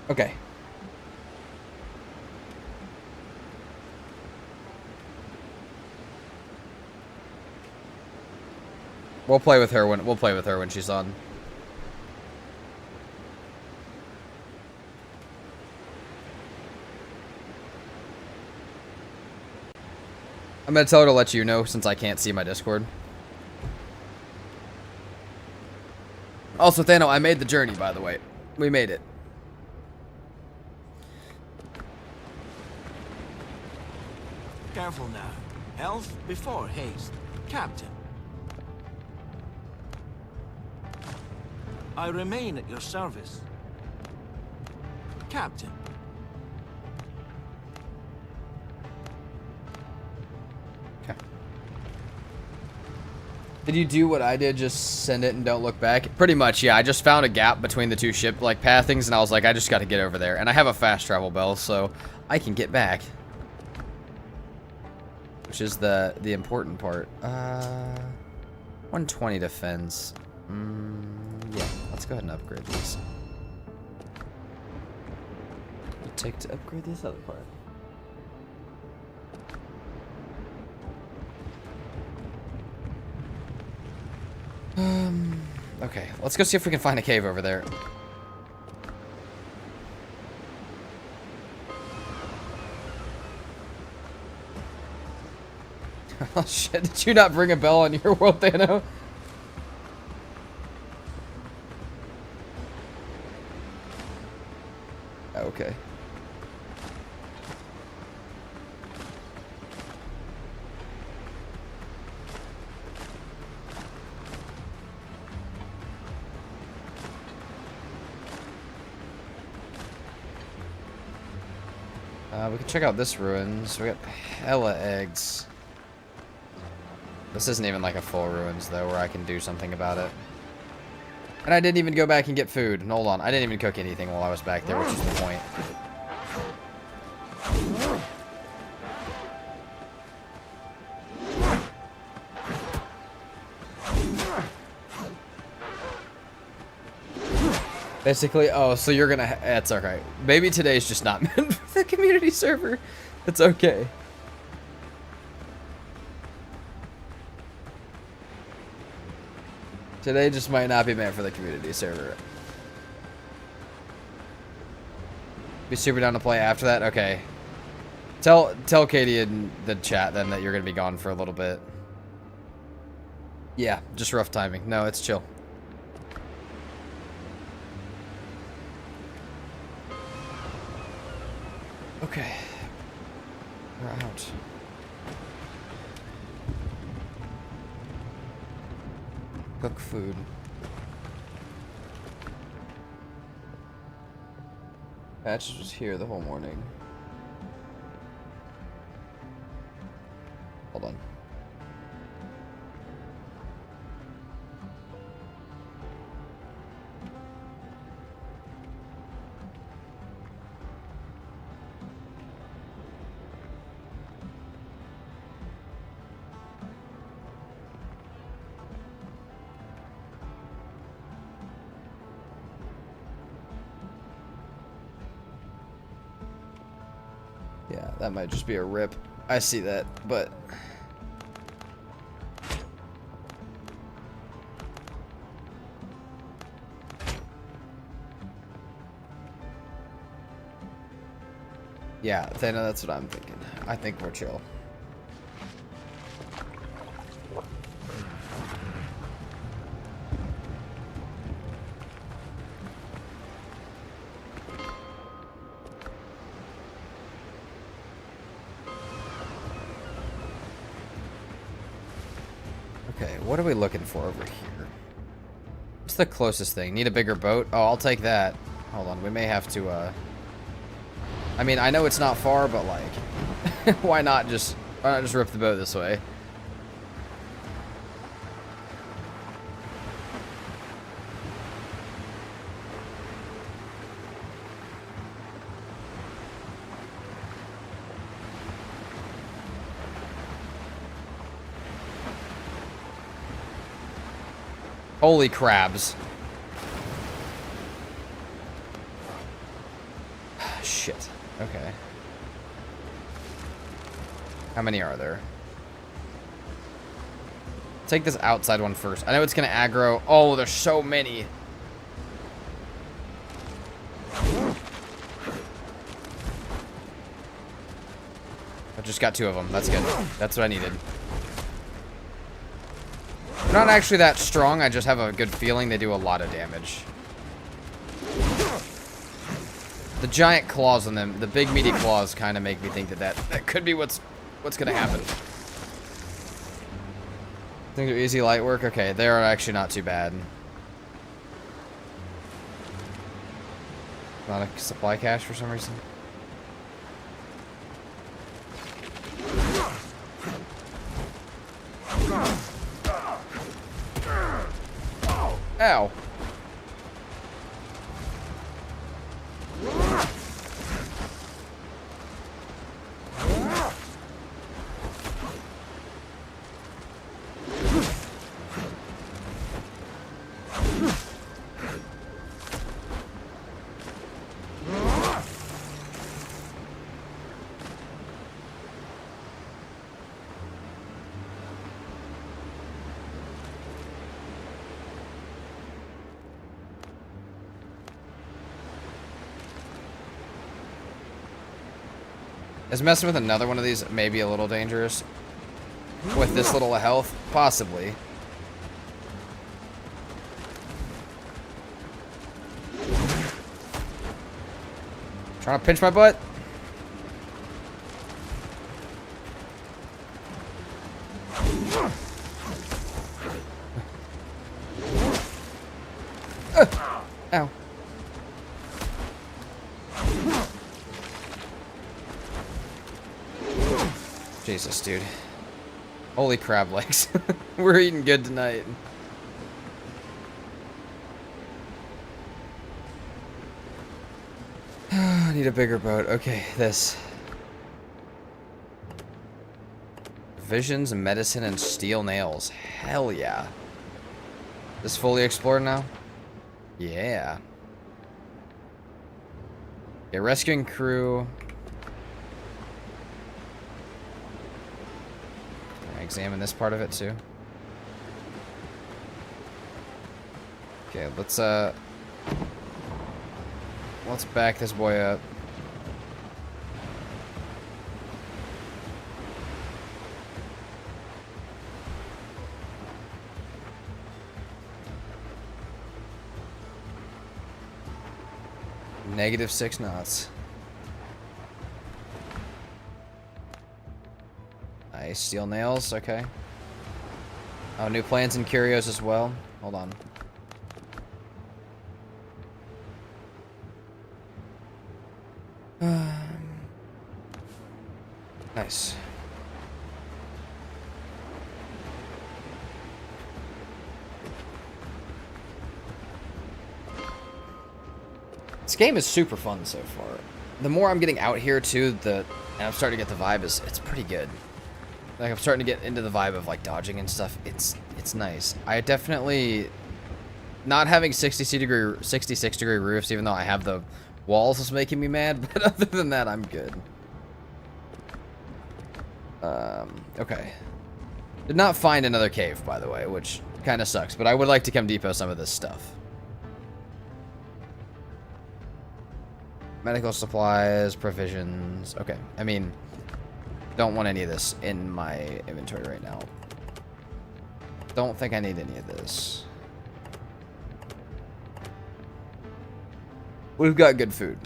Okay. We'll play with her when she's on. I'm gonna tell her to let you know since I can't see my Discord. Also, Thano, I made the journey, by the way. We made it. Careful now. Health before haste. Captain. I remain at your service. Captain. Okay. Did you do what I did? Just send it and don't look back? Pretty much, yeah. I just found a gap between the two ship pathings, and I was like, I just got to get over there. And I have a fast travel bell, so I can get back. Which is the important part. 120 defense. Yeah, let's go ahead and upgrade these. We'll take to upgrade this other part. Okay, let's go see if we can find a cave over there. Oh shit, did you not bring a bell on your world, Thano? Okay. We can check out this ruins. We got hella eggs. This isn't even like a full ruins though, where I can do something about it. And I didn't even go back and get food. And hold on, I didn't even cook anything while I was back there, which is the point. Basically, oh, so you're gonna, that's alright. Maybe today's just not meant for the community server. It's okay. Today just might not be meant for the community server. Be super down to play after that? Okay. Tell Katie in the chat then that you're gonna be gone for a little bit. Yeah, just rough timing. No, it's chill. Okay. We're out. Cook food. Patch was here the whole morning. Hold on. Yeah, that might just be a rip. I see that, but... Yeah, Thana, that's what I'm thinking. I think we're chill. Okay, what are we looking for over here? What's the closest thing? Need a bigger boat? Oh, I'll take that. Hold on, we may have to, I mean, I know it's not far, but, like, why not just rip the boat this way? Holy crabs. Shit. Okay. How many are there? Take this outside one first. I know it's gonna aggro. Oh, there's so many. I just got 2 of them. That's good. That's what I needed. They're not actually that strong. I just have a good feeling they do a lot of damage. The giant claws on them, the big meaty claws, kind of make me think that could be what's gonna happen. Think they're easy light work? Okay, they're actually not too bad. Not a supply cache for some reason. Ow. Is messing with another one of these maybe a little dangerous? With this little health? Possibly. Trying to pinch my butt? Ow. Jesus, dude. Holy crab legs. We're eating good tonight. I need a bigger boat. Okay, this. Visions, medicine, and steel nails. Hell yeah. This fully explored now? Yeah. Okay, rescuing crew. Examine this part of it too. Okay, let's back this boy up. -6 knots. Nice. Steel nails. Okay. Oh, new plans and curios as well. Hold on. Nice. This game is super fun so far. The more I'm getting out here too, and I'm starting to get the vibe it's pretty good. Like I'm starting to get into the vibe of like dodging and stuff. It's nice. I definitely not having 66 degree roofs, even though I have the walls, is making me mad. But other than that, I'm good. Okay. Did not find another cave, by the way, which kind of sucks. But I would like to come depot some of this stuff. Medical supplies, provisions. Okay, I mean, don't want any of this in my inventory right now. Don't think I need any of this. We've got good food.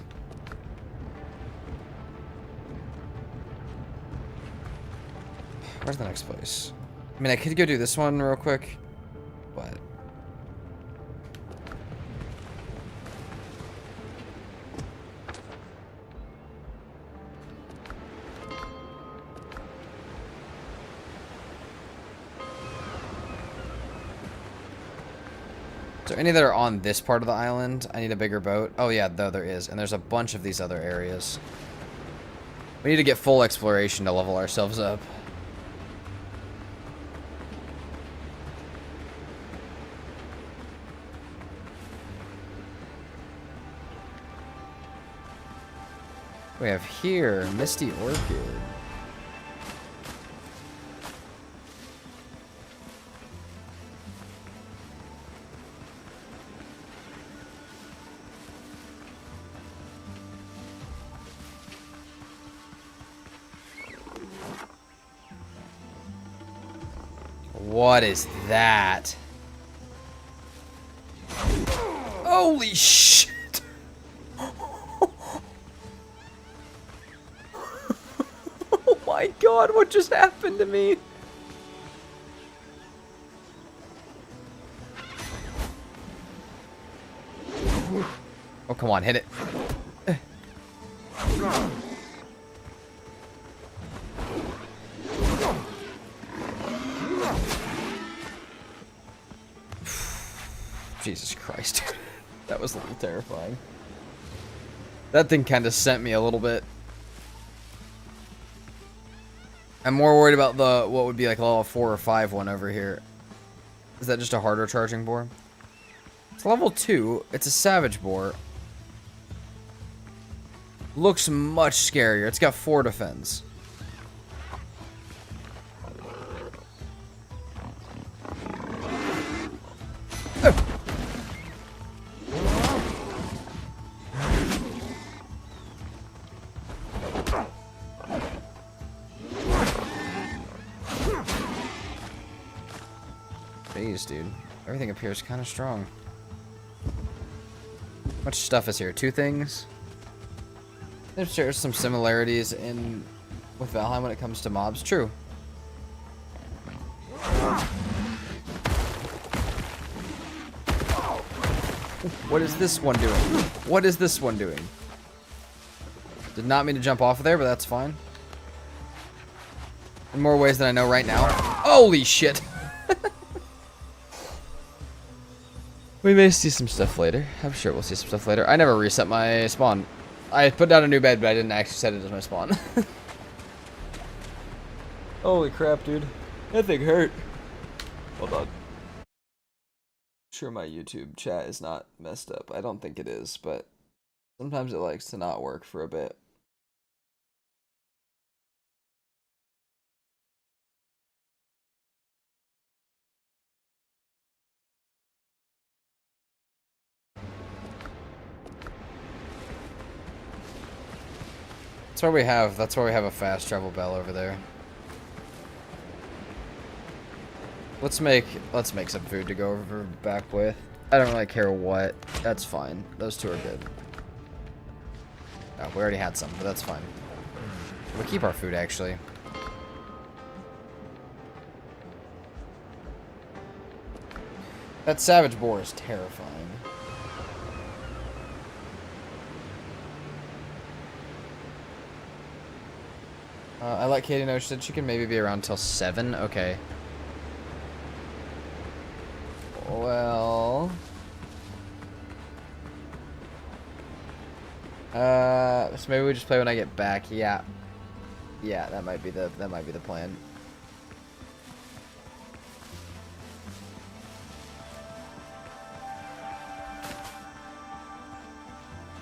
Where's the next place? I mean, I could go do this one real quick, but... Is there any that are on this part of the island? I need a bigger boat. Oh yeah, though there is. And there's a bunch of these other areas. We need to get full exploration to level ourselves up. We have here, Misty Orchid. What is that? Holy shit! Oh my god, what just happened to me? Oh, come on, hit it. Jesus Christ. That was a little terrifying. That thing kind of sent me a little bit. I'm more worried about what would be like a level 4 or 5 one over here. Is that just a harder charging boar? It's level 2. It's a savage boar. Looks much scarier. It's got 4 defense. Jeez, dude. Everything appears kind of strong. Much stuff is here. 2 things. There's some similarities with Valheim when it comes to mobs. True. What is this one doing? What is this one doing? Did not mean to jump off of there, but that's fine. In more ways than I know right now. Holy shit! We may see some stuff later. I'm sure we'll see some stuff later. I never reset my spawn. I put down a new bed, but I didn't actually set it as my spawn. Holy crap, dude. That thing hurt. Hold on. Sure my YouTube chat is not messed up. I don't think it is, but sometimes it likes to not work for a bit. That's why we have a fast travel bell over there. Let's make some food to go over back with. I don't really care what. That's fine. Those 2 are good. Oh, we already had some, but that's fine. We'll keep our food, actually. That savage boar is terrifying. I let Katie know. She said she can maybe be around till 7. Okay. Well... so maybe we just play when I get back. Yeah. Yeah, that might be the plan.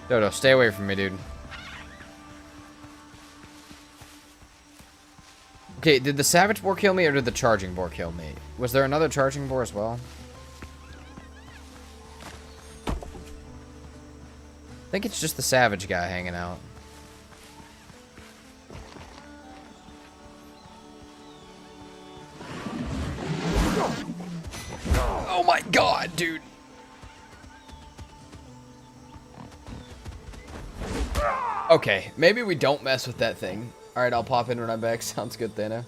Dodo, stay away from me, dude. Okay, did the savage boar kill me or did the charging boar kill me? Was there another charging boar as well? I think it's just the savage guy hanging out. Oh my god, dude. Okay, maybe we don't mess with that thing. Alright, I'll pop in when I'm back. Sounds good, Thana.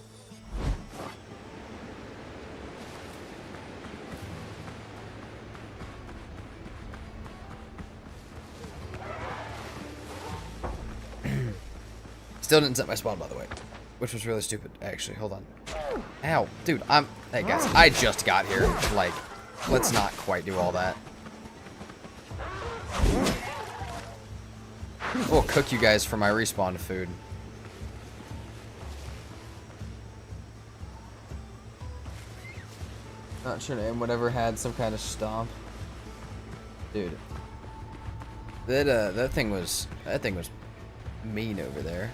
Still didn't set my spawn, by the way. Which was really stupid, actually. Hold on. Ow. Dude, Hey, guys, I just got here. Like, let's not quite do all that. We'll cook you guys for my respawn food. Not sure name. Whatever had some kind of stomp. Dude. That thing was mean over there.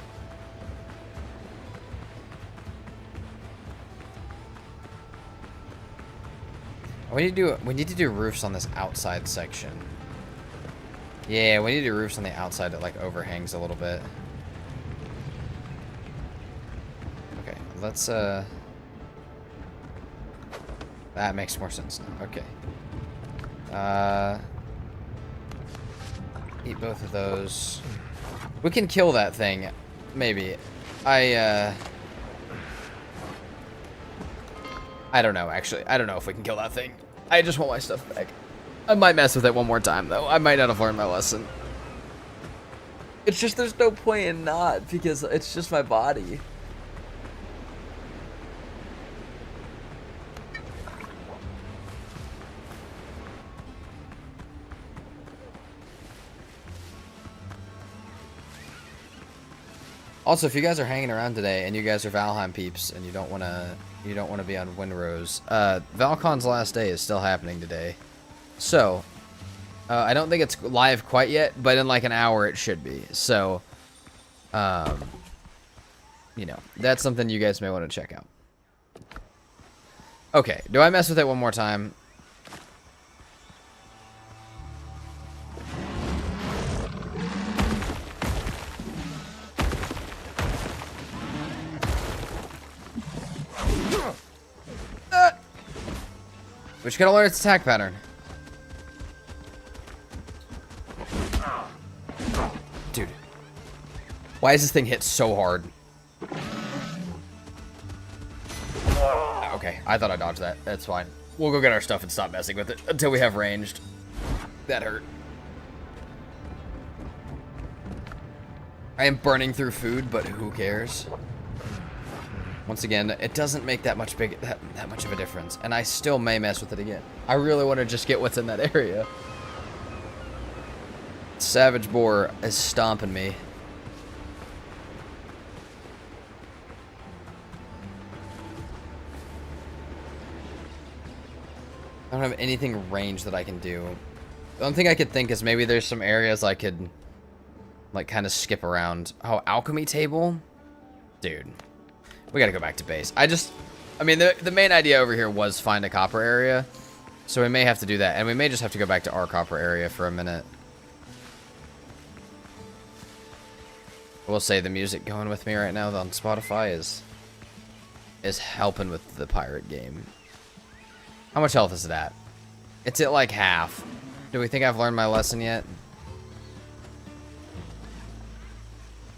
We need to do roofs on this outside section. Yeah, we need to do roofs on the outside that like overhangs a little bit. Okay, let's that makes more sense now. Okay. Eat both of those. We can kill that thing. Maybe. I don't know, actually. I don't know if we can kill that thing. I just want my stuff back. I might mess with it one more time, though. I might not have learned my lesson. It's just there's no point in not, because it's just my body. Also, if you guys are hanging around today and you guys are Valheim peeps and you don't want to be on Windrose, Valcon's last day is still happening today. So, I don't think it's live quite yet, but in like an hour it should be. So, you know, that's something you guys may want to check out. Okay, do I mess with it one more time? We just gotta learn its attack pattern. Dude. Why is this thing hit so hard? Okay, I thought I dodged that. That's fine. We'll go get our stuff and stop messing with it until we have ranged. That hurt. I am burning through food, but who cares? Once again, it doesn't make that much of a difference, and I still may mess with it again. I really want to just get what's in that area. Savage boar is stomping me. I don't have anything ranged that I can do. The only thing I could think is maybe there's some areas I could, like, kind of skip around. Oh, alchemy table? Dude. We gotta go back to base. I mean, the main idea over here was find a copper area. So we may have to do that. And we may just have to go back to our copper area for a minute. I will say the music going with me right now on Spotify is helping with the pirate game. How much health is it at? It's at like half. Do we think I've learned my lesson yet?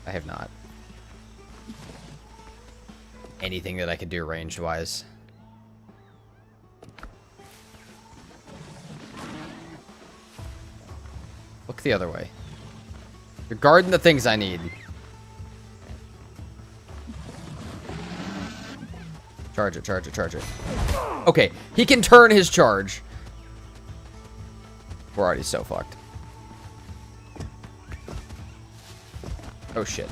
I have not. Anything that I could do ranged-wise. Look the other way. You're guarding the things I need. Charge it, charge it, charge it. Okay, he can turn his charge. We're already so fucked. Oh shit.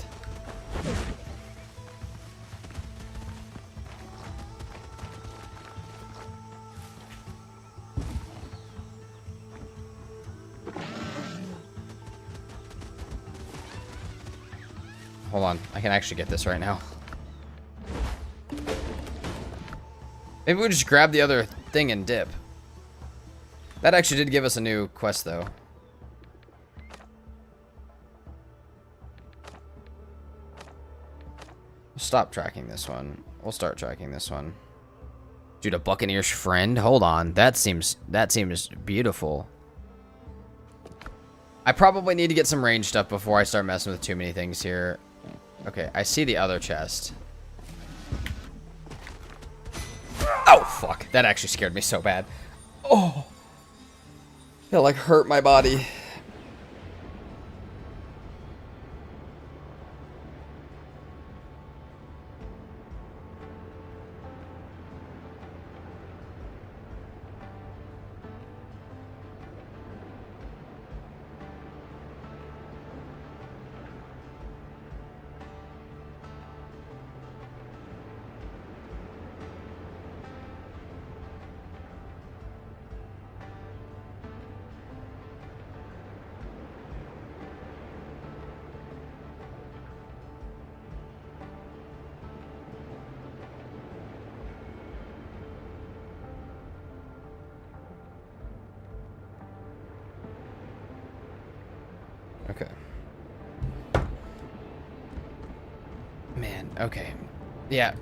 Hold on, I can actually get this right now. Maybe we just grab the other thing and dip. That actually did give us a new quest, though. Stop tracking this one. We'll start tracking this one. Dude, a Buccaneer's friend? Hold on. That seems beautiful. I probably need to get some range stuff before I start messing with too many things here. Okay, I see the other chest. Oh, fuck. That actually scared me so bad. Oh. It, like, hurt my body. Okay. Man, okay. Yeah.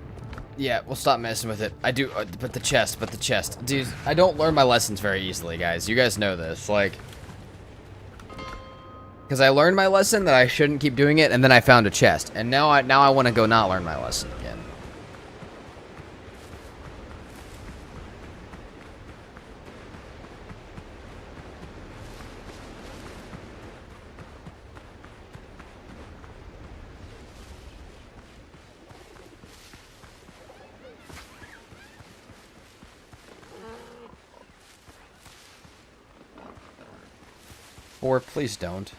Yeah, we'll stop messing with it. I do, but the chest. Dude, I don't learn my lessons very easily, guys. You guys know this. Like, because I learned my lesson that I shouldn't keep doing it, and then I found a chest. And now I want to go not learn my lesson again. Or please don't.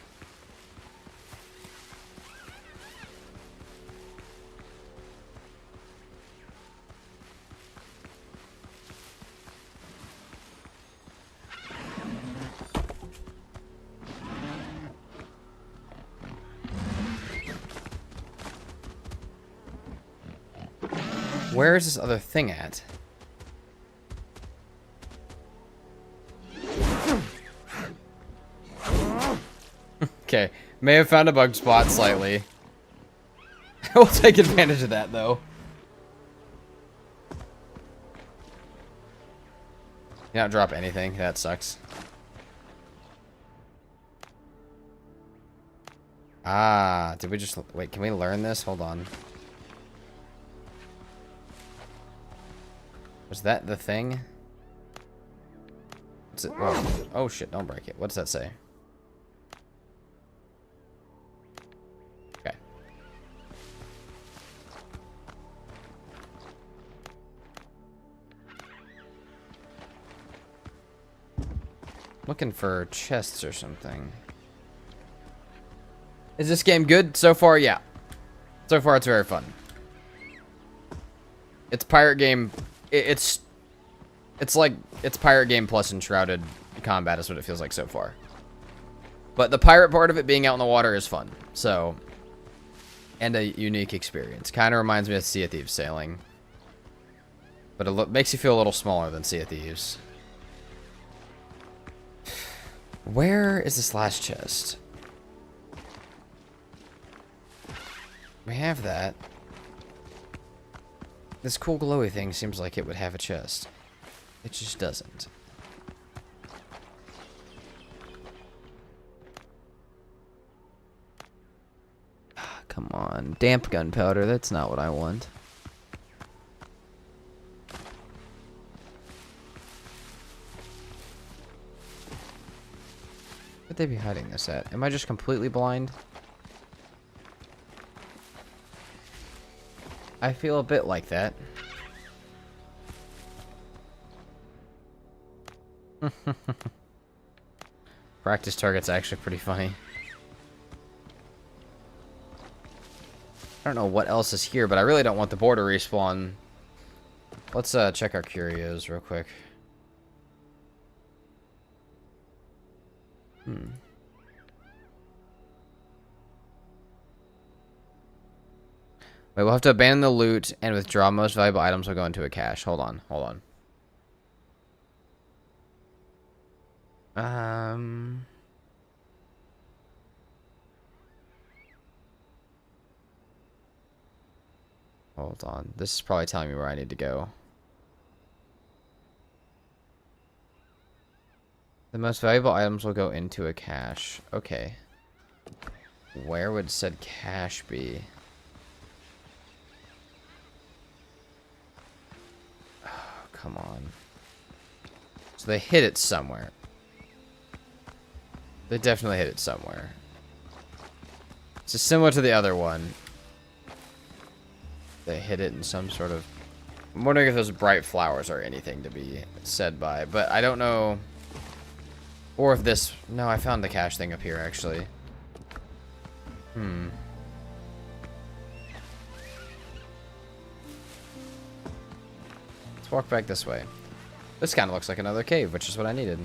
Where is this other thing at? Okay, may have found a bug spot slightly. We'll take advantage of that, though. You don't drop anything. That sucks. Ah, did we just... Wait, can we learn this? Hold on. Was that the thing? What's it? Oh, oh shit, don't break it. What does that say? Okay. Looking for chests or something. Is this game good? So far, yeah. So far, it's very fun. It's pirate game... It's pirate game plus enshrouded combat is what it feels like so far. But the pirate part of it being out in the water is fun. So, and a unique experience. Kind of reminds me of Sea of Thieves sailing. But it makes you feel a little smaller than Sea of Thieves. Where is this last chest? We have that. This cool glowy thing seems like it would have a chest. It just doesn't. Come on. Damp gunpowder. That's not what I want. Where'd they be hiding this at? Am I just completely blind? I feel a bit like that. Practice target's actually pretty funny. I don't know what else is here, but I really don't want the boar to respawn. Let's check our curios real quick. Wait, we'll have to abandon the loot and withdraw most valuable items will go into a cache. Hold on, hold on. Hold on. This is probably telling me where I need to go. The most valuable items will go into a cache. Okay. Where would said cache be? Oh, come on. So they hid it somewhere. They definitely hid it somewhere. It's just similar to the other one. They hid it in some sort of... I'm wondering if those bright flowers are anything to be said by. But I don't know... Or if this... No, I found the cache thing up here, actually. Let's walk back this way. This kind of looks like another cave, which is what I needed.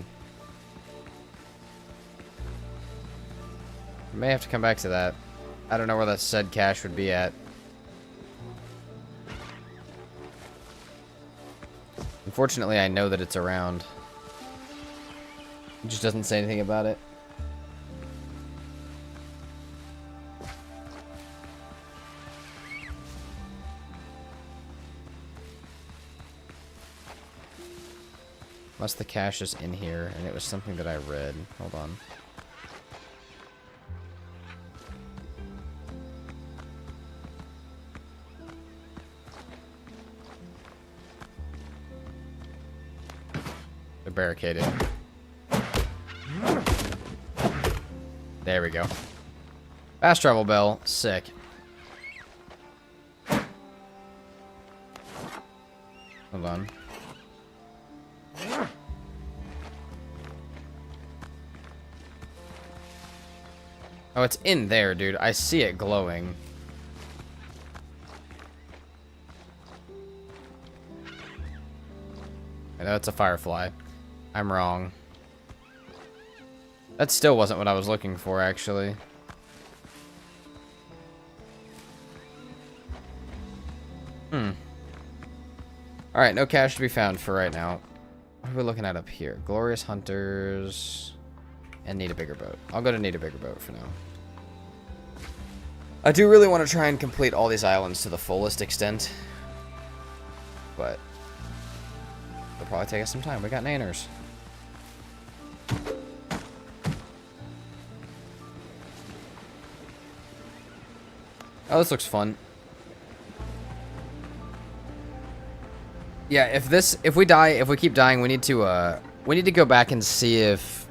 May have to come back to that. I don't know where that said cache would be at. Unfortunately, I know that it's around. It just doesn't say anything about it. Unless the cache is in here, and it was something that I read. Hold on. They're barricaded. There we go. Fast travel bell. Sick. Hold on. Oh, it's in there, dude. I see it glowing. I know it's a firefly. I'm wrong. That still wasn't what I was looking for, actually. Alright, no cache to be found for right now. What are we looking at up here? Glorious Hunters. And need a bigger boat. I'll go to need a bigger boat for now. I do really want to try and complete all these islands to the fullest extent. But it'll probably take us some time. We got nanners. Oh, this looks fun. Yeah, if we die, if we keep dying, we need to go back and see if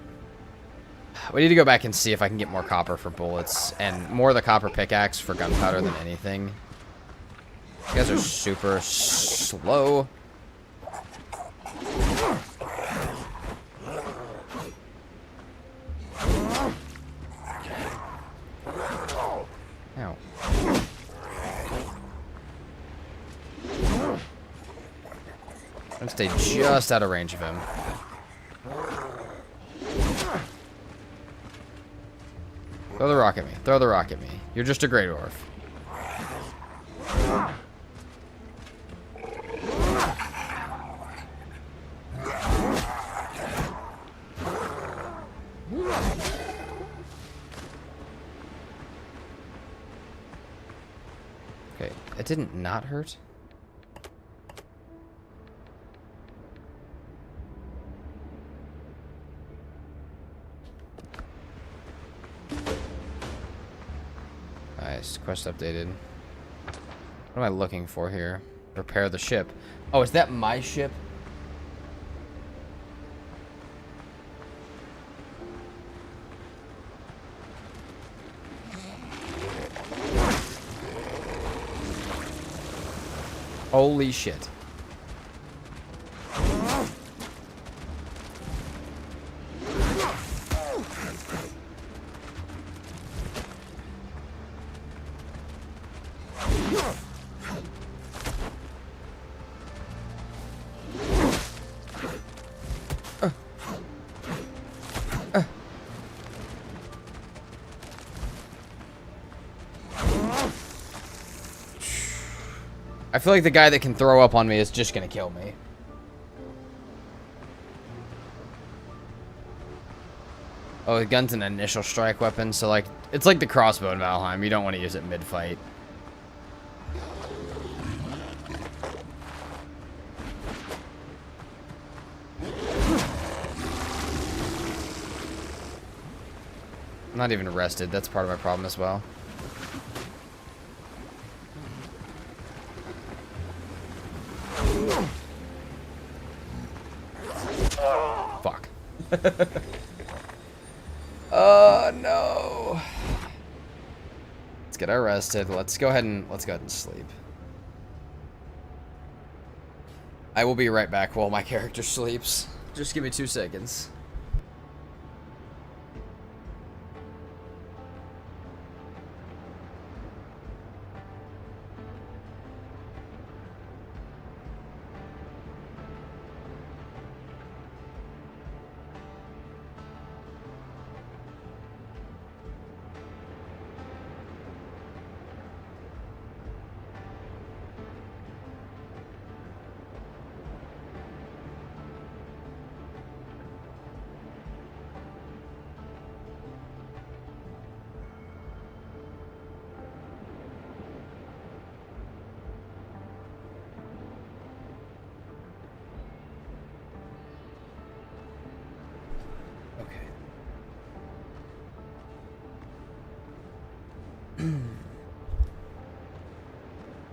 I can get more copper for bullets and more of the copper pickaxe for gunpowder than anything. You guys are super slow. Ow. I'm stay just out of range of him. Throw the rock at me. Throw the rock at me. You're just a great dwarf. Okay, it didn't not hurt. Nice. Quest updated. What am I looking for here? Repair the ship. Oh, is that my ship? Holy shit. I feel like the guy that can throw up on me is just gonna kill me. Oh, the gun's an initial strike weapon, so like it's like the crossbow in Valheim. You don't want to use it mid-fight. I'm not even rested. That's part of my problem as well. Fuck. Oh no. Let's get our rested. Let's go ahead and sleep. I will be right back while my character sleeps. Just give me 2 seconds.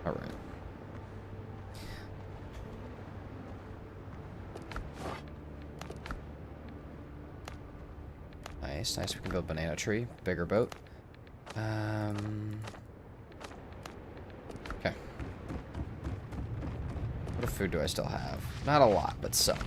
All right. Nice, nice. We can build a banana tree, bigger boat. Okay. What food do I still have? Not a lot, but some.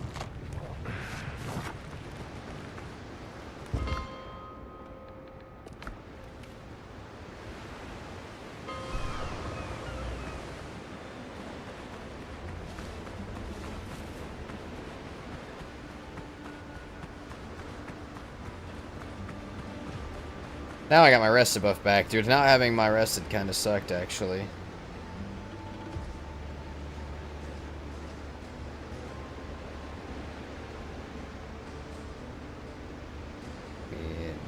Now I got my rested buff back, dude. Not having my rested kind of sucked, actually.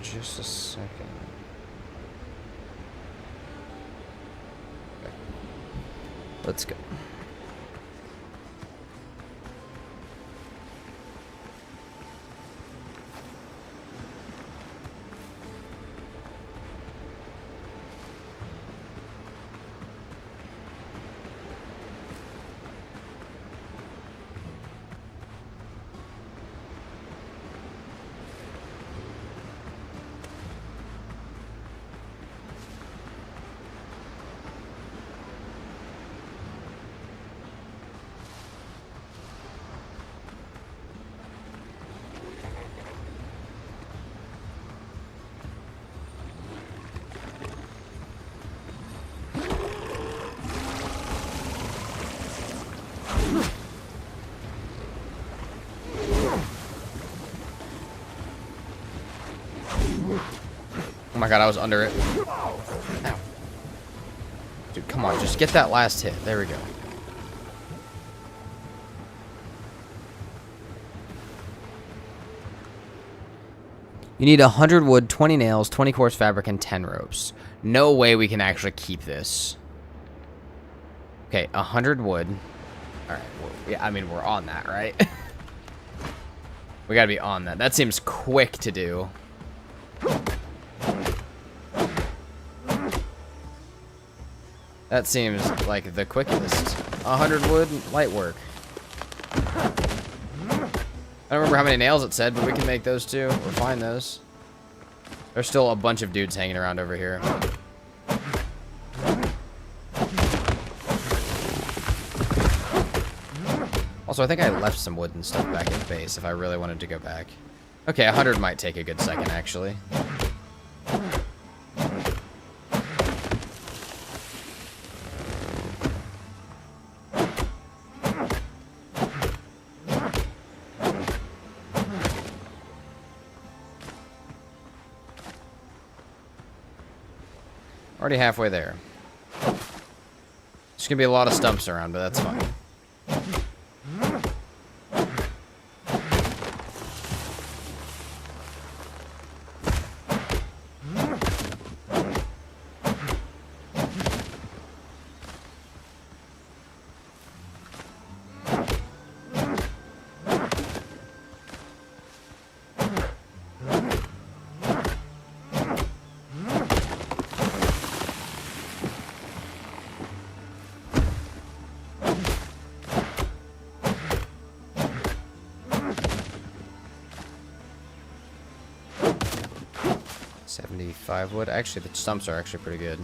Just a second. Okay. Let's go. Oh my god, I was under it. Ow. Dude, come on, just get that last hit. There we go. You need 100 wood, 20 nails, 20 coarse fabric, and 10 ropes. No way we can actually keep this. Okay, 100 wood. Alright, well, yeah, I mean, we're on that, right? We gotta be on that. That seems quick to do. That seems like the quickest. 100 wood, light work. I don't remember how many nails it said, but we can make those too, or find those. There's still a bunch of dudes hanging around over here. Also, I think I left some wood and stuff back at the base if I really wanted to go back. Okay, 100 might take a good second, actually. Already halfway there. There's gonna be a lot of stumps around, but that's fine. Wood. Actually, the stumps are actually pretty good.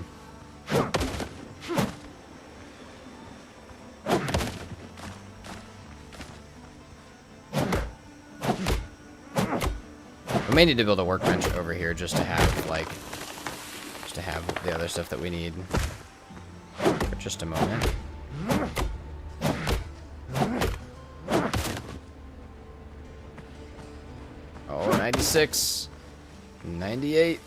We may need to build a workbench over here just to have, like, the other stuff that we need. For just a moment. Oh, 96. 98.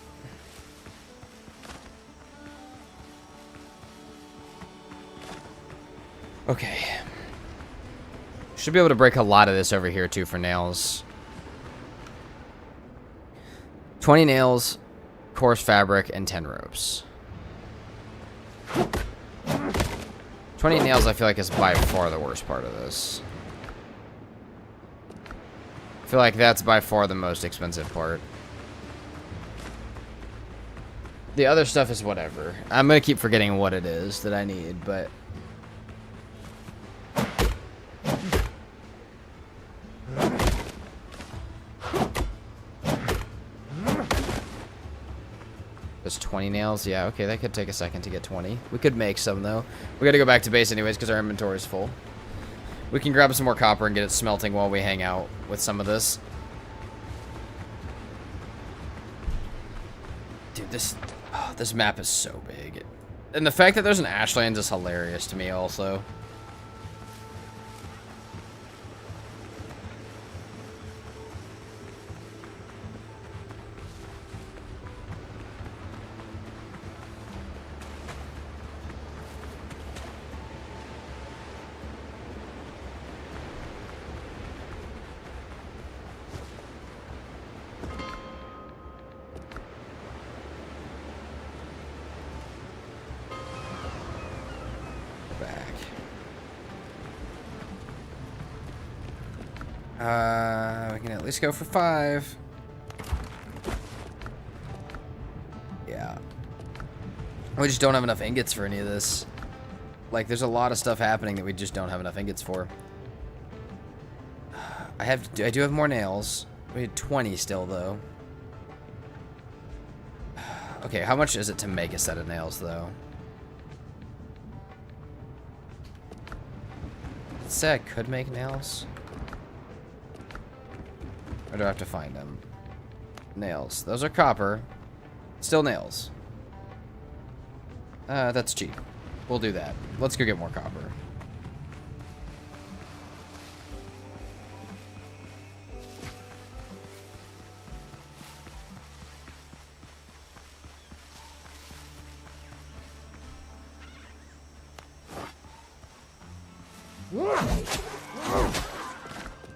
Okay. Should be able to break a lot of this over here, too, for nails. 20 nails, coarse fabric, and 10 ropes. 20 nails, I feel like, is by far the worst part of this. I feel like that's by far the most expensive part. The other stuff is whatever. I'm going to keep forgetting what it is that I need, but... There's 20 nails? Yeah, okay, that could take a second to get 20. We could make some, though. We gotta go back to base anyways, because our inventory is full. We can grab some more copper and get it smelting while we hang out with some of this. Dude, this map is so big. And the fact that there's an Ashlands is hilarious to me, also. We can at least go for 5. Yeah. We just don't have enough ingots for any of this. Like, there's a lot of stuff happening that we just don't have enough ingots for. I do have more nails. We had 20 still, though. Okay, how much is it to make a set of nails, though? Let's say I could make nails. Or do I have to find them? Nails. Those are copper. Still nails. That's cheap. We'll do that. Let's go get more copper.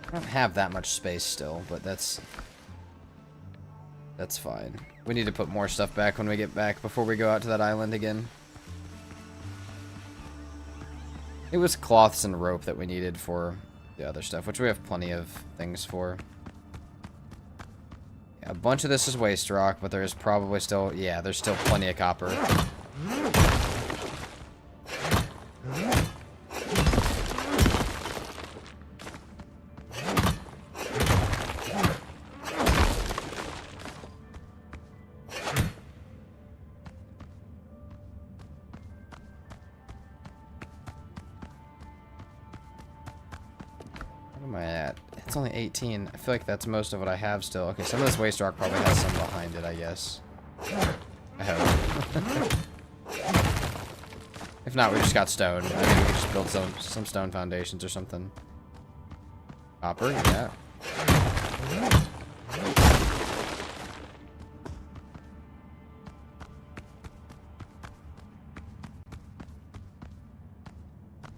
I don't have that much space still, but that's fine. We need to put more stuff back when we get back before we go out to that island again. It was cloths and rope that we needed for the other stuff, which we have plenty of things for. Yeah, a bunch of this is waste rock, but there is probably still... Yeah, there's still plenty of copper. What am I at? It's only 18. I feel like that's most of what I have still. Okay, some of this waste rock probably has some behind it, I guess. I hope. If not, we just got stone. I think we could just build some stone foundations or something. Copper, yeah.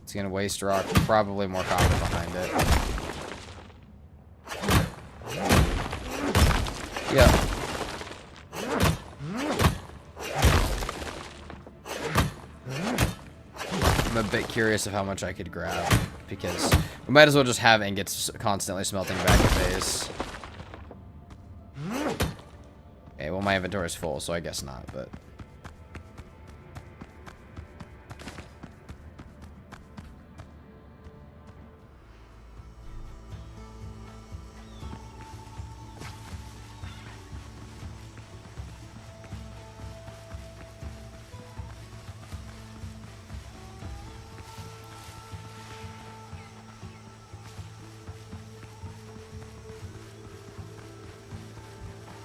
It's gonna waste rock, probably more copper behind it. Yeah. I'm a bit curious of how much I could grab, because we might as well just have ingots constantly smelting back at base. Okay, well my inventory is full, so I guess not, but...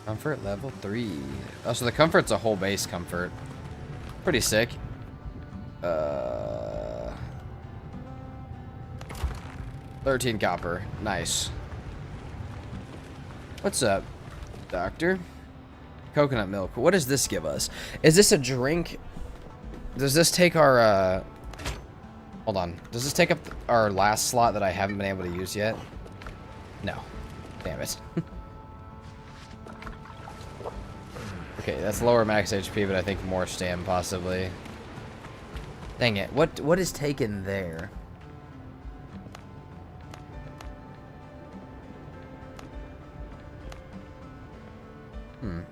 Comfort level 3. Oh, so the comfort's a whole base comfort. Pretty sick. 13 copper. Nice. What's up, doctor? Coconut milk. What does this give us? Is this a drink? Does this take our, hold on. Does this take up our last slot that I haven't been able to use yet? No. Damn it. Okay, that's lower max HP, but I think more stam possibly. Dang it. What is taken there?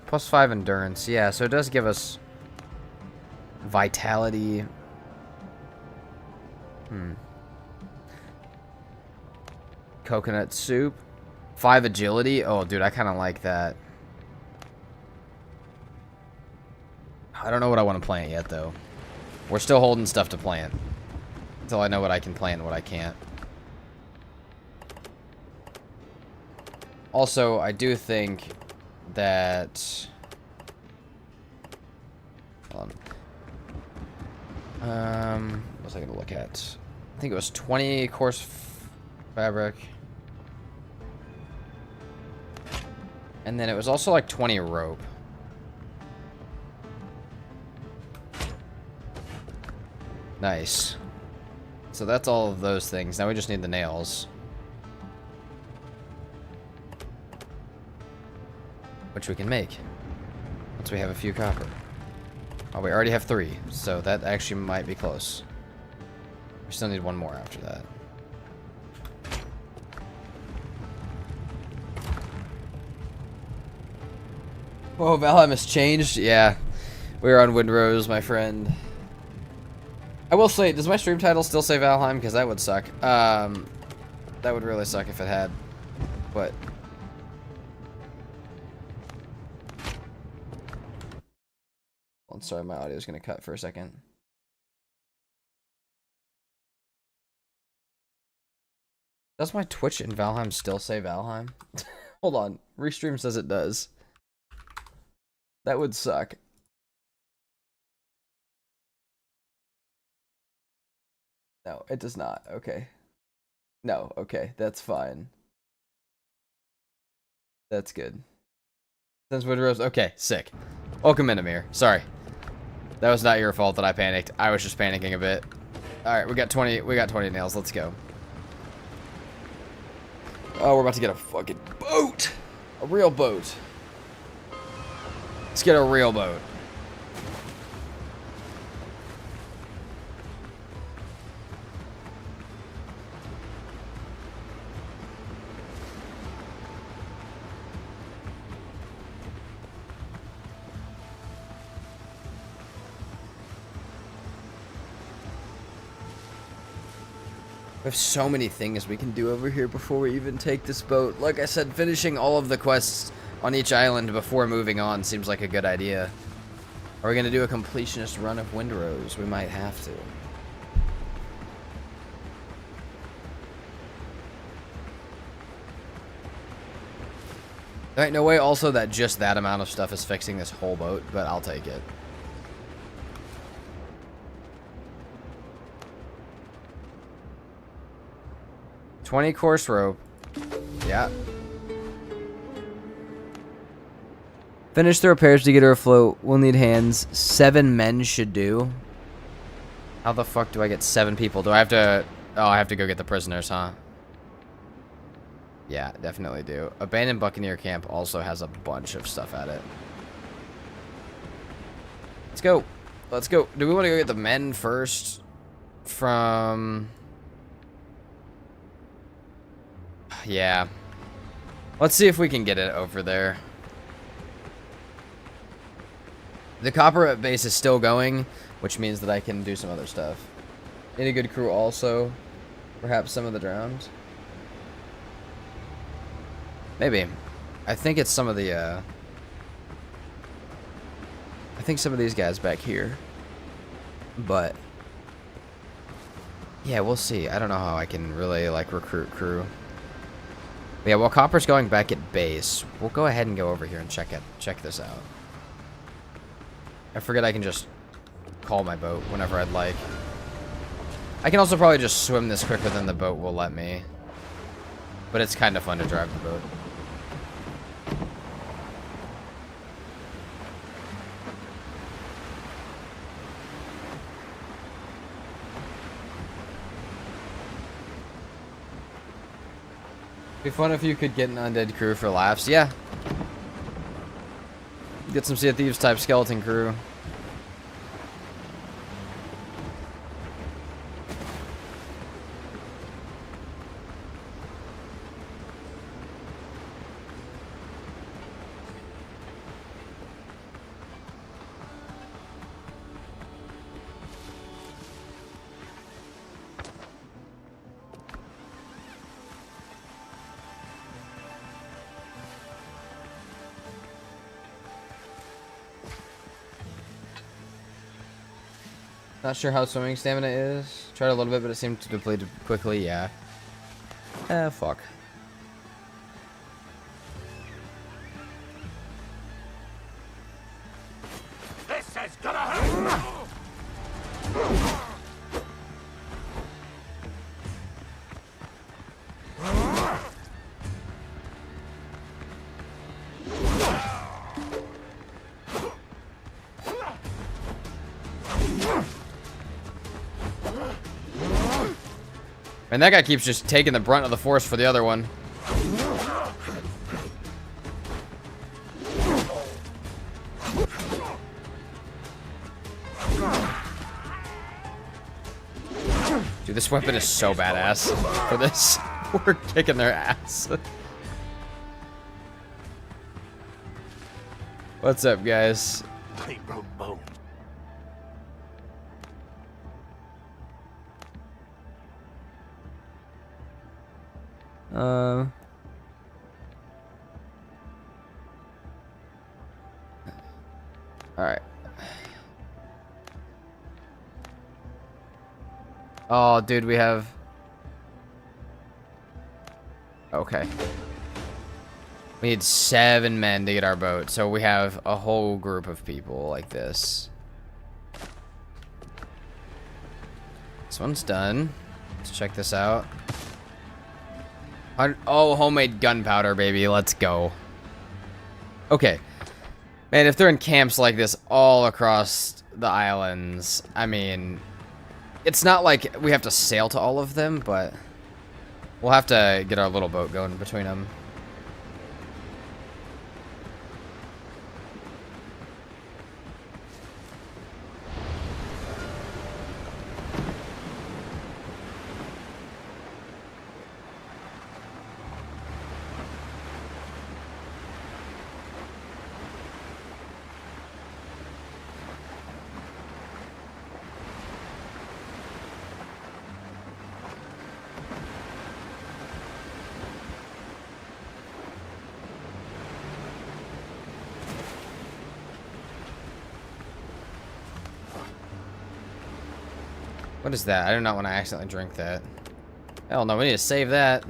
Plus 5 endurance. Yeah, so it does give us vitality. Coconut soup. 5 agility. Oh, dude, I kind of like that. I don't know what I want to plant yet, though. We're still holding stuff to plant. Until I know what I can plant and what I can't. Also, I do think that... Hold on. What was I going to look at? I think it was 20 coarse fabric. And then it was also like 20 rope. Nice. So that's all of those things. Now we just need the nails. Which we can make. Once we have a few copper. Oh, we already have 3. So that actually might be close. We still need 1 more after that. Whoa, Valheim has changed? Yeah. We're on Windrose, my friend. I will say, does my stream title still say Valheim? Because that would suck. That would really suck if it had. But... I'm sorry, my audio is going to cut for a second. Does my Twitch in Valheim still say Valheim? Hold on. Restream says it does. That would suck. No, it does not. Okay. No, okay. That's fine. That's good. Since Windrose. Okay, sick. Welcome in, Amir. Sorry. That was not your fault that I panicked. I was just panicking a bit. Alright, we got 20 nails. Let's go. Oh, we're about to get a fucking boat. A real boat. Let's get a real boat. We have so many things we can do over here before we even take this boat. Like I said, finishing all of the quests on each island before moving on seems like a good idea. Are we going to do a completionist run of Windrose? We might have to. There ain't no way also that just that amount of stuff is fixing this whole boat, but I'll take it. $20 course rope. Yeah. Finish the repairs to get her afloat. We'll need hands. 7 men should do. How the fuck do I get 7 people? Do I have to... Oh, I have to go get the prisoners, huh? Yeah, definitely do. Abandoned Buccaneer Camp also has a bunch of stuff at it. Let's go. Let's go. Do we want to go get the men first? From... Yeah. Let's see if we can get it over there. The copper base is still going, which means that I can do some other stuff. Need a good crew also. Perhaps some of the drowned. Maybe. I think it's some of the, I think some of these guys back here. But... yeah, we'll see. I don't know how I can really, like, recruit crew. But yeah, while Copper's going back at base, we'll go ahead and go over here and check this out. I forget I can just call my boat whenever I'd like. I can also probably just swim this quicker than the boat will let me. But it's kind of fun to drive the boat. Be fun if you could get an undead crew for laughs. Yeah. Get some Sea of Thieves type skeleton crew. Not sure how swimming stamina is. Tried a little bit, but it seemed to deplete quickly. Yeah. Fuck. This is gonna hurt! And that guy keeps just taking the brunt of the force for the other one. Dude, this weapon is so badass for this. We're kicking their ass. What's up, guys? I broke bone. Alright. Oh, dude, we have... Okay. We need 7 men to get our boat, so we have a whole group of people like this. This one's done. Let's check this out. Oh, homemade gunpowder, baby. Let's go. Okay. Man, if they're in camps like this all across the islands, I mean, it's not like we have to sail to all of them, but we'll have to get our little boat going between them. What is that? I do not want to accidentally drink that. Hell no, we need to save that.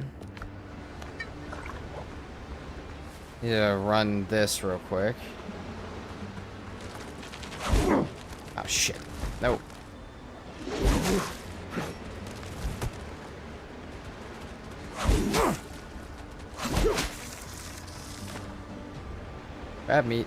Need to run this real quick. Oh shit. No. Grab meat.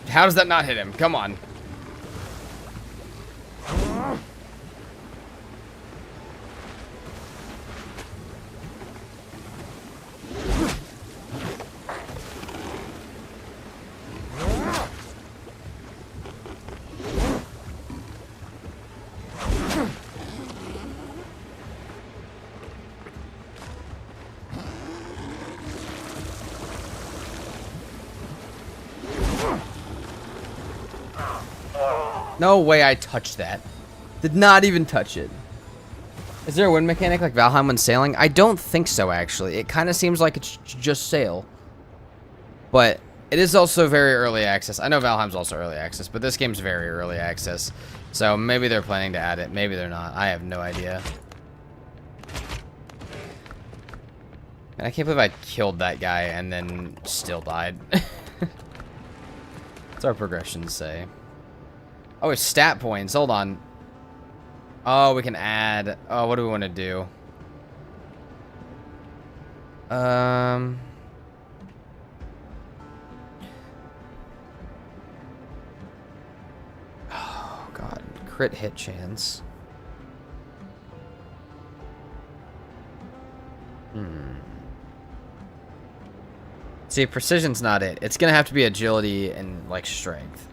How does that not hit him? Come on. No way I touched that. Did not even touch it. Is there a wind mechanic like Valheim when sailing? I don't think so, actually. It kind of seems like it's just sail. But it is also very early access. I know Valheim's also early access, but this game's very early access. So maybe they're planning to add it. Maybe they're not. I have no idea. And I can't believe I killed that guy and then still died. What's our progressions say? Oh, it's stat points. Hold on. Oh, we can add. Oh, what do we want to do? Oh, God. Crit hit chance. See, precision's not it. It's going to have to be agility and, like, strength.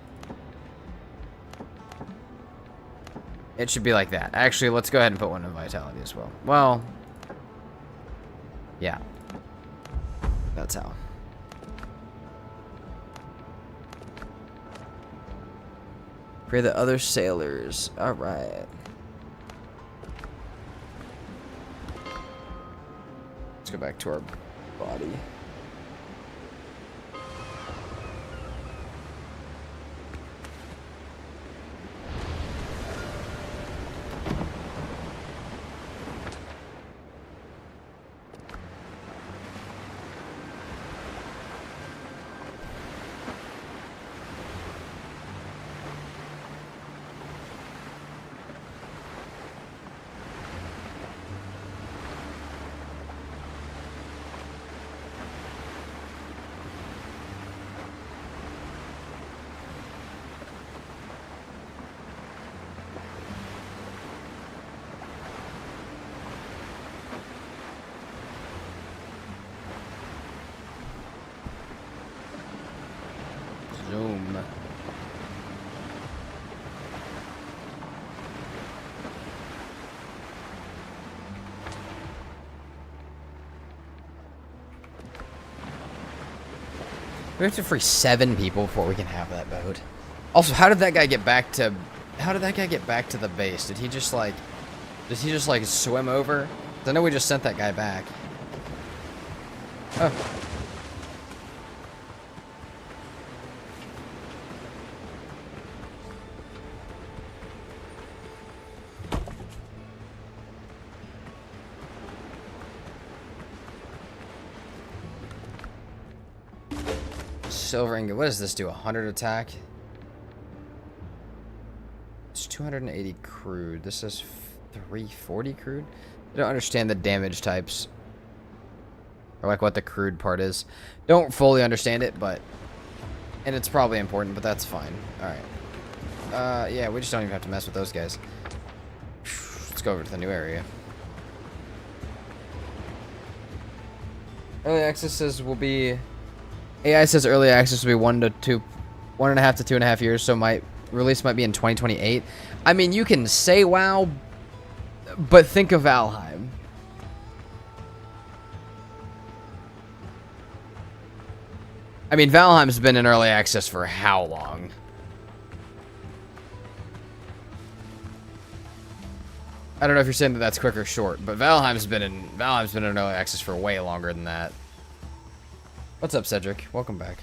It should be like that. Actually, let's go ahead and put one in vitality as well. Well, yeah. That's how. Pray the other sailors. Alright. Let's go back to our body. Zoom. We have to free 7 people before we can have that boat. Also, how did that guy get back to... How did that guy get back to the base? Did he just, like... Did he just, like, swim over? I know we just sent that guy back. Oh. Silver ingot. What does this do? 100 attack? It's 280 crude. This is 340 crude? I don't understand the damage types. Or like what the crude part is. Don't fully understand it, but... And it's probably important, but that's fine. Alright. Yeah, we just don't even have to mess with those guys. Let's go over to the new area. Early accesses will be... AI says early access will be 1.5 to 2.5 years, so might release might be in 2028. I mean, you can say WoW, but think of Valheim. I mean, Valheim's been in early access for how long? I don't know if you're saying that that's quick or short, but Valheim's been in early access for way longer than that. What's up, Cedric? Welcome back.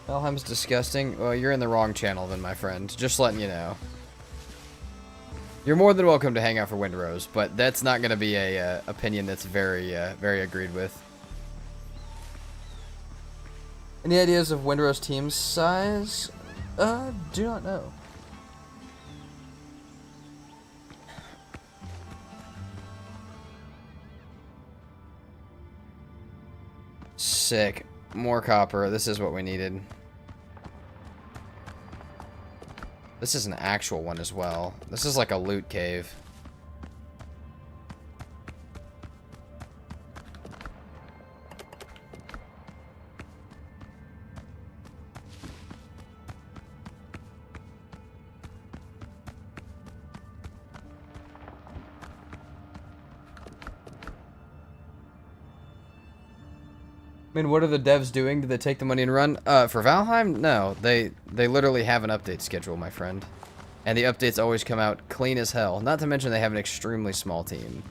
Valheim's disgusting. Well, you're in the wrong channel then, my friend. Just letting you know. You're more than welcome to hang out for Windrose, but that's not going to be a opinion that's very agreed with. Any ideas of Windrose team size? Do not know. Sick. More copper. This is what we needed. This is an actual one as well. This is like a loot cave. I mean, what are the devs doing? Did they take the money and run? For Valheim? No. They literally have an update schedule, my friend. And the updates always come out clean as hell. Not to mention they have an extremely small team.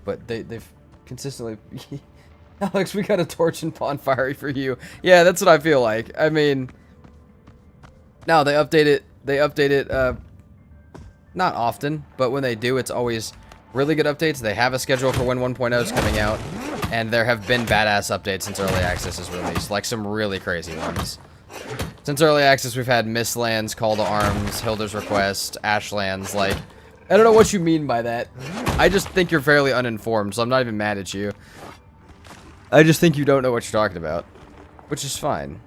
But they've consistently... Alex, we got a torch and bonfire for you. Yeah, that's what I feel like. I mean... No, they update it, not often, but when they do, it's always really good updates. They have a schedule for when 1.0 is coming out. And there have been badass updates since Early Access is released. Like some really crazy ones. Since Early Access, we've had Mistlands, Call to Arms, Hilda's Request, Ashlands, like... I don't know what you mean by that. I just think you're fairly uninformed, so I'm not even mad at you. I just think you don't know what you're talking about. Which is fine.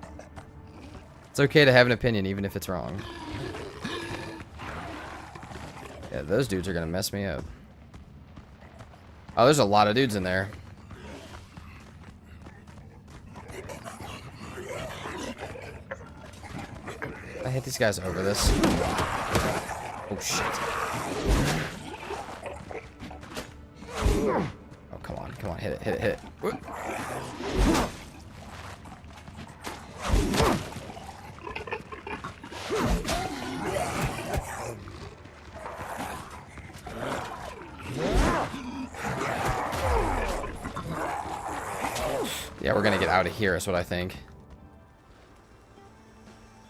It's okay to have an opinion, even if it's wrong. Yeah, those dudes are gonna mess me up. Oh, there's a lot of dudes in there. I hit these guys over this. Oh, shit. Oh, come on. Come on. Hit it. Hit it. Hit it. Yeah, we're gonna get out of here is what I think.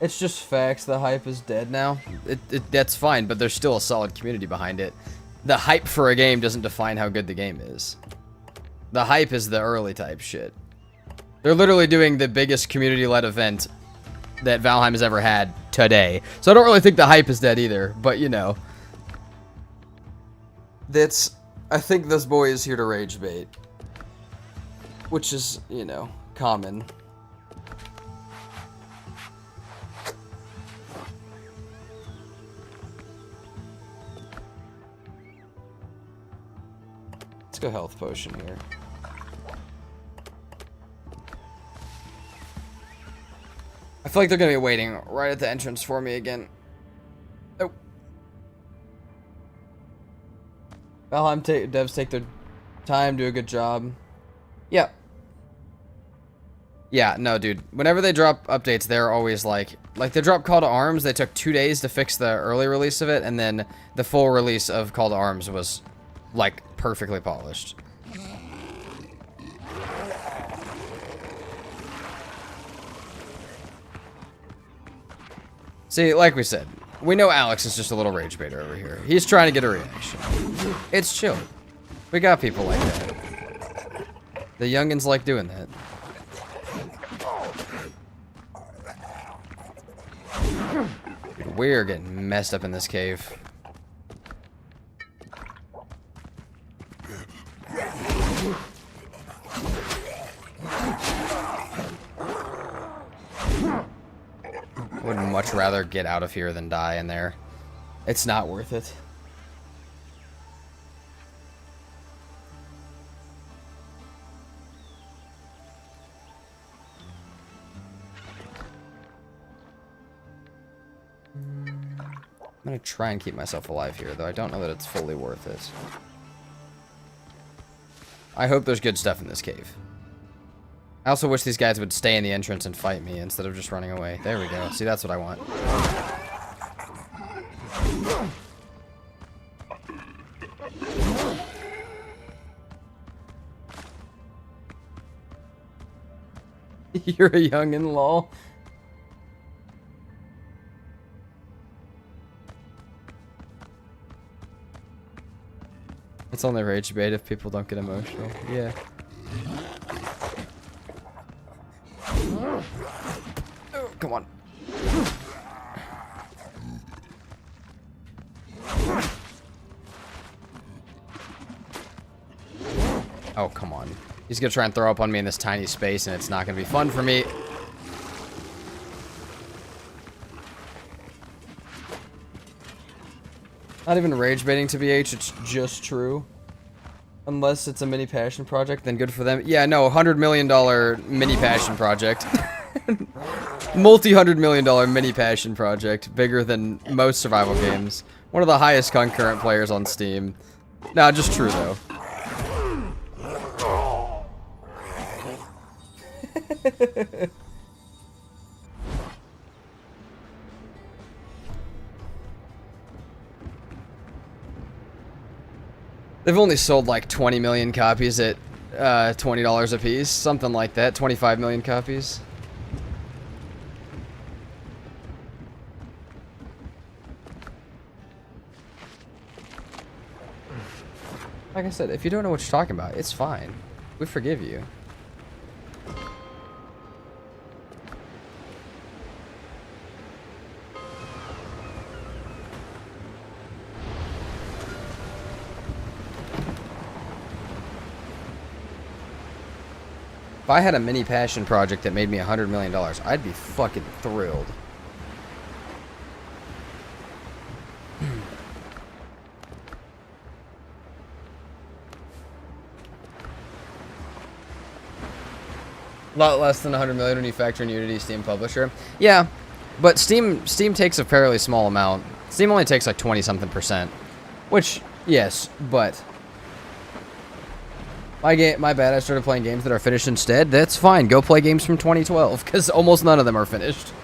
It's just facts. The hype is dead now. That's fine, but there's still a solid community behind it. The hype for a game doesn't define how good the game is. The hype is the early type shit. They're literally doing the biggest community-led event that Valheim has ever had today. So I don't really think the hype is dead either, but you know. I think this boy is here to rage bait. Which is, you know, common. Let's go health potion here. I feel like they're gonna be waiting right at the entrance for me again. Oh. Valheim devs take their time, do a good job. Yeah. Yeah, no, dude. Whenever they drop updates, they're always like they drop Call to Arms. They took 2 days to fix the early release of it, and then the full release of Call to Arms was like perfectly polished. See, like we said, we know Alex is just a little rage baiter over here. He's trying to get a reaction. It's chill. We got people like that. The youngins like doing that. Dude, we're getting messed up in this cave. Would much rather get out of here than die in there. It's not worth it. gonna try and keep myself alive here, though I don't know that it's fully worth it. I hope there's good stuff in this cave. I also wish these guys would stay in the entrance and fight me instead of just running away. There we go. See, that's what I want. You're a youngin', lol. It's only rage bait if people don't get emotional. Yeah. Oh, come on. Oh, come on. He's gonna try and throw up on me in this tiny space, and it's not gonna be fun for me. Not even rage baiting to BH, it's just true. Unless it's a mini passion project, then good for them. Yeah, no, $100 million mini passion project. Multi-$100 million mini passion project. Bigger than most survival games. One of the highest concurrent players on Steam. Nah, just true though. They've only sold like 20 million copies at $20 a piece, something like that. 25 million copies. Like I said, if you don't know what you're talking about, it's fine. We forgive you. If I had a mini passion project that made me $100 million, I'd be fucking thrilled. A lot less than 100 million when you factor in Unity, Steam Publisher. Yeah, but Steam takes a fairly small amount. Steam only takes like 20-something%. Which, yes, but... My bad, I started playing games that are finished instead. That's fine, go play games from 2012, because almost none of them are finished.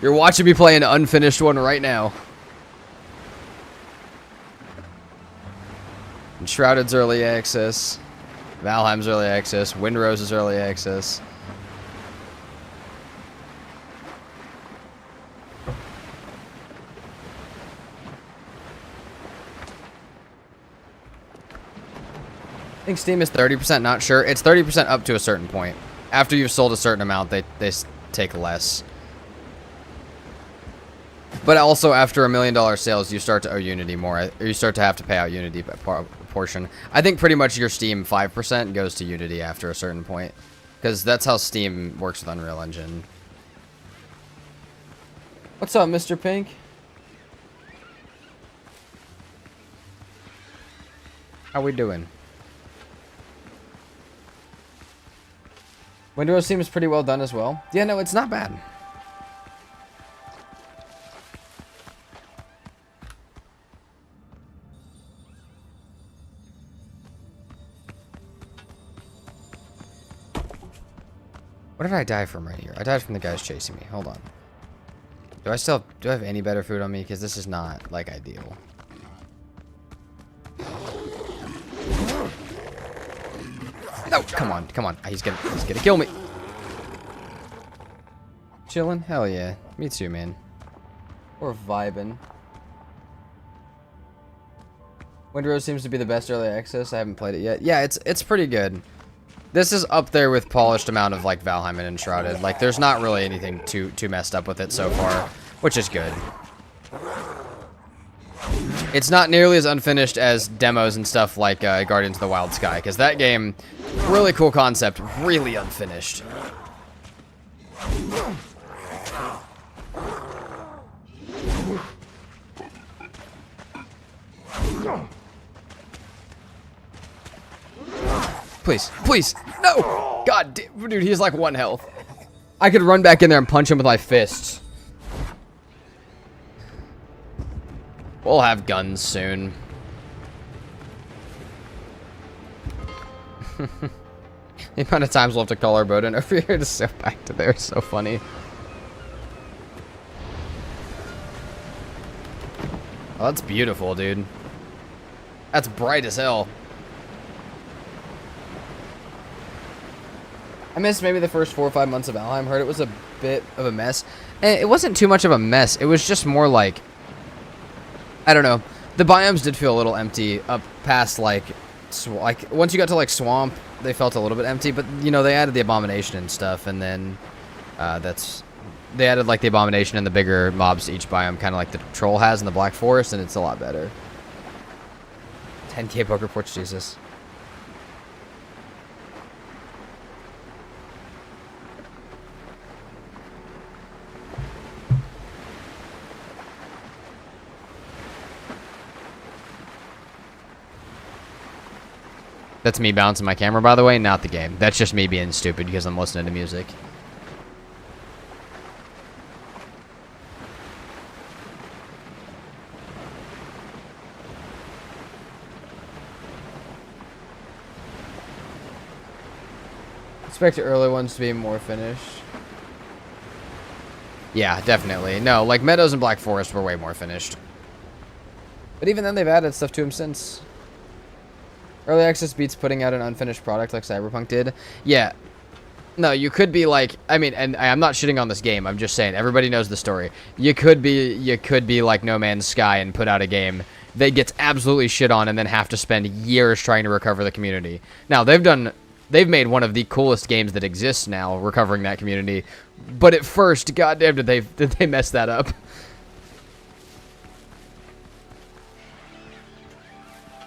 You're watching me play an unfinished one right now. Enshrouded's early access. Valheim's early access. Windrose is early access. I think Steam is 30%, not sure. It's 30% up to a certain point. After you've sold a certain amount, they take less. But also after $1 million sales, you start to owe Unity more. Or you start to have to pay out Unity by portion. I think pretty much your Steam 5% goes to Unity after a certain point. Because that's how Steam works with Unreal Engine. What's up, Mr. Pink? How we doing? Windrose seems pretty well done as well. Yeah, no, it's not bad. What did I die from right here? I died from the guys chasing me. Hold on. Do I have any better food on me? Because this is not, like, ideal. No, come on, come on. He's gonna kill me. Chillin'? Hell yeah. Me too, man. We're vibing. Windrose seems to be the best early access. I haven't played it yet. Yeah, it's pretty good. This is up there with polished amount of like Valheim and Enshrouded. Like there's not really anything too messed up with it so far, which is good. It's not nearly as unfinished as demos and stuff like Guardians of the Wild Sky, because that game, really cool concept, really unfinished. Please, please, no! God damn, dude, he's like 1 health. I could run back in there and punch him with my fists. We'll have guns soon. The amount of times we'll have to call our boat in over here to sail back to there is so funny. Oh, that's beautiful, dude. That's bright as hell. I missed maybe the first 4 or 5 months of Valheim. Heard it was a bit of a mess. And it wasn't too much of a mess. It was just more like, I don't know. The biomes did feel a little empty up past like once you got to like swamp, they felt a little bit empty. But you know, they added the abomination and stuff, and then they added like the abomination and the bigger mobs to each biome, kind of like the troll has in the Black Forest, and it's a lot better. 10k poker ports, Jesus. That's me bouncing my camera, by the way, not the game. That's just me being stupid because I'm listening to music. Expect the early ones to be more finished. Yeah, definitely. No, like Meadows and Black Forest were way more finished. But even then, they've added stuff to them since. Early access beats putting out an unfinished product like Cyberpunk did. Yeah. No, you could be like, I mean, and I'm not shitting on this game. I'm just saying, everybody knows the story. You could be like No Man's Sky and put out a game that gets absolutely shit on and then have to spend years trying to recover the community. Now, they've made one of the coolest games that exists now, recovering that community. But at first, goddamn, did they mess that up?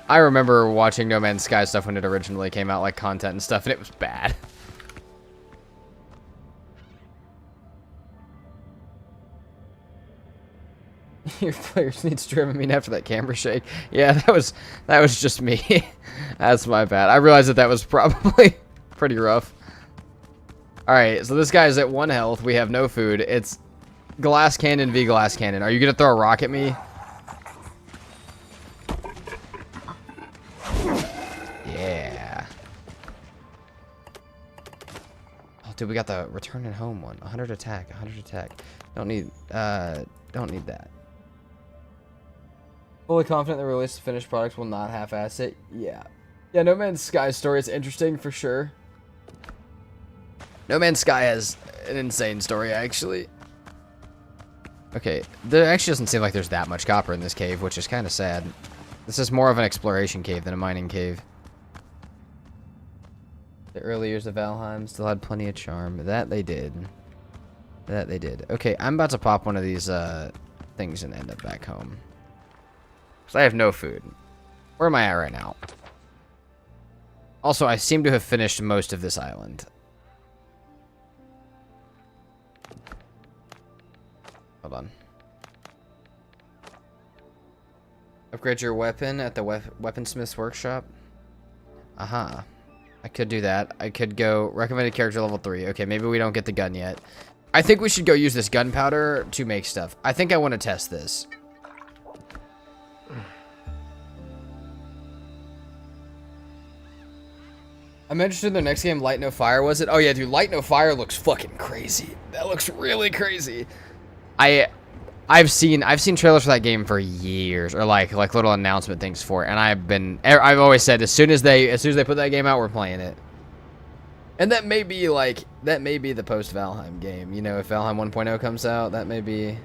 I remember watching No Man's Sky stuff when it originally came out, like content and stuff, and it was bad. Your players need Dramamine after that camera shake. Yeah, that was just me. That's my bad. I realized that was probably pretty rough. Alright, so this guy's at 1 health. We have no food. It's glass cannon v glass cannon. Are you gonna throw a rock at me? Yeah. Oh, dude, we got the return at home one. 100 attack, 100 attack. Don't need that. Fully confident the release of finished products will not half-ass it. Yeah. Yeah, No Man's Sky story is interesting for sure. No Man's Sky has an insane story, actually. Okay, there actually doesn't seem like there's that much copper in this cave, which is kind of sad. This is more of an exploration cave than a mining cave. The early years of Valheim still had plenty of charm. That they did. That they did. Okay, I'm about to pop one of these things and end up back home. Because I have no food. Where am I at right now? Also, I seem to have finished most of this island. Hold on. Upgrade your weapon at the weaponsmith's workshop. Aha. I could do that. I could go recommended character level 3. Okay, maybe we don't get the gun yet. I think we should go use this gunpowder to make stuff. I think I want to test this. I'm interested in their next game, Light No Fire, was it? Oh yeah, dude, Light No Fire looks fucking crazy. That looks really crazy. I've seen trailers for that game for years, or like little announcement things for it, and I've always said as soon as they put that game out, we're playing it. And that may be the post Valheim game. You know, if Valheim 1.0 comes out, that may be.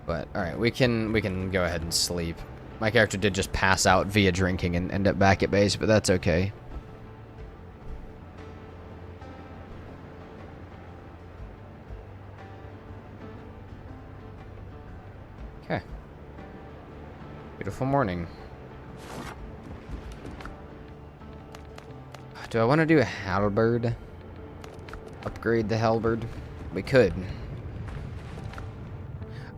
But all right, we can go ahead and sleep. My character did just pass out via drinking and end up back at base, but that's okay. Okay. Beautiful morning. Do I want to do a halberd? Upgrade the halberd? We could.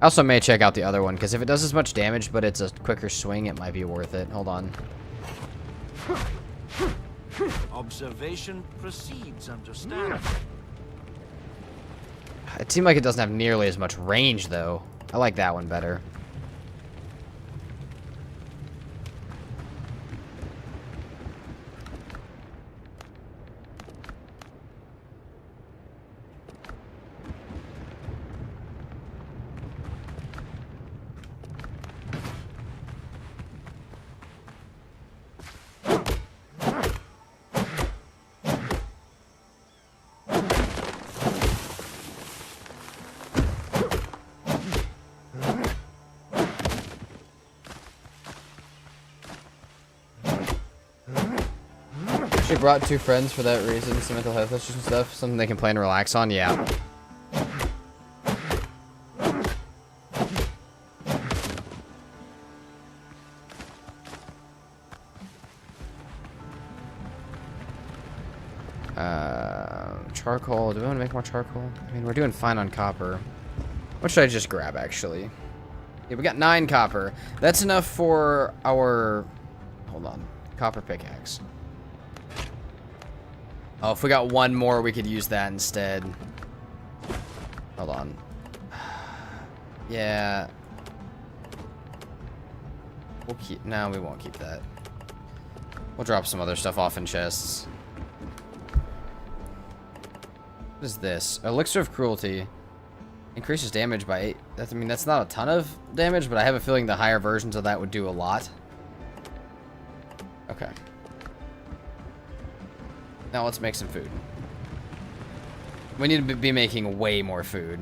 I also may check out the other one, because if it does as much damage, but it's a quicker swing, it might be worth it. Hold on. Observation precedes understanding. It seemed like it doesn't have nearly as much range, though. I like that one better. She brought 2 friends for that reason, some mental health issues and stuff, something they can play and relax on, yeah. Charcoal, do we want to make more charcoal? I mean, we're doing fine on copper. What should I just grab, actually? Yeah, we got 9 copper. That's enough for our, hold on, copper pickaxe. Oh, if we got 1 more, we could use that instead. Hold on. Yeah. We'll keep... No, we won't keep that. We'll drop some other stuff off in chests. What is this? Elixir of Cruelty. Increases damage by 8. That's, I mean, that's not a ton of damage, but I have a feeling the higher versions of that would do a lot. Okay. Now let's make some food. We need to be making way more food.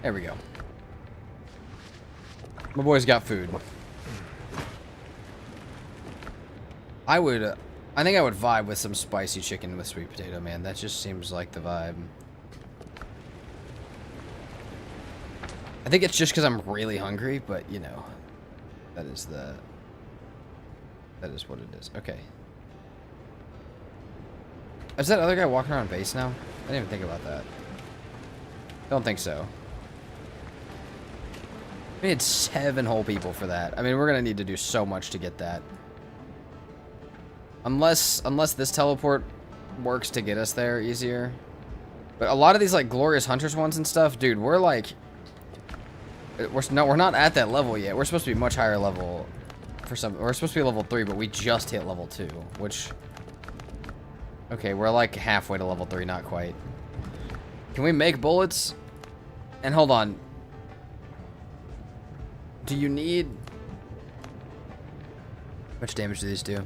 There we go. My boy's got food. I think I would vibe with some spicy chicken with sweet potato, man. That just seems like the vibe. I think it's just because I'm really hungry, but, you know, that is what it is. Okay. Is that other guy walking around base now? I didn't even think about that. Don't think so. We had 7 whole people for that. I mean, we're going to need to do so much to get that. Unless this teleport works to get us there easier. But a lot of these, like, Glorious Hunters ones and stuff, dude, we're like... We're not at that level yet. We're supposed to be much higher level for some. We're supposed to be level 3, but we just hit level 2, which... Okay, we're like halfway to level 3, not quite. Can we make bullets? And hold on. Do you need... How much damage do these do?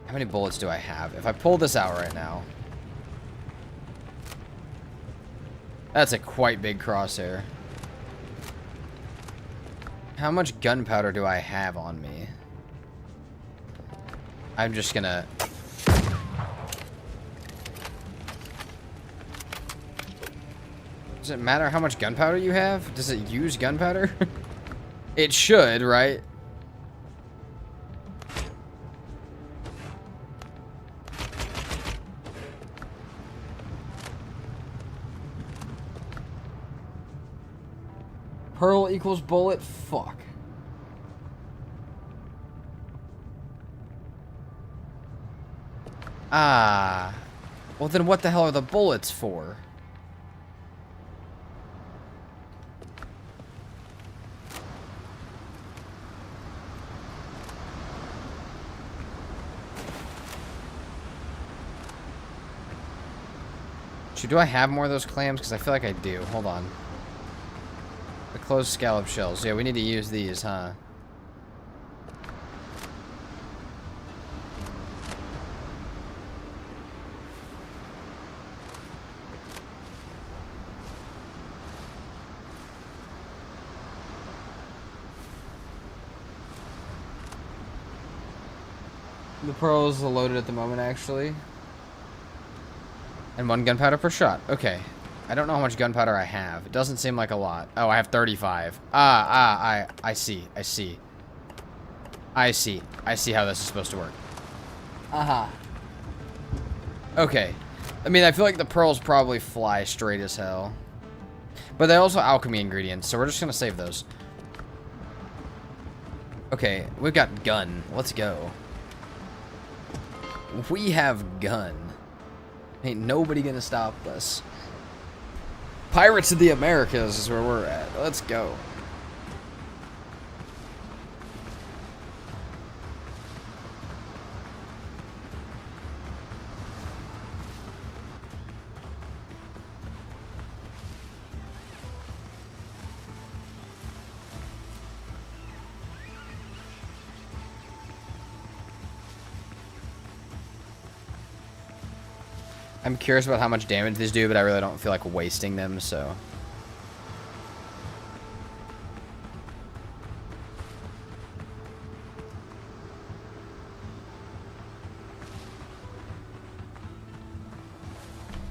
How many bullets do I have? If I pull this out right now... That's a quite big crosshair. How much gunpowder do I have on me? I'm just gonna... Does it matter how much gunpowder you have? Does it use gunpowder? It should, right? Pearl equals bullet? Fuck. Ah. Well, then what the hell are the bullets for? Do I have more of those clams? Because I feel like I do. Hold on. The closed scallop shells. Yeah, we need to use these, huh? The pearls are loaded at the moment, actually. And 1 gunpowder per shot. Okay. I don't know how much gunpowder I have. It doesn't seem like a lot. Oh, I have 35. I see. I see. I see. I see how this is supposed to work. Uh-huh. Okay. I mean, I feel like the pearls probably fly straight as hell. But they're also alchemy ingredients, so we're just gonna save those. Okay, we've got gun. Let's go. We have gun. Ain't nobody gonna stop us. Pirates of the Americas is where we're at. Let's go. I'm curious about how much damage these do, but I really don't feel like wasting them, so.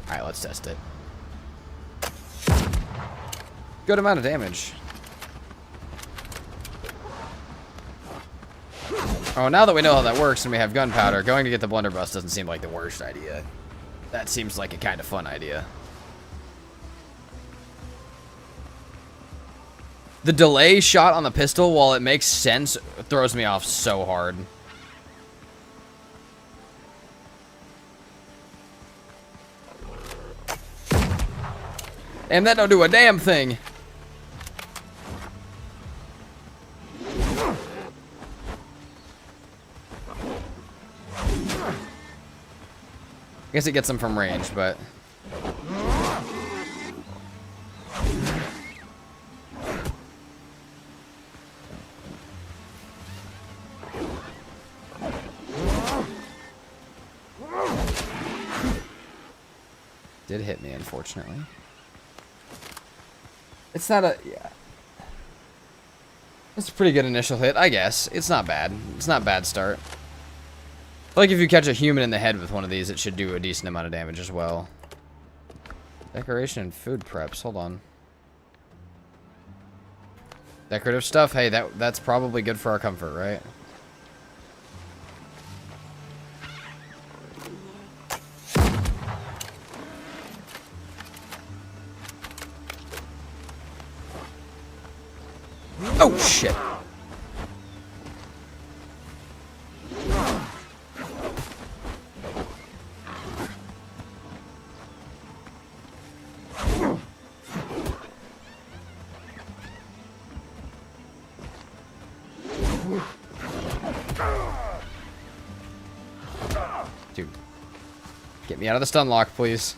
Alright, let's test it. Good amount of damage. Oh, now that we know how that works and we have gunpowder, going to get the blunderbuss doesn't seem like the worst idea. That seems like a kind of fun idea. The delay shot on the pistol, while it makes sense, throws me off so hard. And that don't do a damn thing. I guess it gets them from range, but... Did hit me, unfortunately. It's not a... Yeah. It's a pretty good initial hit, I guess. It's not bad. It's not a bad start. Like if you catch a human in the head with one of these, it should do a decent amount of damage as well. Decoration and food preps. Hold on. Decorative stuff. Hey, that's probably good for our comfort, right? Oh, shit. Dude. Get me out of the stun lock, please.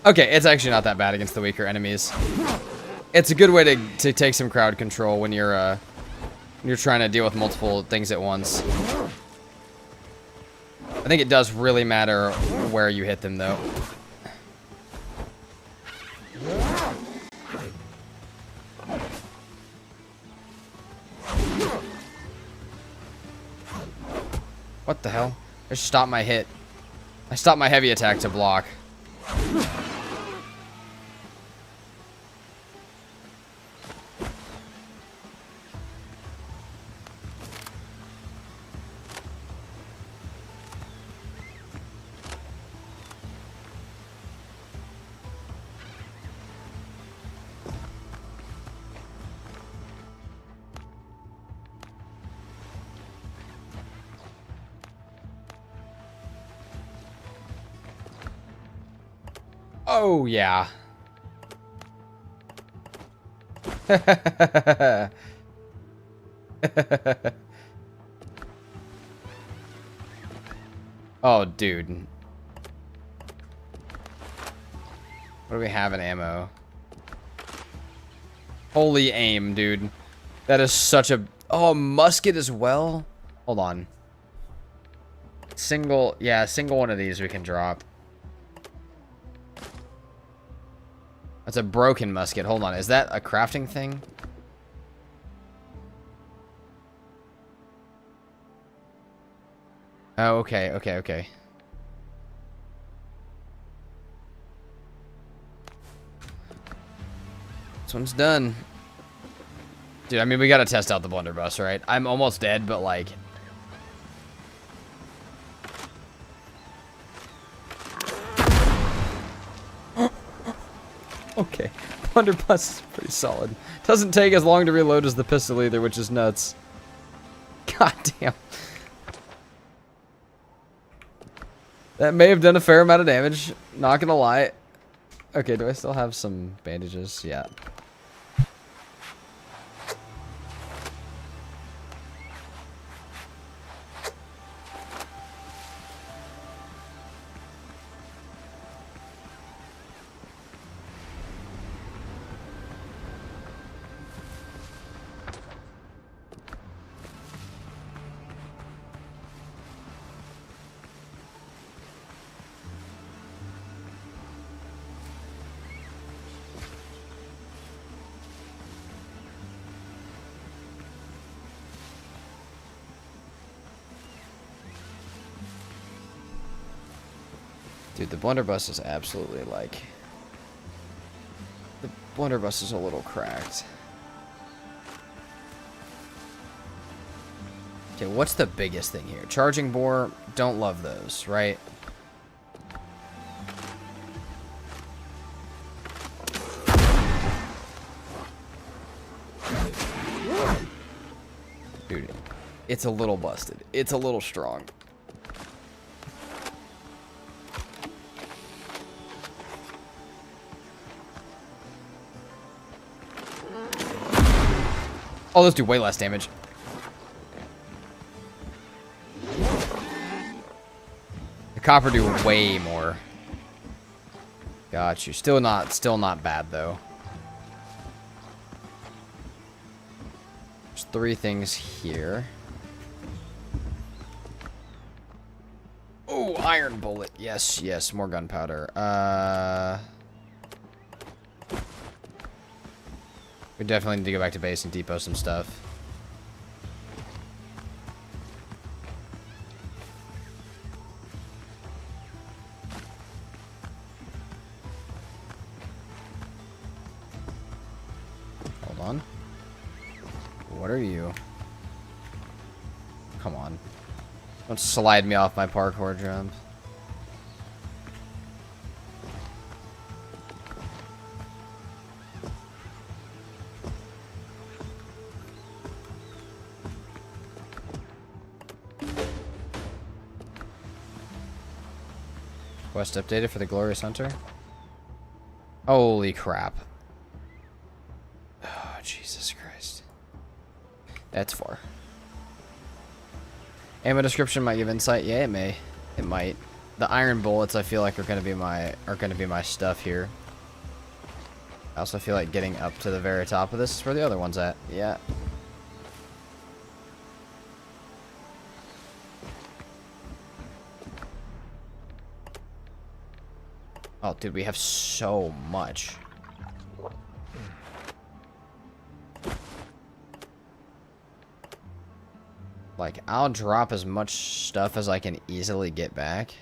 Okay, it's actually not that bad against the weaker enemies. It's a good way to take some crowd control when you're trying to deal with multiple things at once. I think it does really matter where you hit them, though. What the hell? I just stopped my hit. I stopped my heavy attack to block. Oh, yeah. Oh, dude. What do we have in ammo? Holy aim, dude. That is such a... Oh, musket as well? Hold on. Single... Yeah, single one of these we can drop. That's a broken musket. Hold on. Is that a crafting thing? Oh, okay, okay, okay. This one's done. Dude, I mean, we gotta test out the blunderbuss, right? I'm almost dead, but like... Okay, blunderbuss is pretty solid. Doesn't take as long to reload as the pistol either, which is nuts. God damn. That may have done a fair amount of damage, not gonna lie. Okay, do I still have some bandages? Yeah. Dude, the blunderbuss is absolutely like... The blunderbuss is a little cracked. Okay, what's the biggest thing here? Charging bore, don't love those, right? Dude, it's a little busted. It's a little strong. Oh, those do way less damage. The copper do way more. Got you. Still not bad though. There's 3 things here. Oh, iron bullet. Yes, yes, more gunpowder. We definitely need to go back to base and depot some stuff. Hold on. What are you? Come on. Don't slide me off my parkour jump. Quest updated for the Glorious Hunter. Holy crap. Oh, Jesus Christ. That's far. Ammo description might give insight. Yeah, it may. It might. The iron bullets I feel like are gonna be my stuff here. I also feel like getting up to the very top of this is where the other one's at. Yeah. Oh, dude, we have so much. Like, I'll drop as much stuff as I can easily get back.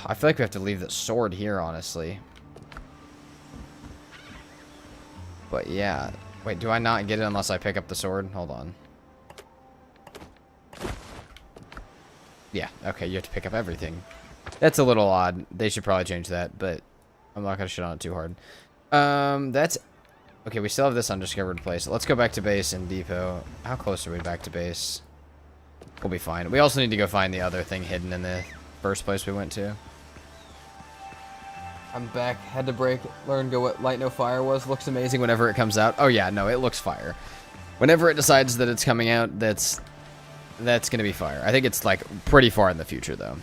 I feel like we have to leave the sword here, honestly. But yeah. Wait, do I not get it unless I pick up the sword? Hold on. Yeah, okay, you have to pick up everything. That's a little odd. They should probably change that, but I'm not gonna shit on it too hard. That's... Okay, we still have this undiscovered place. Let's go back to base and depot. How close are we back to base? We'll be fine. We also need to go find the other thing hidden in the first place we went to. I'm back. Had to break. Learn go what Light No Fire was. Looks amazing whenever it comes out. Oh yeah, no, it looks fire. Whenever it decides that it's coming out, that's gonna be fire. I think it's like pretty far in the future though.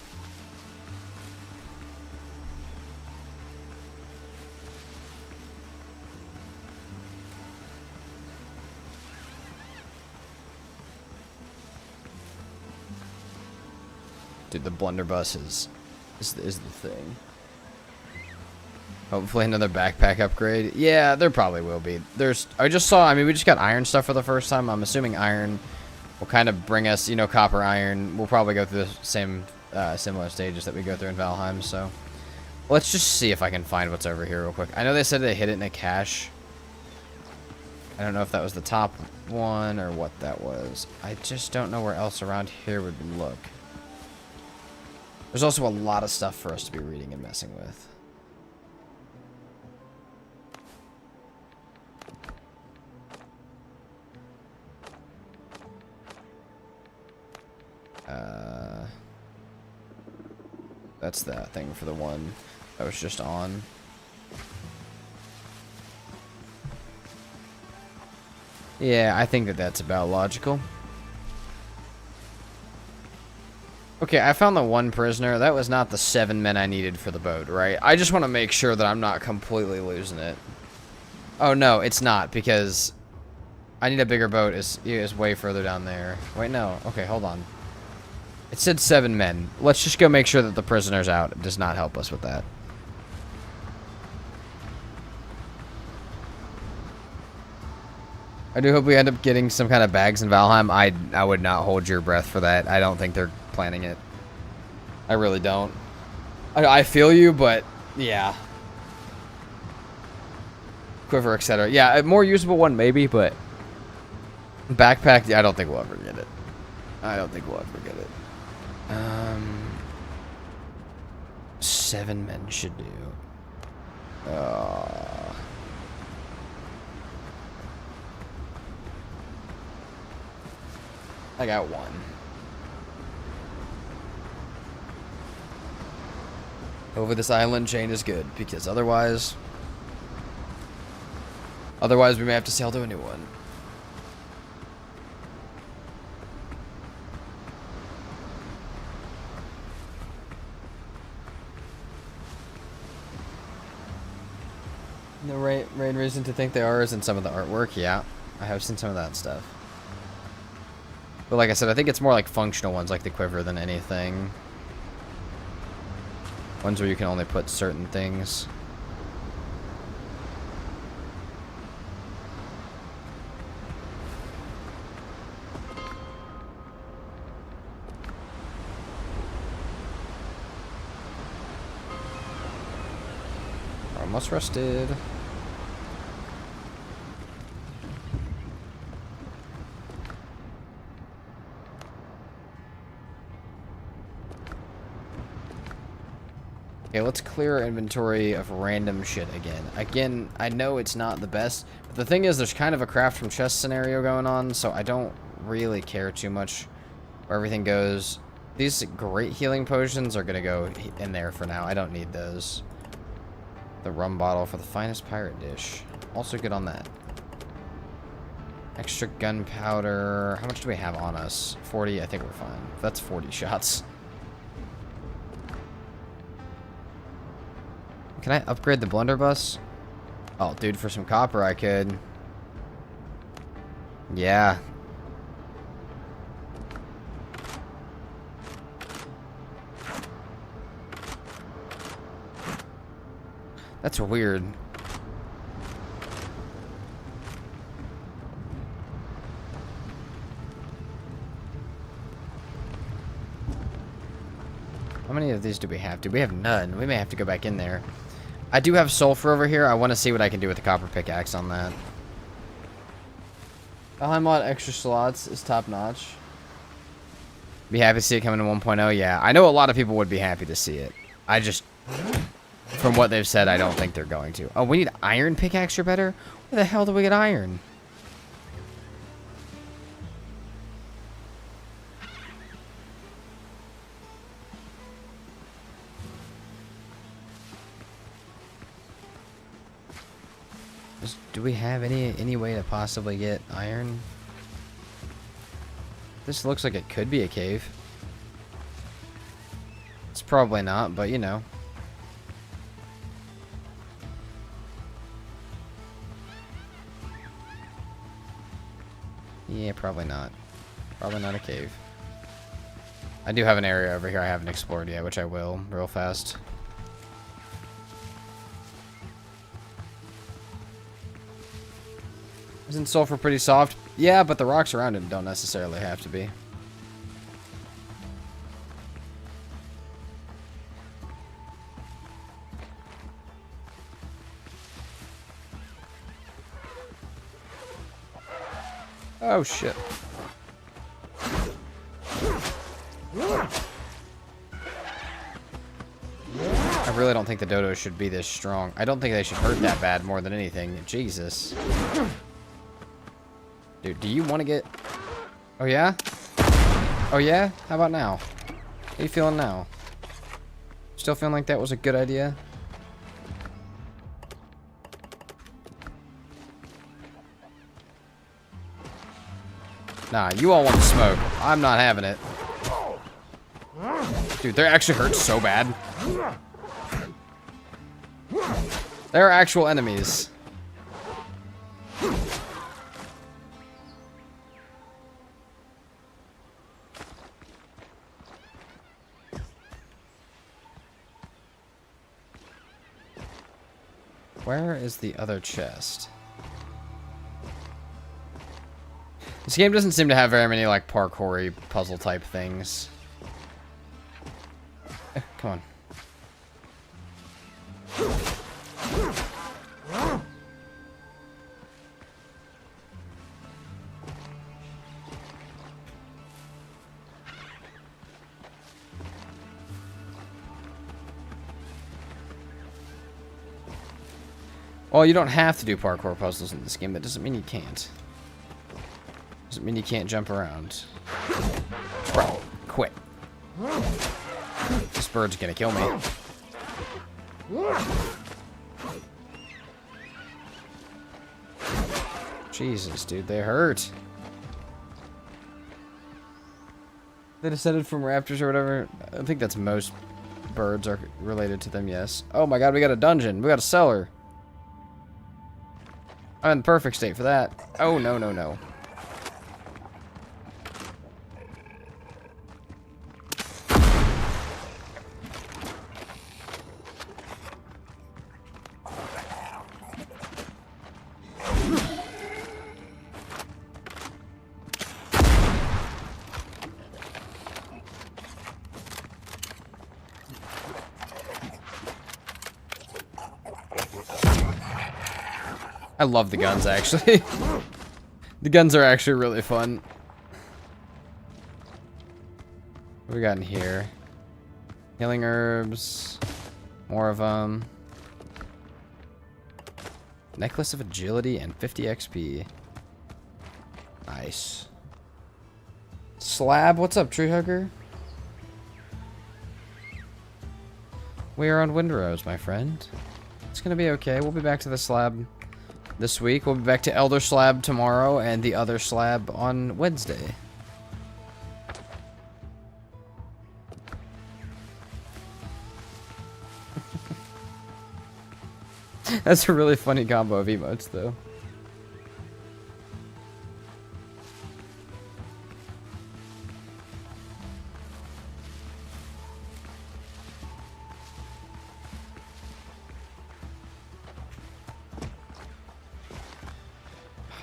Dude, the blunderbuss is the thing. Hopefully another backpack upgrade. Yeah, there probably will be. I just saw, I mean, we just got iron stuff for the first time. I'm assuming iron will kind of bring us, you know, copper, iron. We'll probably go through the same similar stages that we go through in Valheim. So let's just see if I can find what's over here real quick. I know they said they hid it in a cache. I don't know if that was the top one or what that was. I just don't know where else around here would look. There's also a lot of stuff for us to be reading and messing with. That's that thing for the one that was just on. Yeah, I think that that's about logical. Okay, I found the one prisoner. That was not the 7 men I needed for the boat, right? I just want to make sure that I'm not completely losing it. Oh, no, it's not, because I need a bigger boat. It's way further down there. Wait, no. Okay, hold on. It said 7 men. Let's just go make sure that the prisoner's out. It does not help us with that. I do hope we end up getting some kind of bags in Valheim. I would not hold your breath for that. I don't think they're planning it. I really don't. I feel you, but yeah. Quiver, etc. Yeah, a more usable one maybe, but backpack, yeah, I don't think we'll ever get it. I don't think we'll ever get it. 7 men should do. I got one. Over this island chain is good, because otherwise we may have to sail to a new one. The main reason to think they are is in some of the artwork. Yeah, I have seen some of that stuff. But like I said, I think it's more like functional ones like the quiver than anything. Ones where you can only put certain things. Almost rested. Okay, let's clear our inventory of random shit again. Again, I know it's not the best, but the thing is there's kind of a craft from chest scenario going on, so I don't really care too much where everything goes. These great healing potions are gonna go in there for now. I don't need those. The rum bottle for the finest pirate dish. Also good on that. Extra gunpowder. How much do we have on us? 40, I think we're fine. That's 40 shots. Can I upgrade the blunderbuss? Oh, dude, for some copper I could. Yeah. That's weird. How many of these do we have? Do we have none? We may have to go back in there. I do have sulfur over here. I want to see what I can do with the copper pickaxe on that. Valheim mod extra slots is top notch. Be happy to see it coming to 1.0. Yeah, I know a lot of people would be happy to see it. I just, from what they've said, I don't think they're going to. Oh, we need iron pickaxe or better? Where the hell do we get iron? Do we have any way to possibly get iron? This looks like it could be a cave. It's probably not, but you know. Yeah, probably not. Probably not a cave. I do have an area over here I haven't explored yet, which I will real fast. Isn't sulfur pretty soft? Yeah, but the rocks around it don't necessarily have to be. Oh, shit. I really don't think the dodos should be this strong. I don't think they should hurt that bad more than anything. Jesus. Dude, do you want to get... Oh, yeah? Oh, yeah? How about now? How you feeling now? Still feeling like that was a good idea? Nah, you all want to smoke. I'm not having it. Dude, they actually hurt so bad. They're actual enemies. Where is the other chest? This game doesn't seem to have very many, like, parkour-y puzzle type things. Come on. Well, you don't have to do parkour puzzles in this game. That doesn't mean you can't. Doesn't mean you can't jump around. Bro, quit. This bird's gonna kill me. Jesus, dude, they hurt. They descended from raptors or whatever. I think that's most birds are related to them, yes. Oh my god, we got a dungeon. We got a cellar. I'm in the perfect state for that. Oh, no, no, no. I love the guns, actually. The guns are actually really fun. What we got in here? Healing herbs. More of them. Necklace of agility and 50 XP. Nice. Slab, what's up, tree hugger? We are on Windrose, my friend. It's gonna be okay. We'll be back to the slab this week. We'll be back to Elder Slab tomorrow and the other slab on Wednesday. That's a really funny combo of emotes, though.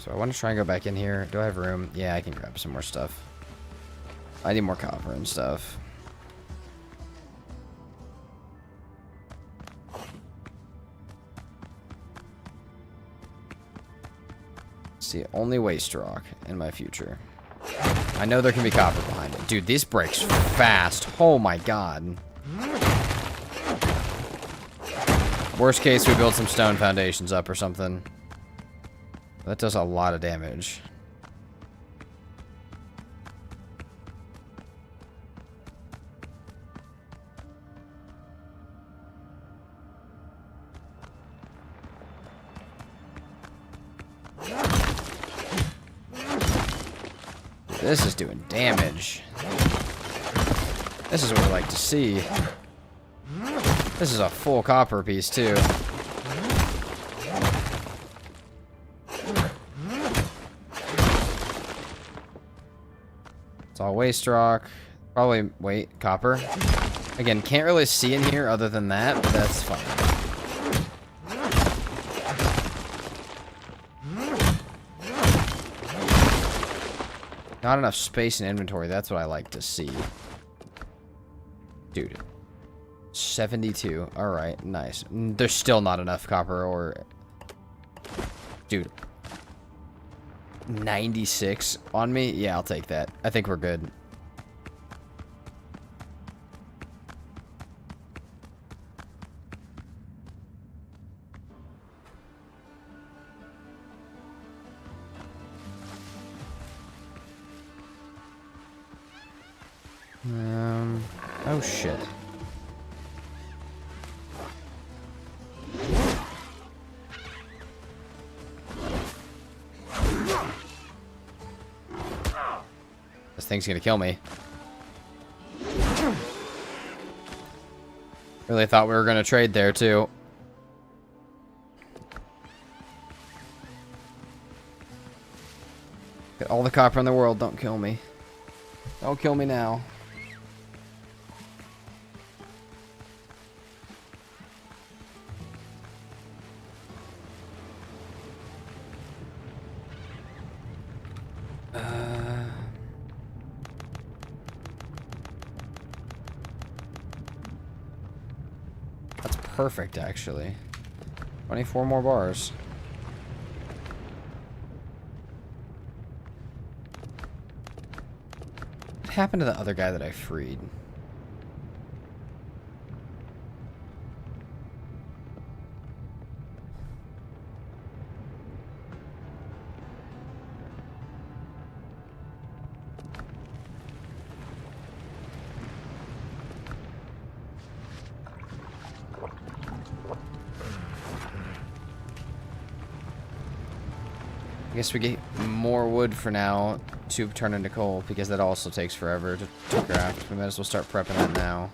So I want to try and go back in here. Do I have room? Yeah, I can grab some more stuff. I need more copper and stuff. It's the only waste rock in my future. I know there can be copper behind it. Dude, this breaks fast. Oh my god. Worst case, we build some stone foundations up or something. That does a lot of damage. This is doing damage. This is what I like to see. This is a full copper piece, too. It's all waste rock. Probably, wait, copper. Again, can't really see in here other than that, but that's fine. Not enough space in inventory. That's what I like to see. Dude. 72. Alright, nice. There's still not enough copper or... Dude. 96 on me? Yeah, I'll take that. I think we're good. Oh shit. This thing's gonna kill me. Really thought we were gonna trade there too. Get all the copper in the world, don't kill me. Don't kill me now. That's perfect, actually. 24 more bars. What happened to the other guy that I freed? I guess we get more wood for now to turn into coal, because that also takes forever to craft. We might as well start prepping that now.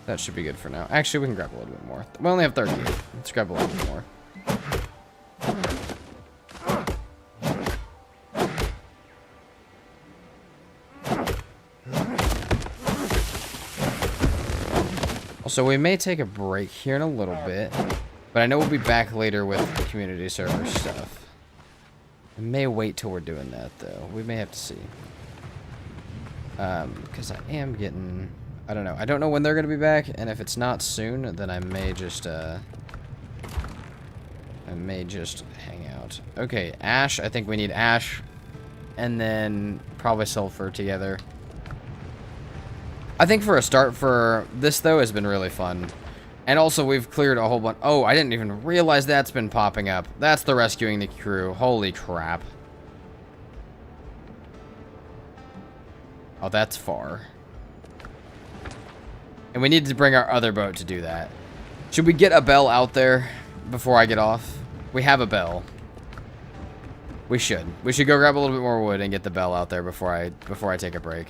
That should be good for now. Actually, we can grab a little bit more. We only have 30. Let's grab a little bit more. Also, we may take a break here in a little bit, but I know we'll be back later with community server stuff. I may wait till we're doing that, though. We may have to see. Because I am getting... I don't know. I don't know when they're going to be back, and if it's not soon, then I may just hang out. Okay, ash. I think we need ash, and then probably sulfur together. I think for a start for this, though, has been really fun. And also, we've cleared a whole bunch. Oh, I didn't even realize that's been popping up. That's the rescuing the crew. Holy crap. Oh, that's far. And we need to bring our other boat to do that. Should we get a bell out there before I get off? We have a bell. We should. We should go grab a little bit more wood and get the bell out there before I take a break.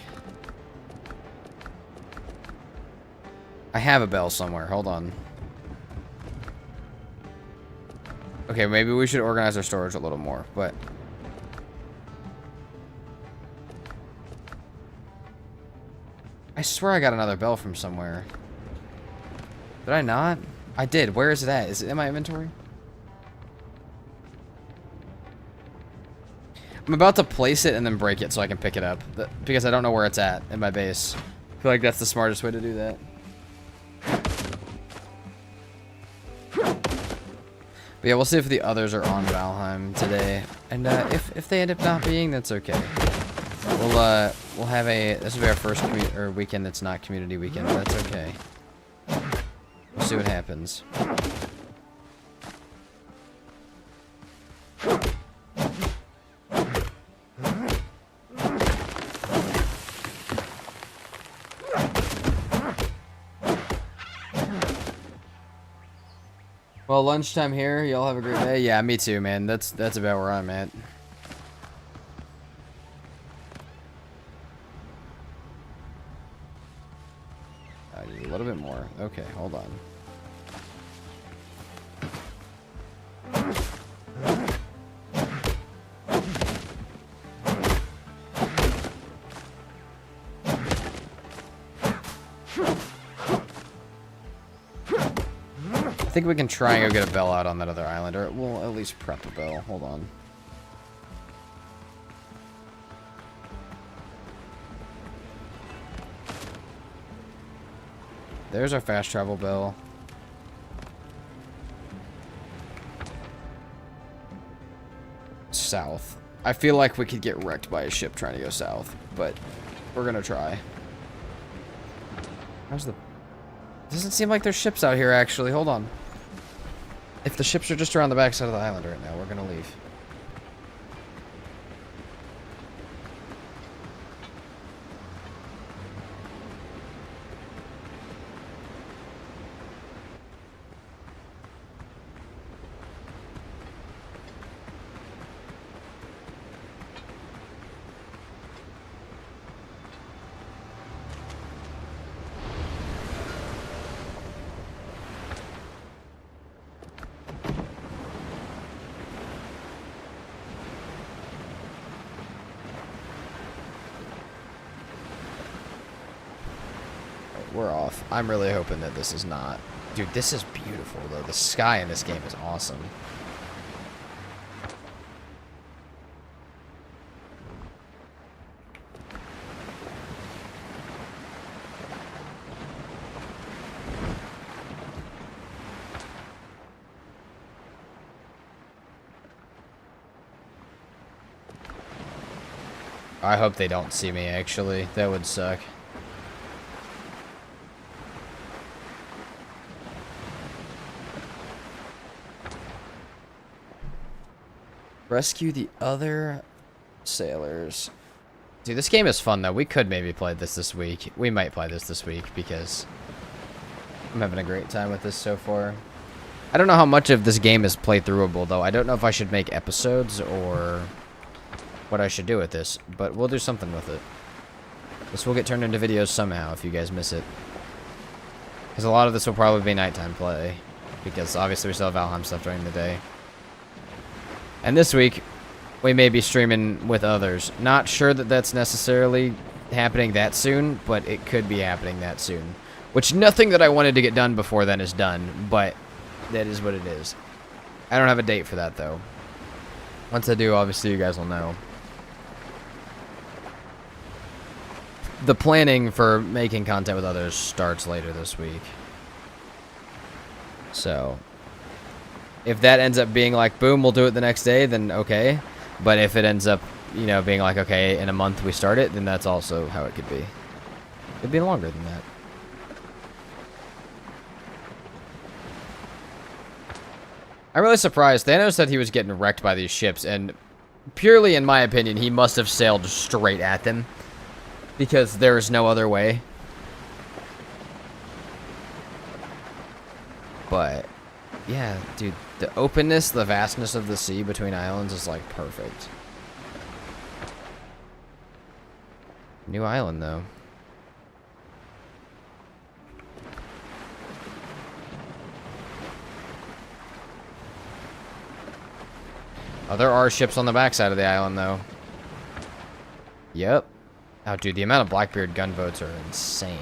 I have a bell somewhere. Hold on. Okay, maybe we should organize our storage a little more, but... I swear I got another bell from somewhere. Did I not? I did. Where is it at? Is it in my inventory? I'm about to place it and then break it so I can pick it up. Because I don't know where it's at in my base. I feel like that's the smartest way to do that. But yeah, we'll see if the others are on Valheim today. And if they end up not being, that's okay. We'll have a... This will be our first weekend that's not community weekend, but that's okay. We'll see what happens. Well, lunchtime here. Y'all have a great day. Yeah, me too, man. That's about where I'm at. I need a little bit more. Okay, hold on. I think we can try and go get a bell out on that other island, or we'll at least prep a bell. Hold on. There's our fast travel bell. South. I feel like we could get wrecked by a ship trying to go south, but we're gonna try. How's the... Doesn't seem like there's ships out here, actually. Hold on. If the ships are just around the backside of the island right now, we're gonna leave. We're off. I'm really hoping that this is not. Dude, this is beautiful, though. The sky in this game is awesome. I hope they don't see me, actually. That would suck. Rescue the other sailors. Dude, this game is fun, though. We could maybe play this week. We might play this week because I'm having a great time with this so far. I don't know how much of this game is playthroughable, though. I don't know if I should make episodes or what I should do with this, but we'll do something with it. This will get turned into videos somehow if you guys miss it. Because a lot of this will probably be nighttime play, because obviously we still have Valheim stuff during the day. And this week, we may be streaming with others. Not sure that that's necessarily happening that soon, but it could be happening that soon. Which, nothing that I wanted to get done before then is done, but that is what it is. I don't have a date for that, though. Once I do, obviously you guys will know. The planning for making content with others starts later this week. So... if that ends up being like, boom, we'll do it the next day, then okay. But if it ends up, you know, being like, okay, in a month we start it, then that's also how it could be. It'd be longer than that. I'm really surprised. Thanos said he was getting wrecked by these ships, and purely in my opinion, he must have sailed straight at them. Because there is no other way. But... yeah, dude, the openness, the vastness of the sea between islands is, like, perfect. New island, though. Oh, there are ships on the backside of the island, though. Yep. Oh, dude, the amount of Blackbeard gunboats are insane.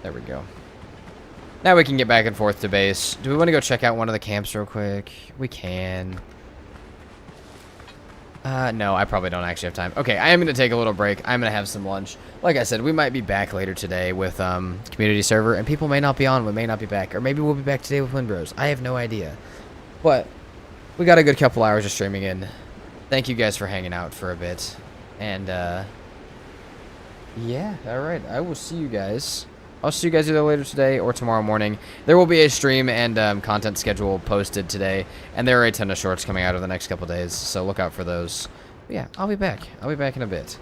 There we go. Now we can get back and forth to base. Do we want to go check out one of the camps real quick? We can. No, I probably don't actually have time. Okay, I am going to take a little break. I'm going to have some lunch. Like I said, we might be back later today with community server, and people may not be on. We may not be back. Or maybe we'll be back today with Windrose. I have no idea. But we got a good couple hours of streaming in. Thank you guys for hanging out for a bit. And, yeah, alright. I will see you guys. I'll see you guys either later today or tomorrow morning. There will be a stream and content schedule posted today. And there are a ton of shorts coming out over the next couple days. So look out for those. But yeah, I'll be back. I'll be back in a bit.